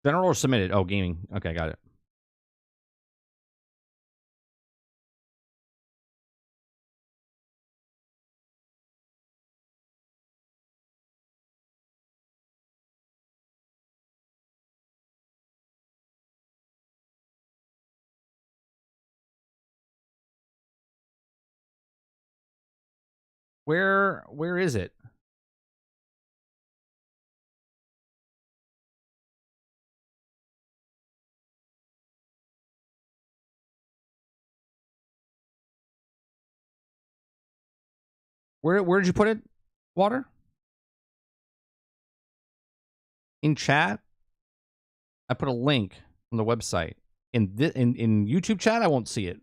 General or submitted? Oh, gaming. Okay, got it. Where is it? Where did you put it? Water? In chat? I put a link on the website. In YouTube chat, I won't see it.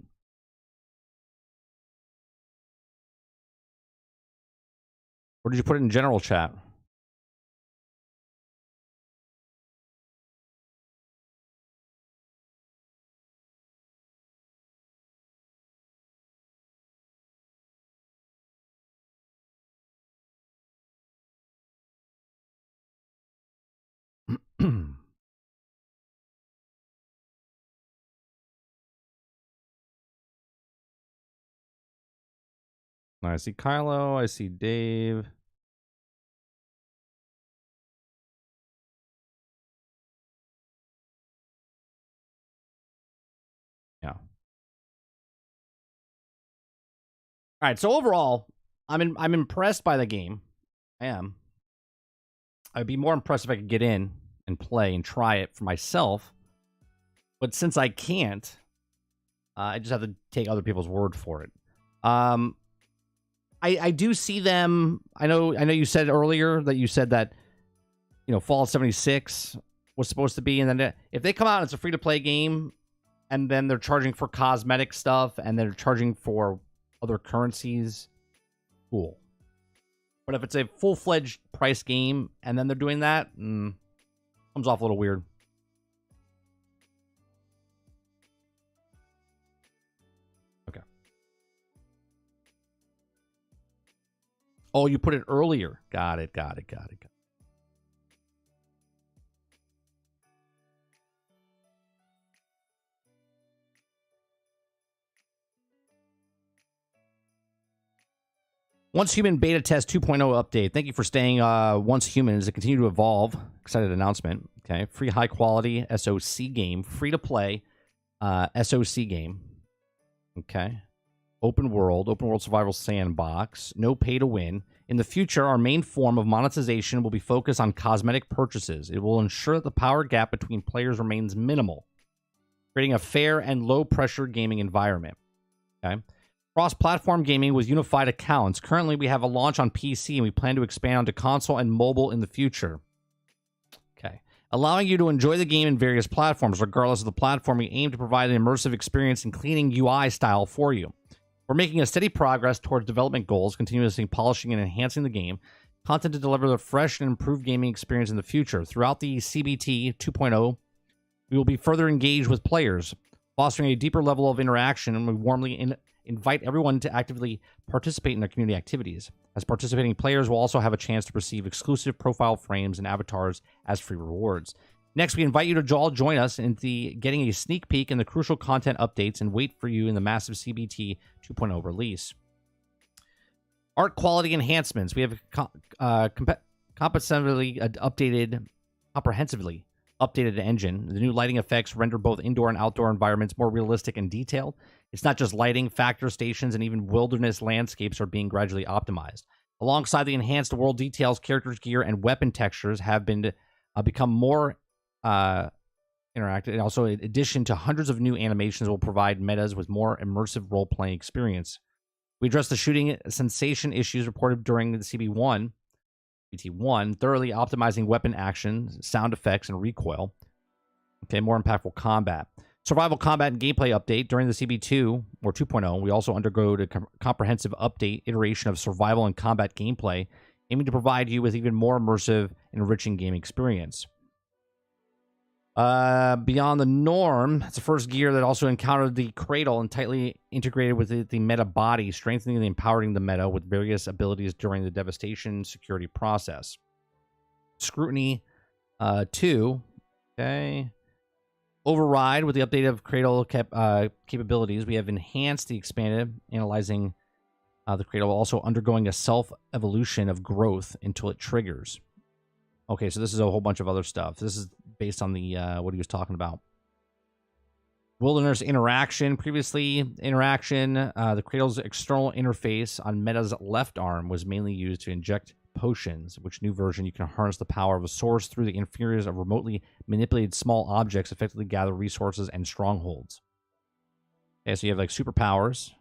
Or did you put it in general chat? I see Kylo. I see Dave. Yeah. All right. So overall, I'm impressed by the game. I am. I'd be more impressed if I could get in and play and try it for myself. But since I can't, I just have to take other people's word for it. I do see them. I know you said earlier that you said that, Fallout 76 was supposed to be, and then if they come out and it's a free to play game, and then they're charging for cosmetic stuff, and they're charging for other currencies, cool. But if it's a full fledged price game and then they're doing that, comes off a little weird. Okay. Oh, you put it earlier. Got it. Once Human Beta Test 2.0 update. Thank you for staying Once Human as it continue to evolve. Excited announcement. Okay. Free high quality SOC game. Free to play SOC game. Okay. Open world survival sandbox. No pay to win. In the future, our main form of monetization will be focused on cosmetic purchases. It will ensure that the power gap between players remains minimal, creating a fair and low-pressure gaming environment. Okay. Cross-platform gaming with unified accounts. Currently, we have a launch on PC, and we plan to expand onto console and mobile in the future. Okay. Allowing you to enjoy the game in various platforms. Regardless of the platform, we aim to provide an immersive experience and cleaning UI style for you. We're making a steady progress towards development goals, continuously polishing and enhancing the game. Content to deliver the fresh and improved gaming experience in the future. Throughout the CBT 2.0, we will be further engaged with players, fostering a deeper level of interaction, and we warmly invite everyone to actively participate in their community activities. As participating players will also have a chance to receive exclusive profile frames and avatars as free rewards. Next, we invite you to all join us in getting a sneak peek in the crucial content updates and wait for you in the massive CBT 2.0 release. Art quality enhancements. We have comprehensively updated engine. The new lighting effects render both indoor and outdoor environments more realistic and detailed. It's not just lighting, factor stations, and even wilderness landscapes are being gradually optimized. Alongside the enhanced world details, characters' gear, and weapon textures have become more interactive. And also, in addition to hundreds of new animations, will provide metas with more immersive role-playing experience. We address the shooting sensation issues reported during the CB1, thoroughly optimizing weapon action, sound effects, and recoil. Okay, more impactful combat. Survival combat and gameplay update. During the CB2 or 2.0, we also undergo a comprehensive update iteration of survival and combat gameplay, aiming to provide you with even more immersive and enriching game experience. Beyond the Norm, it's the first gear that also encountered the cradle and tightly integrated with the meta body, strengthening and empowering the meta with various abilities during the devastation security process. Scrutiny 2. Okay. Override with the update of cradle capabilities. We have enhanced the expanded, analyzing the cradle, also undergoing a self-evolution of growth until it triggers. Okay, so this is a whole bunch of other stuff. This is based on the what he was talking about. Wilderness interaction. Previously, interaction. The cradle's external interface on Meta's left arm was mainly used to inject potions, which new version you can harness the power of a source through the inferiors of remotely manipulated small objects, effectively gather resources and strongholds. Okay, so you have like superpowers. You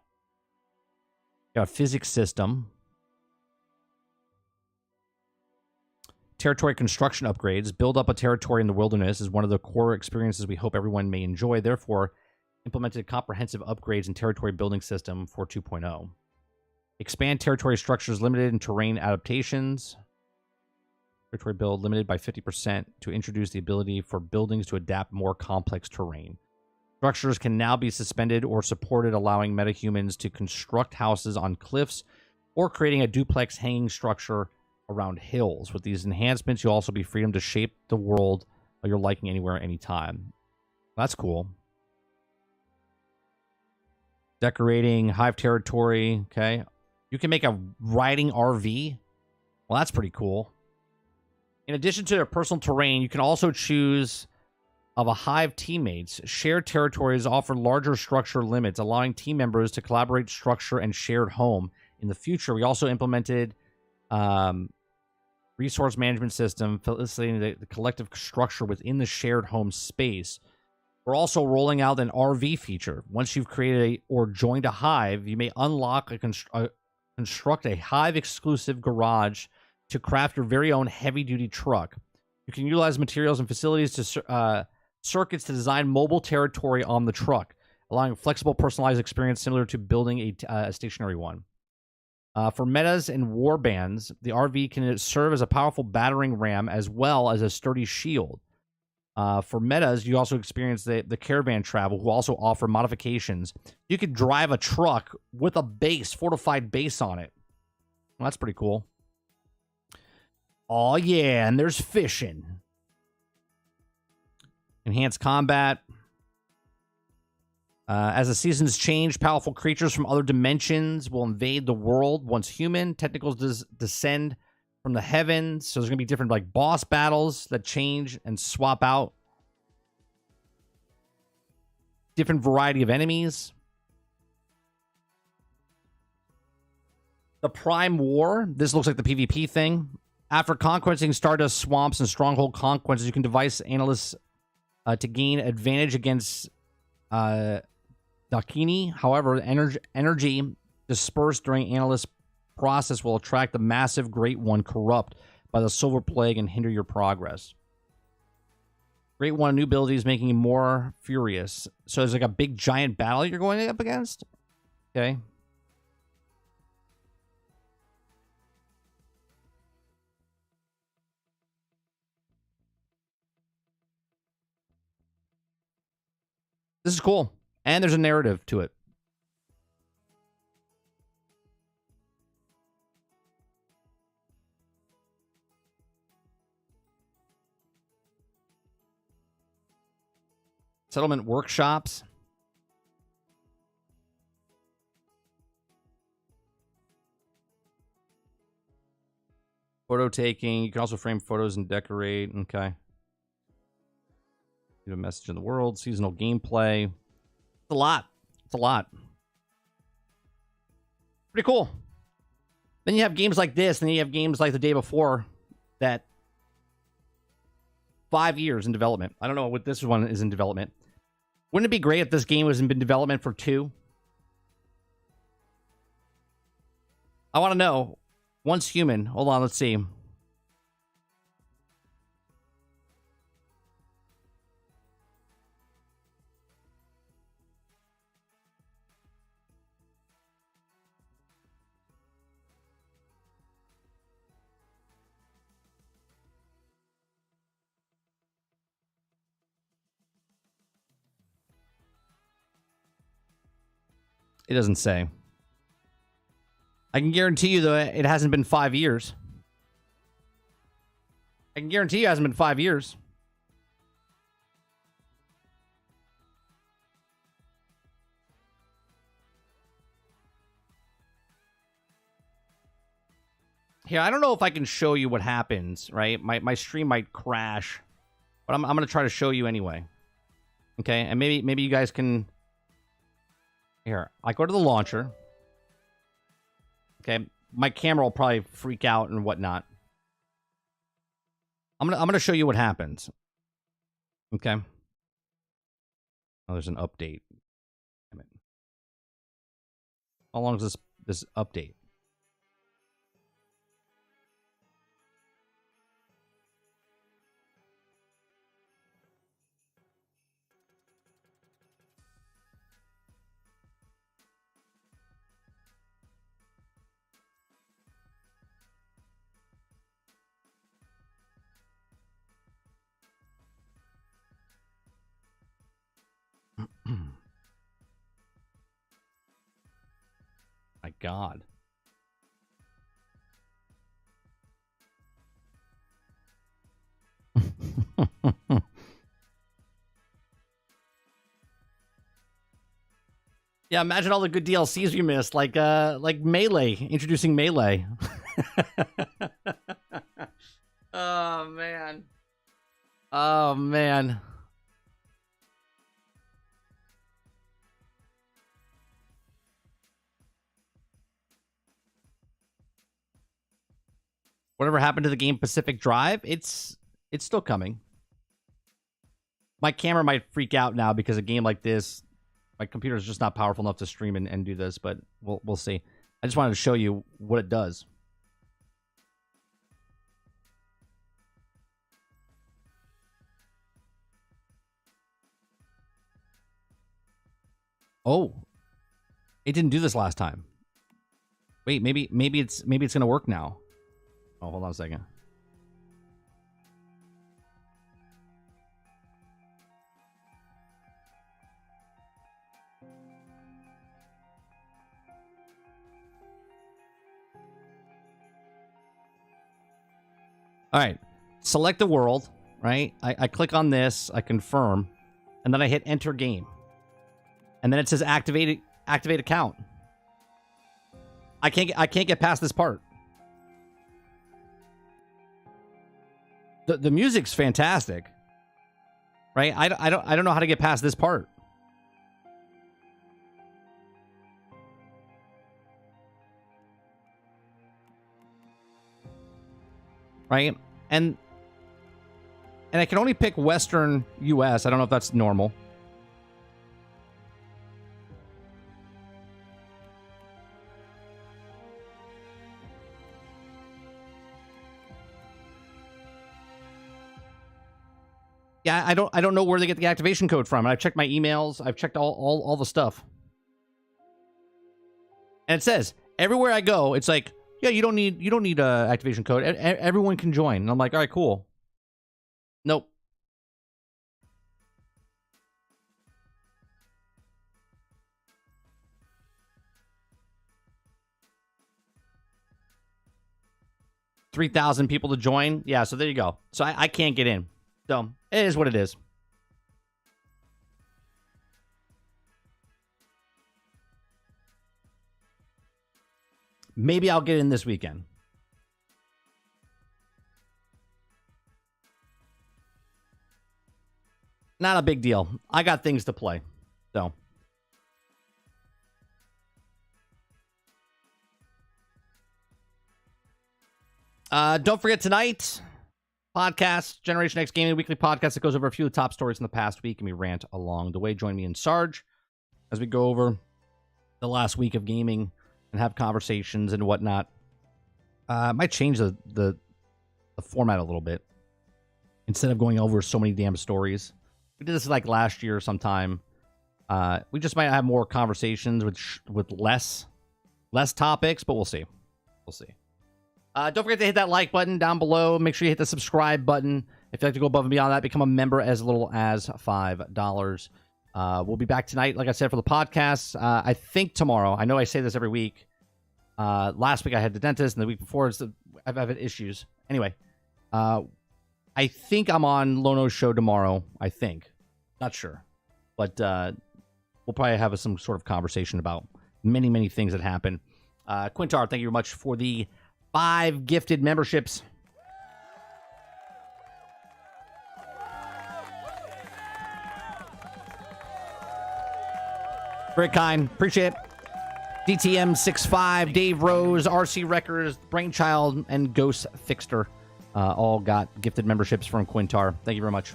got a physics system. Territory construction upgrades. Build up a territory in the wilderness is one of the core experiences we hope everyone may enjoy. Therefore, implemented comprehensive upgrades in territory building system for 2.0. Expand territory structures limited in terrain adaptations. Territory build limited by 50% to introduce the ability for buildings to adapt more complex terrain. Structures can now be suspended or supported, allowing metahumans to construct houses on cliffs or creating a duplex hanging structure around hills. With these enhancements, you'll also be freedom to shape the world of your liking anywhere, anytime. That's cool. Decorating, hive territory, okay. You can make a riding RV. Well, that's pretty cool. In addition to their personal terrain, you can also choose of a hive teammates. Shared territories offer larger structure limits, allowing team members to collaborate, structure, and shared home. In the future, we also implemented resource management system, facilitating the collective structure within the shared home space. We're also rolling out an RV feature. Once you've created or joined a hive, you may unlock construct a hive-exclusive garage to craft your very own heavy-duty truck. You can utilize materials and facilities to circuits to design mobile territory on the truck, allowing a flexible, personalized experience similar to building a stationary one. For metas and warbands, the RV can serve as a powerful battering ram as well as a sturdy shield. For metas, you also experience the caravan travel, who also offer modifications. You could drive a truck with a base, fortified base on it. Well, that's pretty cool. Oh, yeah, and there's fishing. Enhanced combat. As the seasons change, powerful creatures from other dimensions will invade the world. Once human, tentacles descend from the heavens. So there's going to be different like boss battles that change and swap out. Different variety of enemies. The Prime War. This looks like the PvP thing. After conquesting Stardust swamps and stronghold conquests, you can devise analysts to gain advantage against Dakini. However, energy dispersed during analyst process will attract the massive Great One corrupt by the Silver Plague and hinder your progress. Great One new abilities making him more furious. So there's like a big giant battle you're going up against? Okay. This is cool. And there's a narrative to it. Settlement workshops. Photo taking. You can also frame photos and decorate. Okay. Give a message in the world. Seasonal gameplay. It's a lot. It's a lot. Pretty cool. Then you have games like this, and then you have games like the day before that 5 years in development. I don't know what this one is in development. Wouldn't it be great if this game was in development for 2? I want to know. Once human. Hold on, let's see. It doesn't say. I can guarantee you, though, it hasn't been 5 years. I can guarantee you it hasn't been 5 years. Here, I don't know if I can show you what happens, right? My stream might crash, but I'm going to try to show you anyway. Okay, and maybe you guys can... Here, I go to the launcher. Okay, my camera will probably freak out and whatnot. I'm gonna show you what happens. Okay. Oh, there's an update. Damn it. How long is this update? My God. Yeah, imagine all the good DLCs we missed, like Melee, introducing Melee. Oh man. Oh man. Whatever happened to the game Pacific Drive? It's still coming. My camera might freak out now because a game like this, my computer is just not powerful enough to stream and do this, but we'll see. I just wanted to show you what it does. Oh, it didn't do this last time. Wait, maybe it's gonna work now. Oh, hold on a second. All right, select the world, right? I click on this, I confirm, and then I hit enter game. And then it says activate account. I can't get past this part. The music's fantastic. Right? I don't know how to get past this part. Right? And I can only pick Western US. I don't know if that's normal. Yeah, I don't know where they get the activation code from. And I've checked my emails. I've checked all the stuff. And it says everywhere I go, it's like, yeah, you don't need a activation code. Everyone can join. And I'm like, all right, cool. Nope. $3,000 people to join. Yeah, so there you go. So I can't get in. So it is what it is. Maybe I'll get in this weekend. Not a big deal. I got things to play. So. Don't forget tonight, podcast, Generation X Gaming, weekly podcast that goes over a few of the top stories in the past week, and we rant along the way. Join me and Sarge as we go over the last week of gaming and have conversations and whatnot. I might change the format a little bit. Instead of going over so many damn stories. We did this like last year sometime. We just might have more conversations with less topics, but we'll see. We'll see. Don't forget to hit that like button down below. Make sure you hit the subscribe button. If you'd like to go above and beyond that, become a member as little as $5. We'll be back tonight, like I said, for the podcast. I think tomorrow. I know I say this every week. Last week I had the dentist, and the week before I've had issues. Anyway, I think I'm on Lono's show tomorrow. I think. Not sure. But we'll probably have some sort of conversation about many, many things that happen. Quintar, thank you very much for the 5 gifted memberships. Very kind. Appreciate it. DTM65, Dave Rose, RC Records, Brainchild, and Ghost Fixter all got gifted memberships from Quintar. Thank you very much.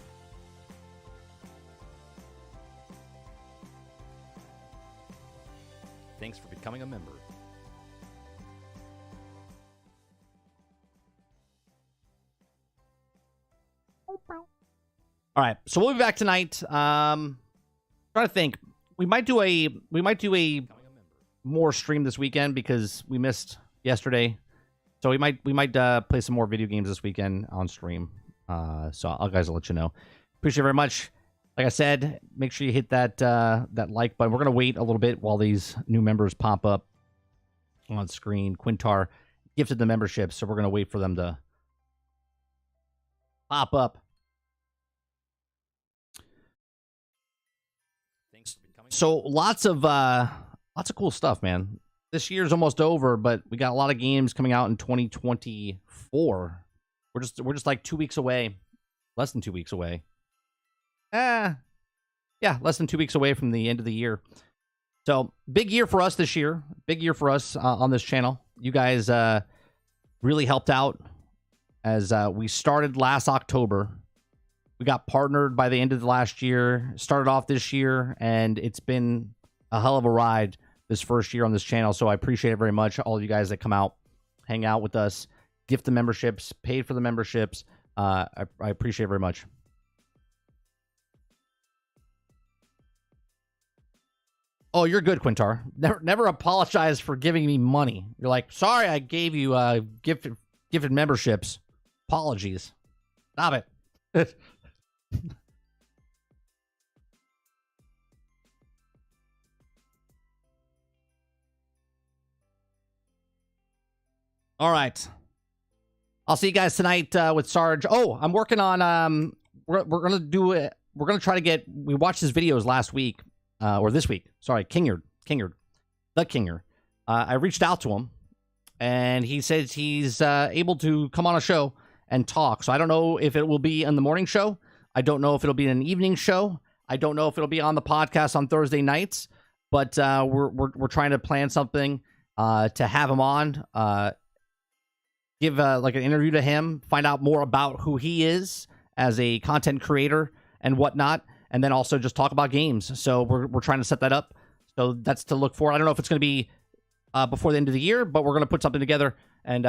Thanks for becoming a member. All right, so we'll be back tonight. Trying to think. We might do a more stream this weekend because we missed yesterday. So we might play some more video games this weekend on stream. So I'll let you know. Appreciate it very much. Like I said, make sure you hit that like button. We're gonna wait a little bit while these new members pop up on screen. Quintar gifted the membership, so we're gonna wait for them to pop up. So lots of cool stuff, man. This year's almost over, but we got a lot of games coming out in 2024. We're just like 2 weeks away, less than 2 weeks away. Yeah, less than 2 weeks away from the end of the year. So big year for us this year. Big year for us on this channel. You guys really helped out as we started last October. We got partnered by the end of the last year, started off this year, and it's been a hell of a ride this first year on this channel. So I appreciate it very much. All of you guys that come out, hang out with us, gift the memberships, paid for the memberships. I appreciate it very much. Oh, you're good, Quintar. Never apologize for giving me money. You're like, sorry, I gave you gifted memberships. Apologies. Stop it. All right. I'll see you guys tonight with Sarge. Oh, I'm working on we're gonna do it. We're gonna try to get. We watched his videos last week or this week. Sorry, Kingard, the Kinger. I reached out to him, and he says he's able to come on a show and talk. So I don't know if it will be in the morning show. I don't know if it'll be an evening show. I don't know if it'll be on the podcast on Thursday nights. But we're trying to plan something to have him on. Give like an interview to him, find out more about who he is as a content creator and whatnot, and then also just talk about games. So we're trying to set that up. So that's to look for. I don't know if it's going to be before the end of the year, but we're going to put something together, and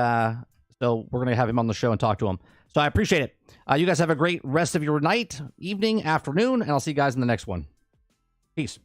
so we're going to have him on the show and talk to him. So I appreciate it. You guys have a great rest of your night, evening, afternoon, and I'll see you guys in the next one. Peace.